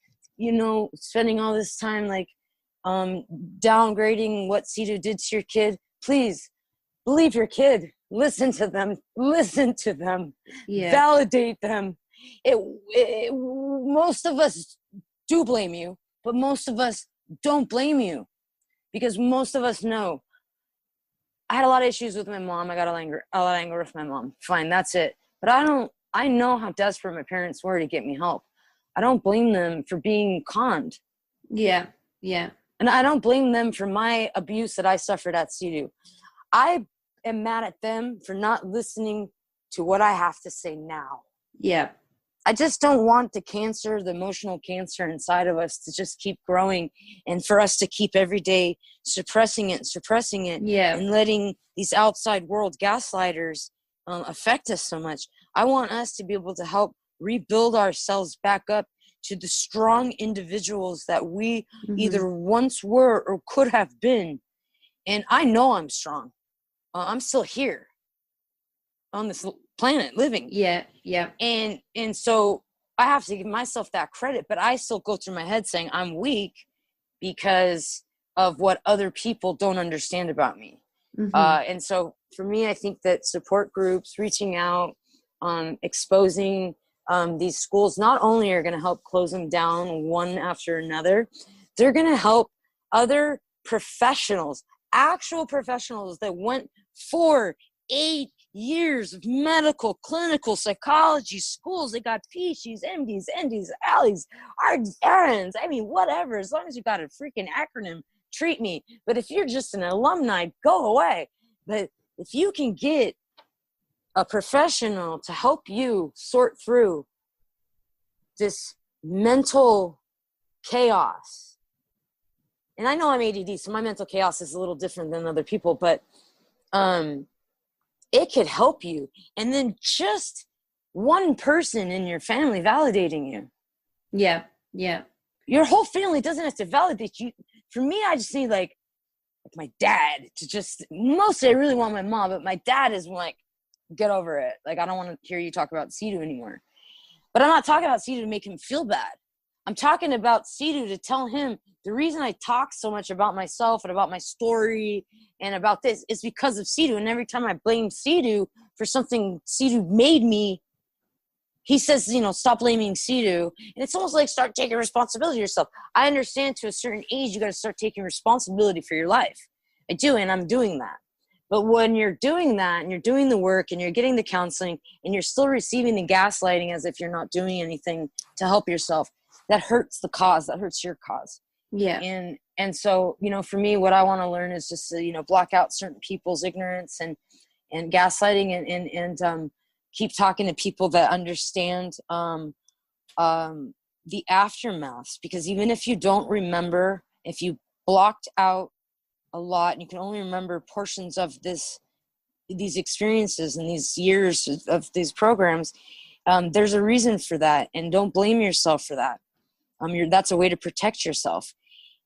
Speaker 3: spending all this time like downgrading what CEDU did to your kid, please believe your kid. Listen to them.
Speaker 2: Yeah.
Speaker 3: Validate them. Most of us do blame you, but most of us don't blame you, because most of us know. I had a lot of issues with my mom. I got a lot of anger with my mom. Fine, that's it. But I know how desperate my parents were to get me help. I don't blame them for being conned.
Speaker 2: Yeah. Yeah.
Speaker 3: And I don't blame them for my abuse that I suffered at CEDU. I am mad at them for not listening to what I have to say now.
Speaker 2: Yeah.
Speaker 3: I just don't want the emotional cancer inside of us to just keep growing, and for us to keep every day suppressing it,
Speaker 2: Yeah.
Speaker 3: and letting these outside world gaslighters affect us so much. I want us to be able to help rebuild ourselves back up to the strong individuals that we either once were or could have been. And I know I'm strong. I'm still here on this planet living.
Speaker 2: Yeah. Yeah.
Speaker 3: And so I have to give myself that credit, but I still go through my head saying I'm weak because of what other people don't understand about me. And so for me, I think that support groups, reaching out, exposing these schools, not only are going to help close them down one after another, they're going to help other professionals, actual professionals that went 4-8 years of medical, clinical, psychology schools. They got PhDs, MDs, NDs, ALIs, RNs, I mean, whatever. As long as you got a freaking acronym, treat me. But if you're just an alumni, go away. But if you can get a professional to help you sort through this mental chaos, and I know I'm ADD, so my mental chaos is a little different than other people, but it could help you. And then just one person in your family validating you.
Speaker 2: Yeah. Yeah.
Speaker 3: Your whole family doesn't have to validate you. For me, I just need like my dad to just, mostly I really want my mom, but my dad is like, get over it. Like, I don't want to hear you talk about CEDU anymore. But I'm not talking about CEDU to make him feel bad. I'm talking about CEDU to tell him the reason I talk so much about myself and about my story and about this is because of CEDU. And every time I blame CEDU for something CEDU made me, he says, stop blaming CEDU. And it's almost like start taking responsibility for yourself. I understand to a certain age, you got to start taking responsibility for your life. I do, and I'm doing that. But when you're doing that and you're doing the work and you're getting the counseling and you're still receiving the gaslighting as if you're not doing anything to help yourself, that hurts the cause, that hurts your cause.
Speaker 2: Yeah.
Speaker 3: And so, for me, what I want to learn is just to, block out certain people's ignorance and gaslighting and keep talking to people that understand the aftermath. Because even if you don't remember, if you blocked out a lot and you can only remember portions of these experiences and these years of these programs, there's a reason for that, and don't blame yourself for that. That's a way to protect yourself.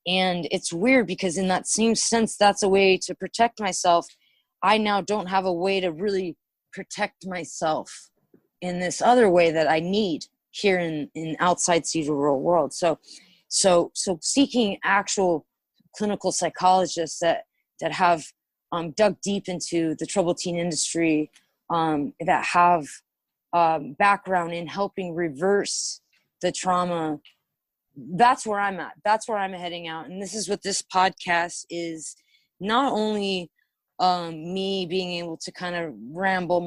Speaker 3: And it's weird because in that same sense, that's a way to protect myself. I now don't have a way to really protect myself in this other way that I need here in outside CEDU real world. So seeking actual clinical psychologists that have dug deep into the troubled teen industry, that have background in helping reverse the trauma. That's where I'm at. That's where I'm heading out. And this is what this podcast is. Not only me being able to kind of ramble,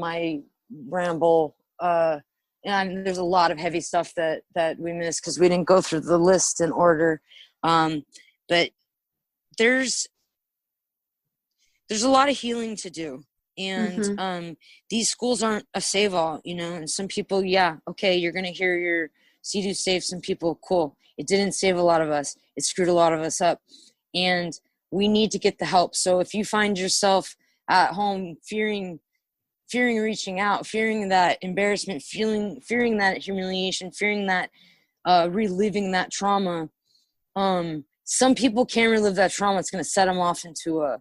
Speaker 3: and there's a lot of heavy stuff that we missed because we didn't go through the list in order. But there's a lot of healing to do. And these schools aren't a save-all, and some people, okay, you're going to hear your CEDU save some people, cool. It didn't save a lot of us. It screwed a lot of us up. And we need to get the help. So if you find yourself at home fearing reaching out, fearing that embarrassment, fearing that humiliation, fearing that reliving that trauma, some people can't relive that trauma. It's going to set them off into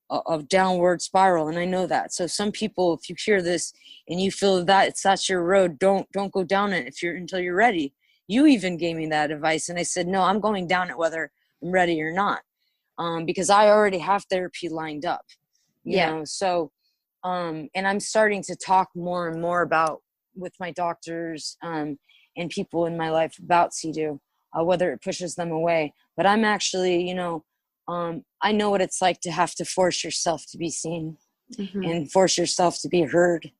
Speaker 3: of downward spiral, and I know that. So some people, if you hear this and you feel that that's your road, don't go down it until you're ready. You even gave me that advice, and I said, no, I'm going down it whether I'm ready or not, because I already have therapy lined up, you know. So and I'm starting to talk more and more about with my doctors and people in my life about CEDU, whether it pushes them away. But I'm actually, you know, I know what it's like to have to force yourself to be seen and force yourself to be heard.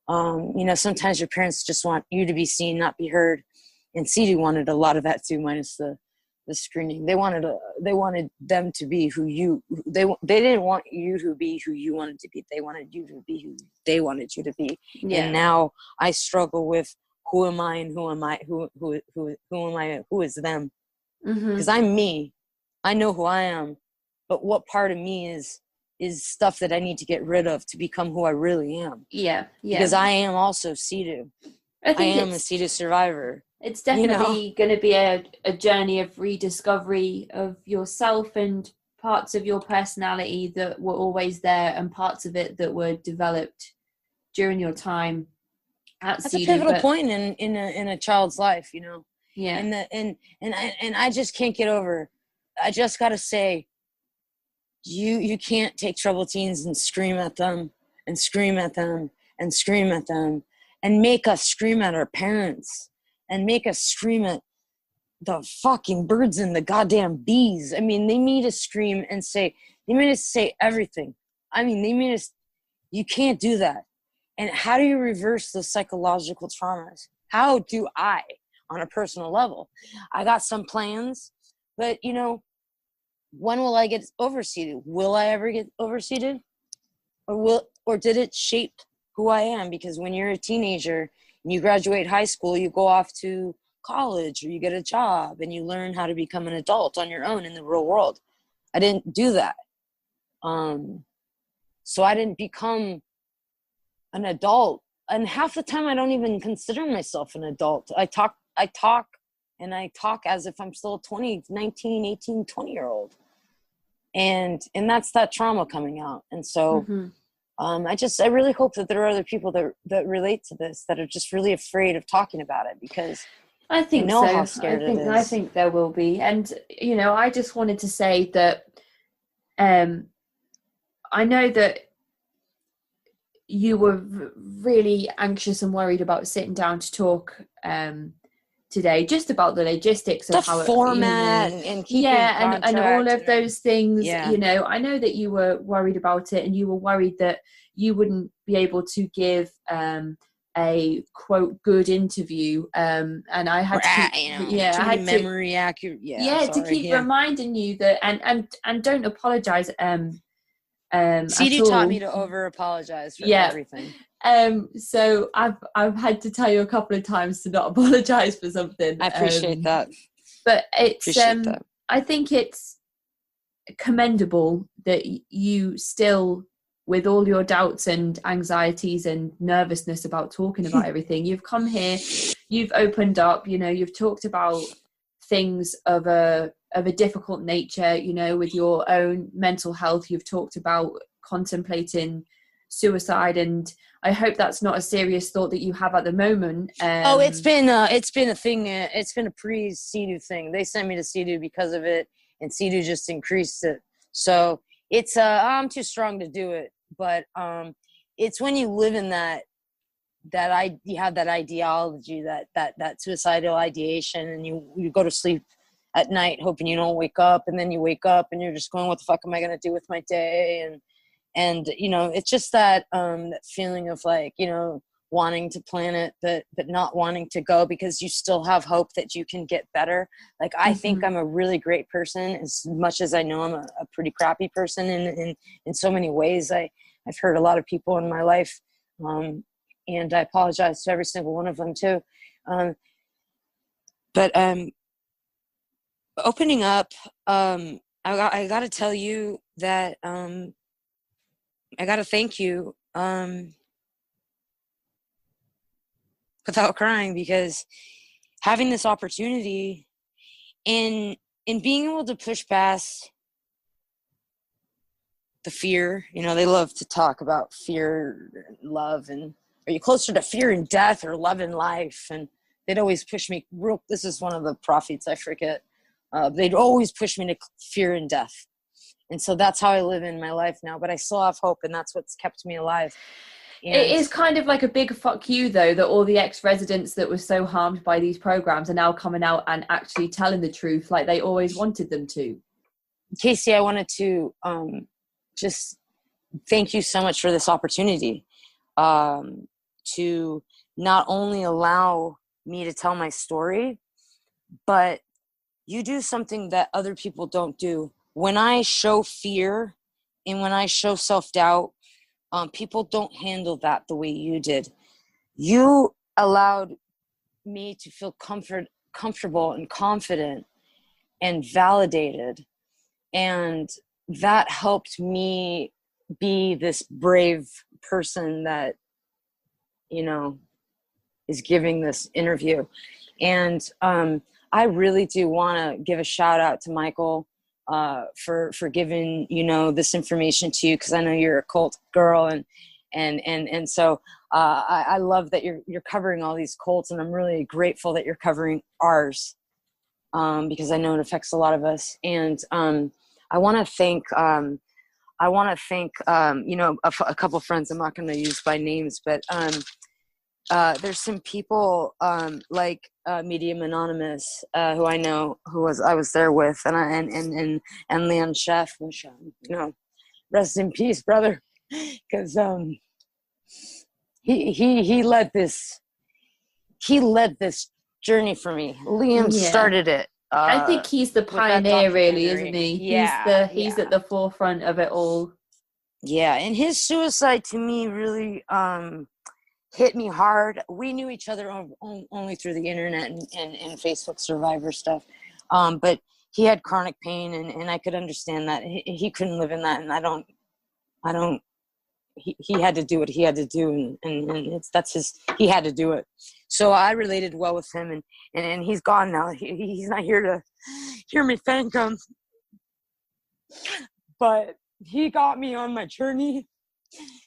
Speaker 3: You know, sometimes your parents just want you to be seen, not be heard. And CEDU wanted a lot of that too, minus the screening. They wanted them to be who they didn't want you to be who you wanted to be. They wanted you to be who they wanted you to be. Yeah. And now I struggle with who am I and who am I? Who am I? Who is them? Because I'm me. I know who I am, but what part of me is stuff that I need to get rid of to become who I really am. Yeah. Because I am also CEDU. I am a CEDU survivor.
Speaker 2: It's definitely going to be a journey of rediscovery of yourself and parts of your personality that were always there and parts of it that were developed during your time at CEDU.
Speaker 3: That's a pivotal point in a child's life, you know. Yeah. And I just can't get over. I just got to say, you can't take troubled teens and scream at them and scream at them and scream at them and make us scream at our parents and make us scream at the fucking birds and the goddamn bees. I mean, they made us scream and say, they made us say everything. I mean, they made us, you can't do that. And how do you reverse those psychological traumas? How do I, on a personal level? I got some plans, but you know, when will I get overseeded? Will I ever get overseeded? Or did it shape who I am? Because when you're a teenager and you graduate high school, you go off to college or you get a job and you learn how to become an adult on your own in the real world. I didn't do that. So I didn't become an adult. And half the time I don't even consider myself an adult. I talk as if I'm still a 19, 18, 20-year-old. And that's that trauma coming out. And so I really hope that there are other people that relate to this, that are just really afraid of talking about it, because
Speaker 2: I think
Speaker 3: know
Speaker 2: so.
Speaker 3: How scared it is.
Speaker 2: I think there will be. And, you know, I just wanted to say that I know that you were really anxious and worried about sitting down to talk today, just about the logistics of
Speaker 3: the
Speaker 2: how
Speaker 3: format and keeping
Speaker 2: and all of those things.
Speaker 3: Yeah.
Speaker 2: You know, I know that you were worried about it, and you were worried that you wouldn't be able to give a quote good interview, and I had to keep, I had
Speaker 3: memory accurate
Speaker 2: to keep reminding you that, and don't apologize.
Speaker 3: CEDU taught me to over apologize for everything.
Speaker 2: So I've had to tell you a couple of times to not apologize for something.
Speaker 3: I appreciate that.
Speaker 2: But it's I think it's commendable that you still, with all your doubts and anxieties and nervousness about talking about everything, you've come here, you've opened up, you know, you've talked about things of a difficult nature, you know, with your own mental health. You've talked about contemplating suicide, and I hope that's not a serious thought that you have at the moment.
Speaker 3: It's been a thing. It's been a pre-CEDU thing. They sent me to CEDU because of it, and CEDU just increased it. So it's I'm too strong to do it, but it's when you live in that you have that ideology, that suicidal ideation, and you go to sleep at night hoping you don't wake up, and then you wake up and you're just going, what the fuck am I going to do with my day? And you know, it's just that that feeling of like, you know, wanting to plan it but not wanting to go, because you still have hope that you can get better. Like I think I'm a really great person, as much as I know I'm a pretty crappy person in so many ways. I've hurt a lot of people in my life, and I apologize to every single one of them too. But opening up, I got to tell you that I got to thank you without crying, because having this opportunity and being able to push past the fear. You know, they love to talk about fear, love, and are you closer to fear and death or love and life? And they'd always push me this is one of the prophets, I forget. They'd always push me to fear and death. And so that's how I live in my life now, but I still have hope, and that's what's kept me alive. And
Speaker 2: it is kind of like a big fuck you, though, that all the ex-residents that were so harmed by these programs are now coming out and actually telling the truth like they always wanted them to.
Speaker 3: Casey, I wanted to just thank you so much for this opportunity to not only allow me to tell my story, but you do something that other people don't do. When I show fear and when I show self-doubt, people don't handle that the way you did. You allowed me to feel comfortable and confident and validated. And that helped me be this brave person that, you know, is giving this interview. And I really do want to give a shout out to Michael for giving, you know, this information to you, because I know you're a cult girl, and so I love that you're covering all these cults, and I'm really grateful that you're covering ours, because I know it affects a lot of us. And I want to thank you know, a couple of friends I'm not going to use by names, but there's some people like Medium Anonymous, who I know, I was there with, and Leon Chef, which you know, rest in peace, brother, because he led this journey for me. Liam started it.
Speaker 2: I think he's the pioneer, really, isn't he?
Speaker 3: Yeah,
Speaker 2: he's at the forefront of it all.
Speaker 3: Yeah, and his suicide to me really hit me hard. We knew each other only through the internet and Facebook Survivor stuff, but he had chronic pain, and I could understand that he couldn't live in that, and I don't. He had to do what he had to do, and he had to do it. So I related well with him, and he's gone now. He's not here to hear me thank him, but he got me on my journey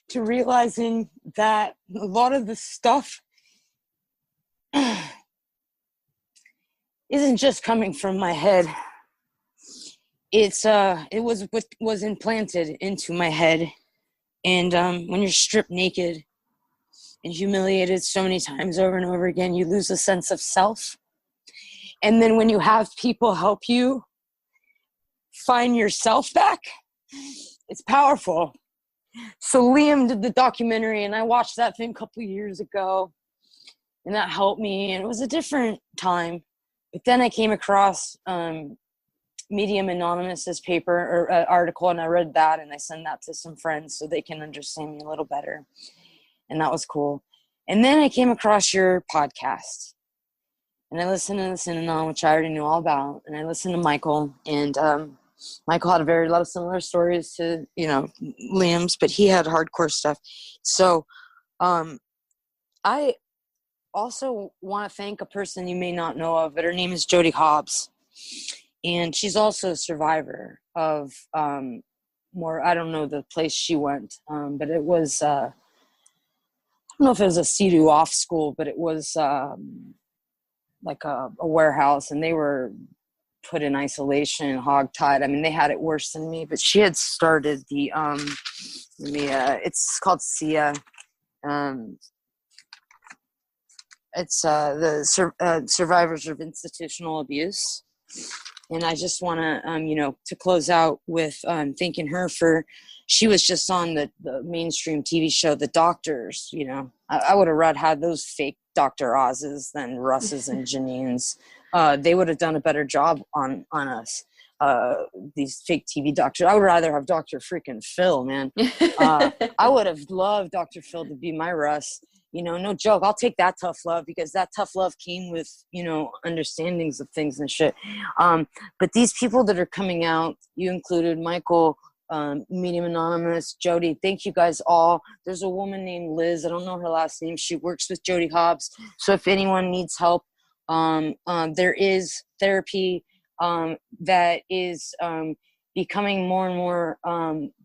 Speaker 3: to realizing that a lot of the stuff isn't just coming from my head. It was what was implanted into my head. And when you're stripped naked and humiliated so many times over and over again, you lose a sense of self. And then when you have people help you find yourself back, it's powerful. So Liam did the documentary, and I watched that thing a couple of years ago, and that helped me. And it was a different time. But then I came across Medium Anonymous's paper or article, and I read that, and I sent that to some friends so they can understand me a little better, and that was cool. And then I came across your podcast, and I listened on, which I already knew all about, and I listened to Michael, and Michael had a lot of similar stories to, you know, Liam's, but he had hardcore stuff. So I also want to thank a person you may not know of, but her name is Jody Hobbs. And she's also a survivor of I don't know the place she went, but it was, I don't know if it was a CEDU off school, but it was like a warehouse, and they were put in isolation, hogtied. I mean, they had it worse than me, but she had started the, it's called YeahYeah. It's the Survivors of Institutional Abuse. And I just want to, to close out with thanking her she was just on the mainstream TV show, The Doctors. You know, I would have rather had those fake Dr. Oz's than Russ's and Janine's. They would have done a better job on us, these fake TV doctors. I would rather have Dr. freaking Phil, man. I would have loved Dr. Phil to be my Russ. You know, no joke. I'll take that tough love, because that tough love came with, understandings of things and shit. But these people that are coming out, you included Michael, Medium Anonymous, Jody, thank you guys all. There's a woman named Liz. I don't know her last name. She works with Jody Hobbs. So if anyone needs help, there is therapy that is becoming more and more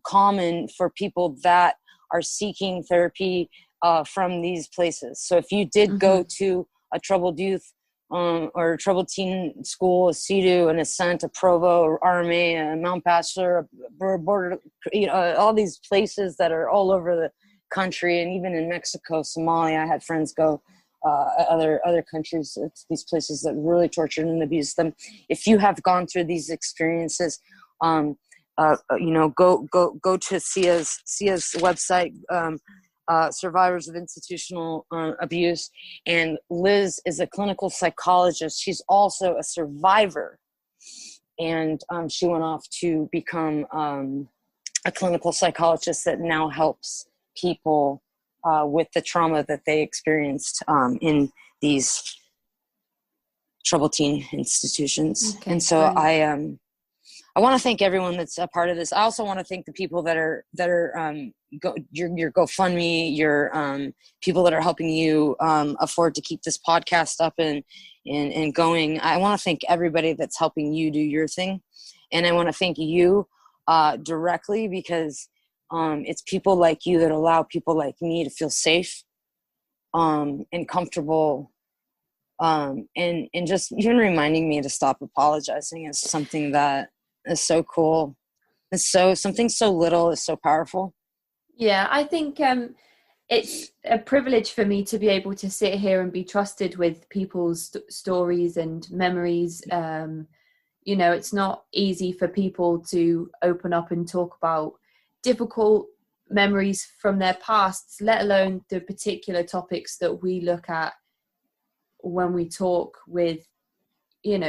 Speaker 3: common for people that are seeking therapy from these places. So if you did go to a troubled youth or a troubled teen school, a CEDU, an Ascent, a Provo, or RMA, a Mount Bachelor, a border, all these places that are all over the country, and even in Mexico, Somalia, I had friends go. Other countries, it's these places that really tortured and abused them. If you have gone through these experiences, go to SIA's website, Survivors of Institutional Abuse, and Liz is a clinical psychologist. She's also a survivor, and she went off to become a clinical psychologist that now helps people with the trauma that they experienced in these troubled teen institutions. Okay, and so I want to thank everyone that's a part of this. I also want to thank the people that are your GoFundMe, your people that are helping you afford to keep this podcast up and going. I want to thank everybody that's helping you do your thing, and I want to thank you directly, because it's people like you that allow people like me to feel safe and comfortable, and just even reminding me to stop apologizing is something that is so cool. It's something so little is so powerful.
Speaker 2: Yeah, I think it's a privilege for me to be able to sit here and be trusted with people's stories and memories. It's not easy for people to open up and talk about difficult memories from their pasts, let alone the particular topics that we look at when we talk with,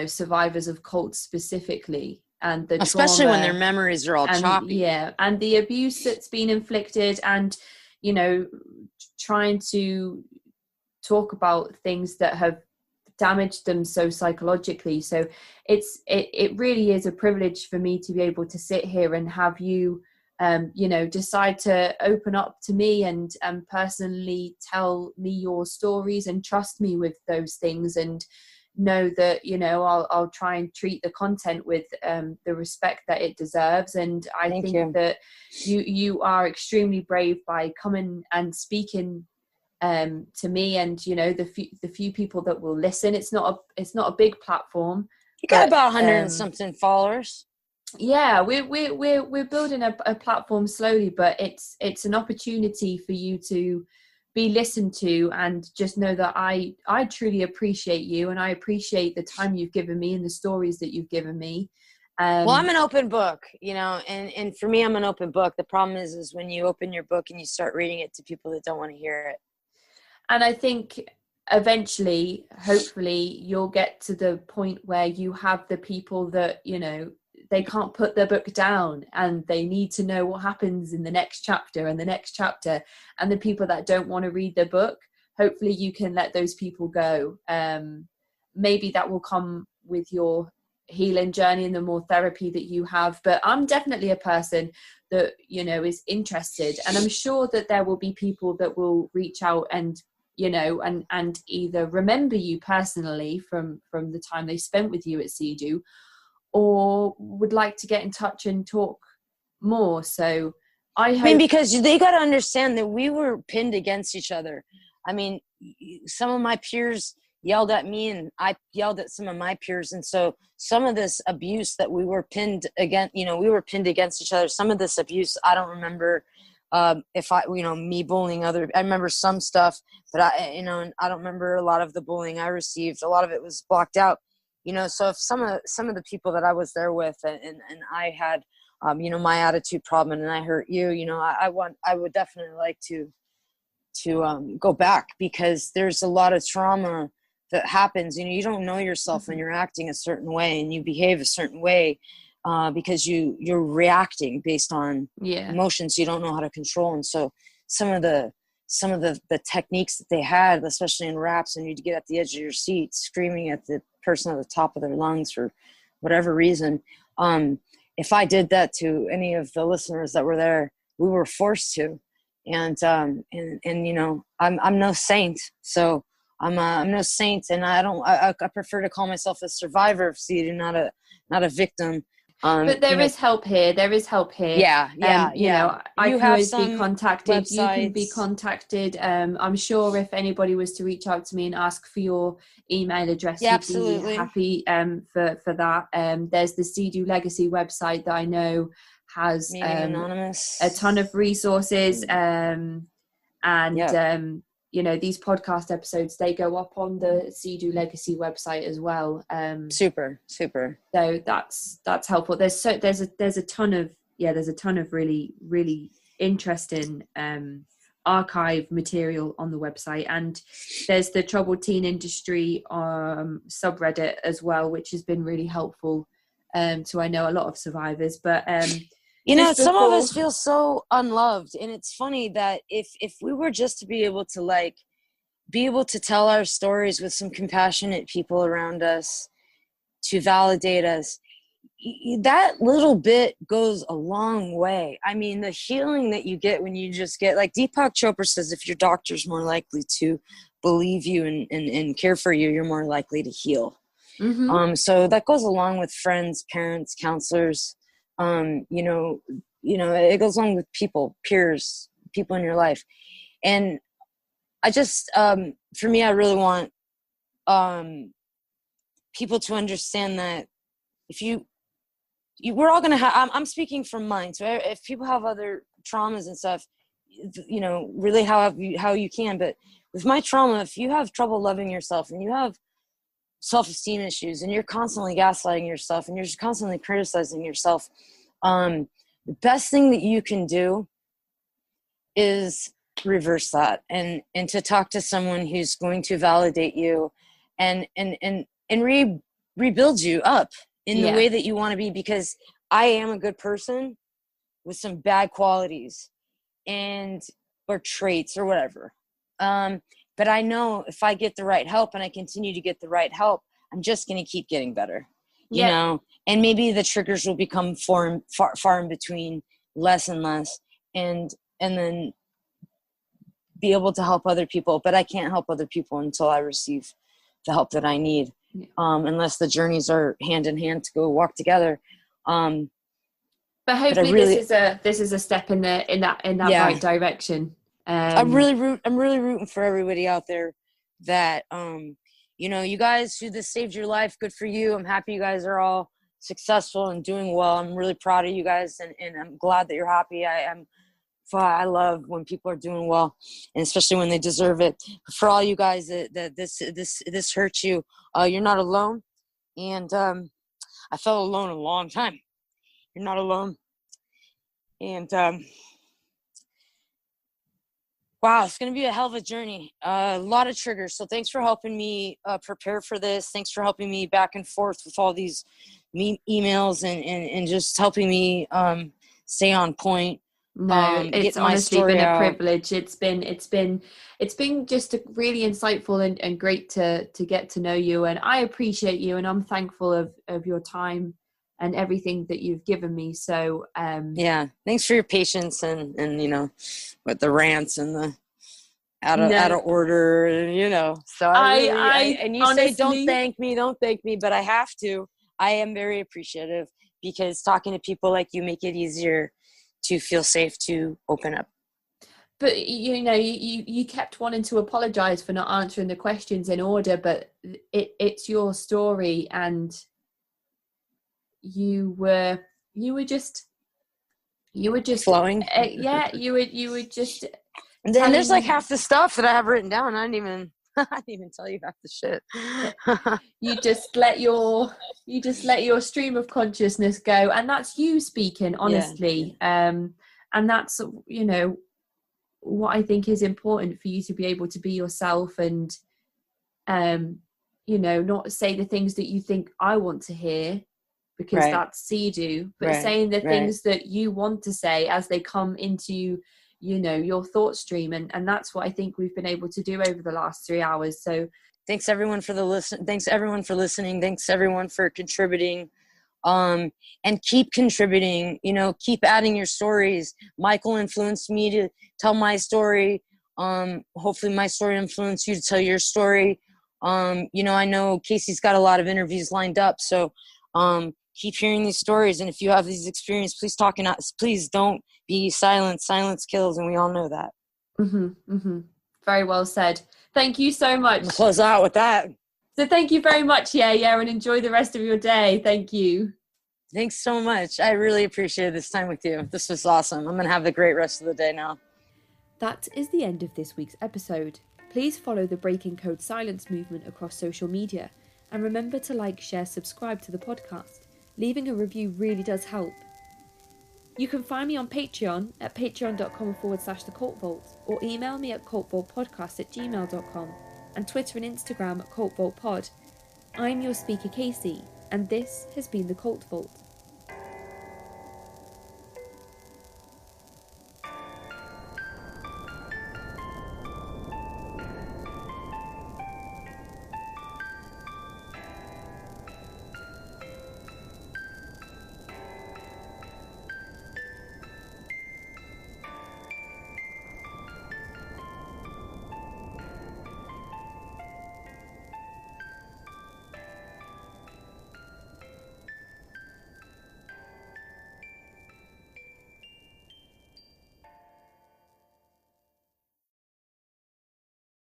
Speaker 2: survivors of cults specifically, and the
Speaker 3: especially
Speaker 2: trauma,
Speaker 3: when their memories are all choppy.
Speaker 2: Yeah, and the abuse that's been inflicted, and trying to talk about things that have damaged them so psychologically. So it really is a privilege for me to be able to sit here and have you decide to open up to me and personally tell me your stories and trust me with those things, and know that I'll try and treat the content with the respect that it deserves. And I think that you are extremely brave by coming and speaking to me, and the few people that will listen. It's not a big platform.
Speaker 3: You got about 100 and something followers.
Speaker 2: Yeah, we're building a platform slowly, but it's an opportunity for you to be listened to, and just know that I truly appreciate you, and I appreciate the time you've given me and the stories that you've given me.
Speaker 3: Well, I'm an open book, and for me, I'm an open book. The problem is when you open your book and you start reading it to people that don't want to hear it.
Speaker 2: And I think eventually, hopefully, you'll get to the point where you have the people that, they can't put their book down and they need to know what happens in the next chapter and the next chapter. And the people that don't want to read the book, hopefully you can let those people go. Maybe that will come with your healing journey and the more therapy that you have. But I'm definitely a person that, is interested. And I'm sure that there will be people that will reach out and, and either remember you personally from the time they spent with you at CEDU, or would like to get in touch and talk more. So I mean,
Speaker 3: because they got to understand that we were pinned against each other. I mean, some of my peers yelled at me and I yelled at some of my peers. And so some of this abuse that we were pinned against, we were pinned against each other. Some of this abuse, I don't remember me bullying I remember some stuff, but I don't remember a lot of the bullying I received. A lot of it was blocked out. So if some of the people that I was there with and I had, my attitude problem and I hurt you, I would definitely like to go back, because there's a lot of trauma that happens. You don't know yourself when you're acting a certain way and you behave a certain way because you're reacting based on emotions you don't know how to control. And so some of the techniques that they had, especially in raps, and you'd get at the edge of your seat screaming at the person at the top of their lungs for whatever reason. If I did that to any of the listeners that were there, we were forced to. And I'm no saint. So I'm no saint, and I prefer to call myself a survivor of CEDU, not a victim.
Speaker 2: But there is help here. There is help here.
Speaker 3: Yeah.
Speaker 2: You know, I can always be contacted.
Speaker 3: Websites.
Speaker 2: You can be contacted. I'm sure if anybody was to reach out to me and ask for your email address, you'd
Speaker 3: absolutely.
Speaker 2: be happy for that. There's the CEDU Legacy website that I know has a ton of resources. You know, these podcast episodes, they go up on the CEDU Legacy website as well.
Speaker 3: Super.
Speaker 2: So that's helpful. There's a ton of really, really interesting archive material on the website, and there's the troubled teen industry subreddit as well, which has been really helpful. So I know a lot of survivors, but
Speaker 3: you know, some of us feel so unloved, and it's funny that if we were just to be able to tell our stories with some compassionate people around us to validate us, that little bit goes a long way. I mean, the healing that you get when you just get, like Deepak Chopra says, if your doctor's more likely to believe you and care for you, you're more likely to heal.
Speaker 2: Mm-hmm.
Speaker 3: So that goes along with friends, parents, counselors. You know, it goes along with people, peers, people in your life. And I just, for me, I really want people to understand that if we're all going to have, I'm speaking from mine. So if people have other traumas and stuff, you know, really how you can. But with my trauma, if you have trouble loving yourself and you have self-esteem issues and you're constantly gaslighting yourself and you're just constantly criticizing yourself, the best thing that you can do is reverse that and to talk to someone who's going to validate you and rebuild you up in the way that you want to be, because I am a good person with some bad qualities or traits or whatever. But I know if I get the right help and I continue to get the right help, I'm just going to keep getting better, you know, and maybe the triggers will become far in between, less and less, and then be able to help other people. But I can't help other people until I receive the help that I need, unless the journeys are hand in hand to go walk together.
Speaker 2: But hopefully this is a step in that right direction.
Speaker 3: I'm really rooting for everybody out there that, you know, you guys who this saved your life, good for you. I'm happy you guys are all successful and doing well. I'm really proud of you guys, and I'm glad that you're happy. I love when people are doing well, and especially when they deserve it. For all you guys that this hurts you, you're not alone. And I felt alone a long time. You're not alone. And wow, it's going to be a hell of a journey. A lot of triggers. So thanks for helping me prepare for this. Thanks for helping me back and forth with all these emails and just helping me stay on point.
Speaker 2: No, it's honestly been a privilege. It's been just really insightful and great to get to know you, and I appreciate you, and I'm thankful of your time and everything that you've given me. So
Speaker 3: thanks for your patience and you know, with the rants and the out of order, and you know. So and you honestly, say don't thank me, but I have to. I am very appreciative, because talking to people like you make it easier to feel safe to open up.
Speaker 2: But you know, you kept wanting to apologize for not answering the questions in order, but it's your story, and you were just
Speaker 3: flowing.
Speaker 2: You were just.
Speaker 3: And then there's like half the stuff that I have written down. I didn't even tell you half the shit.
Speaker 2: You just let your stream of consciousness go, and that's you speaking honestly. And that's, you know, what I think is important for you to be able to be yourself, and you know, not say the things that you think I want to hear, because that's CEDU, but saying the things that you want to say as they come into, you know, your thought stream, and that's what I think we've been able to do over the last 3 hours. So
Speaker 3: thanks everyone for thanks everyone for listening. Thanks everyone for contributing, and keep contributing, you know, keep adding your stories. Michael influenced me to tell my story. Hopefully my story influenced you to tell your story. You know, I know Casey's got a lot of interviews lined up, so keep hearing these stories. And if you have these experiences, please talk and please don't be silent. Silence kills, and we all know that.
Speaker 2: Very well said. Thank you so much.
Speaker 3: We'll close out with that.
Speaker 2: So thank you very much, YeahYeah, and enjoy the rest of your day. Thank you.
Speaker 3: Thanks so much. I really appreciated this time with you. This was awesome. I'm going to have a great rest of the day now.
Speaker 2: That is the end of this week's episode. Please follow the Breaking Code Silence movement across social media, and remember to like, share, subscribe to the podcast. Leaving a review really does help. You can find me on Patreon at patreon.com/thecultvault, or email me at cultvaultpodcast@gmail.com, and Twitter and Instagram at cultvaultpod. I'm your speaker, Casey, and this has been the Cult Vault.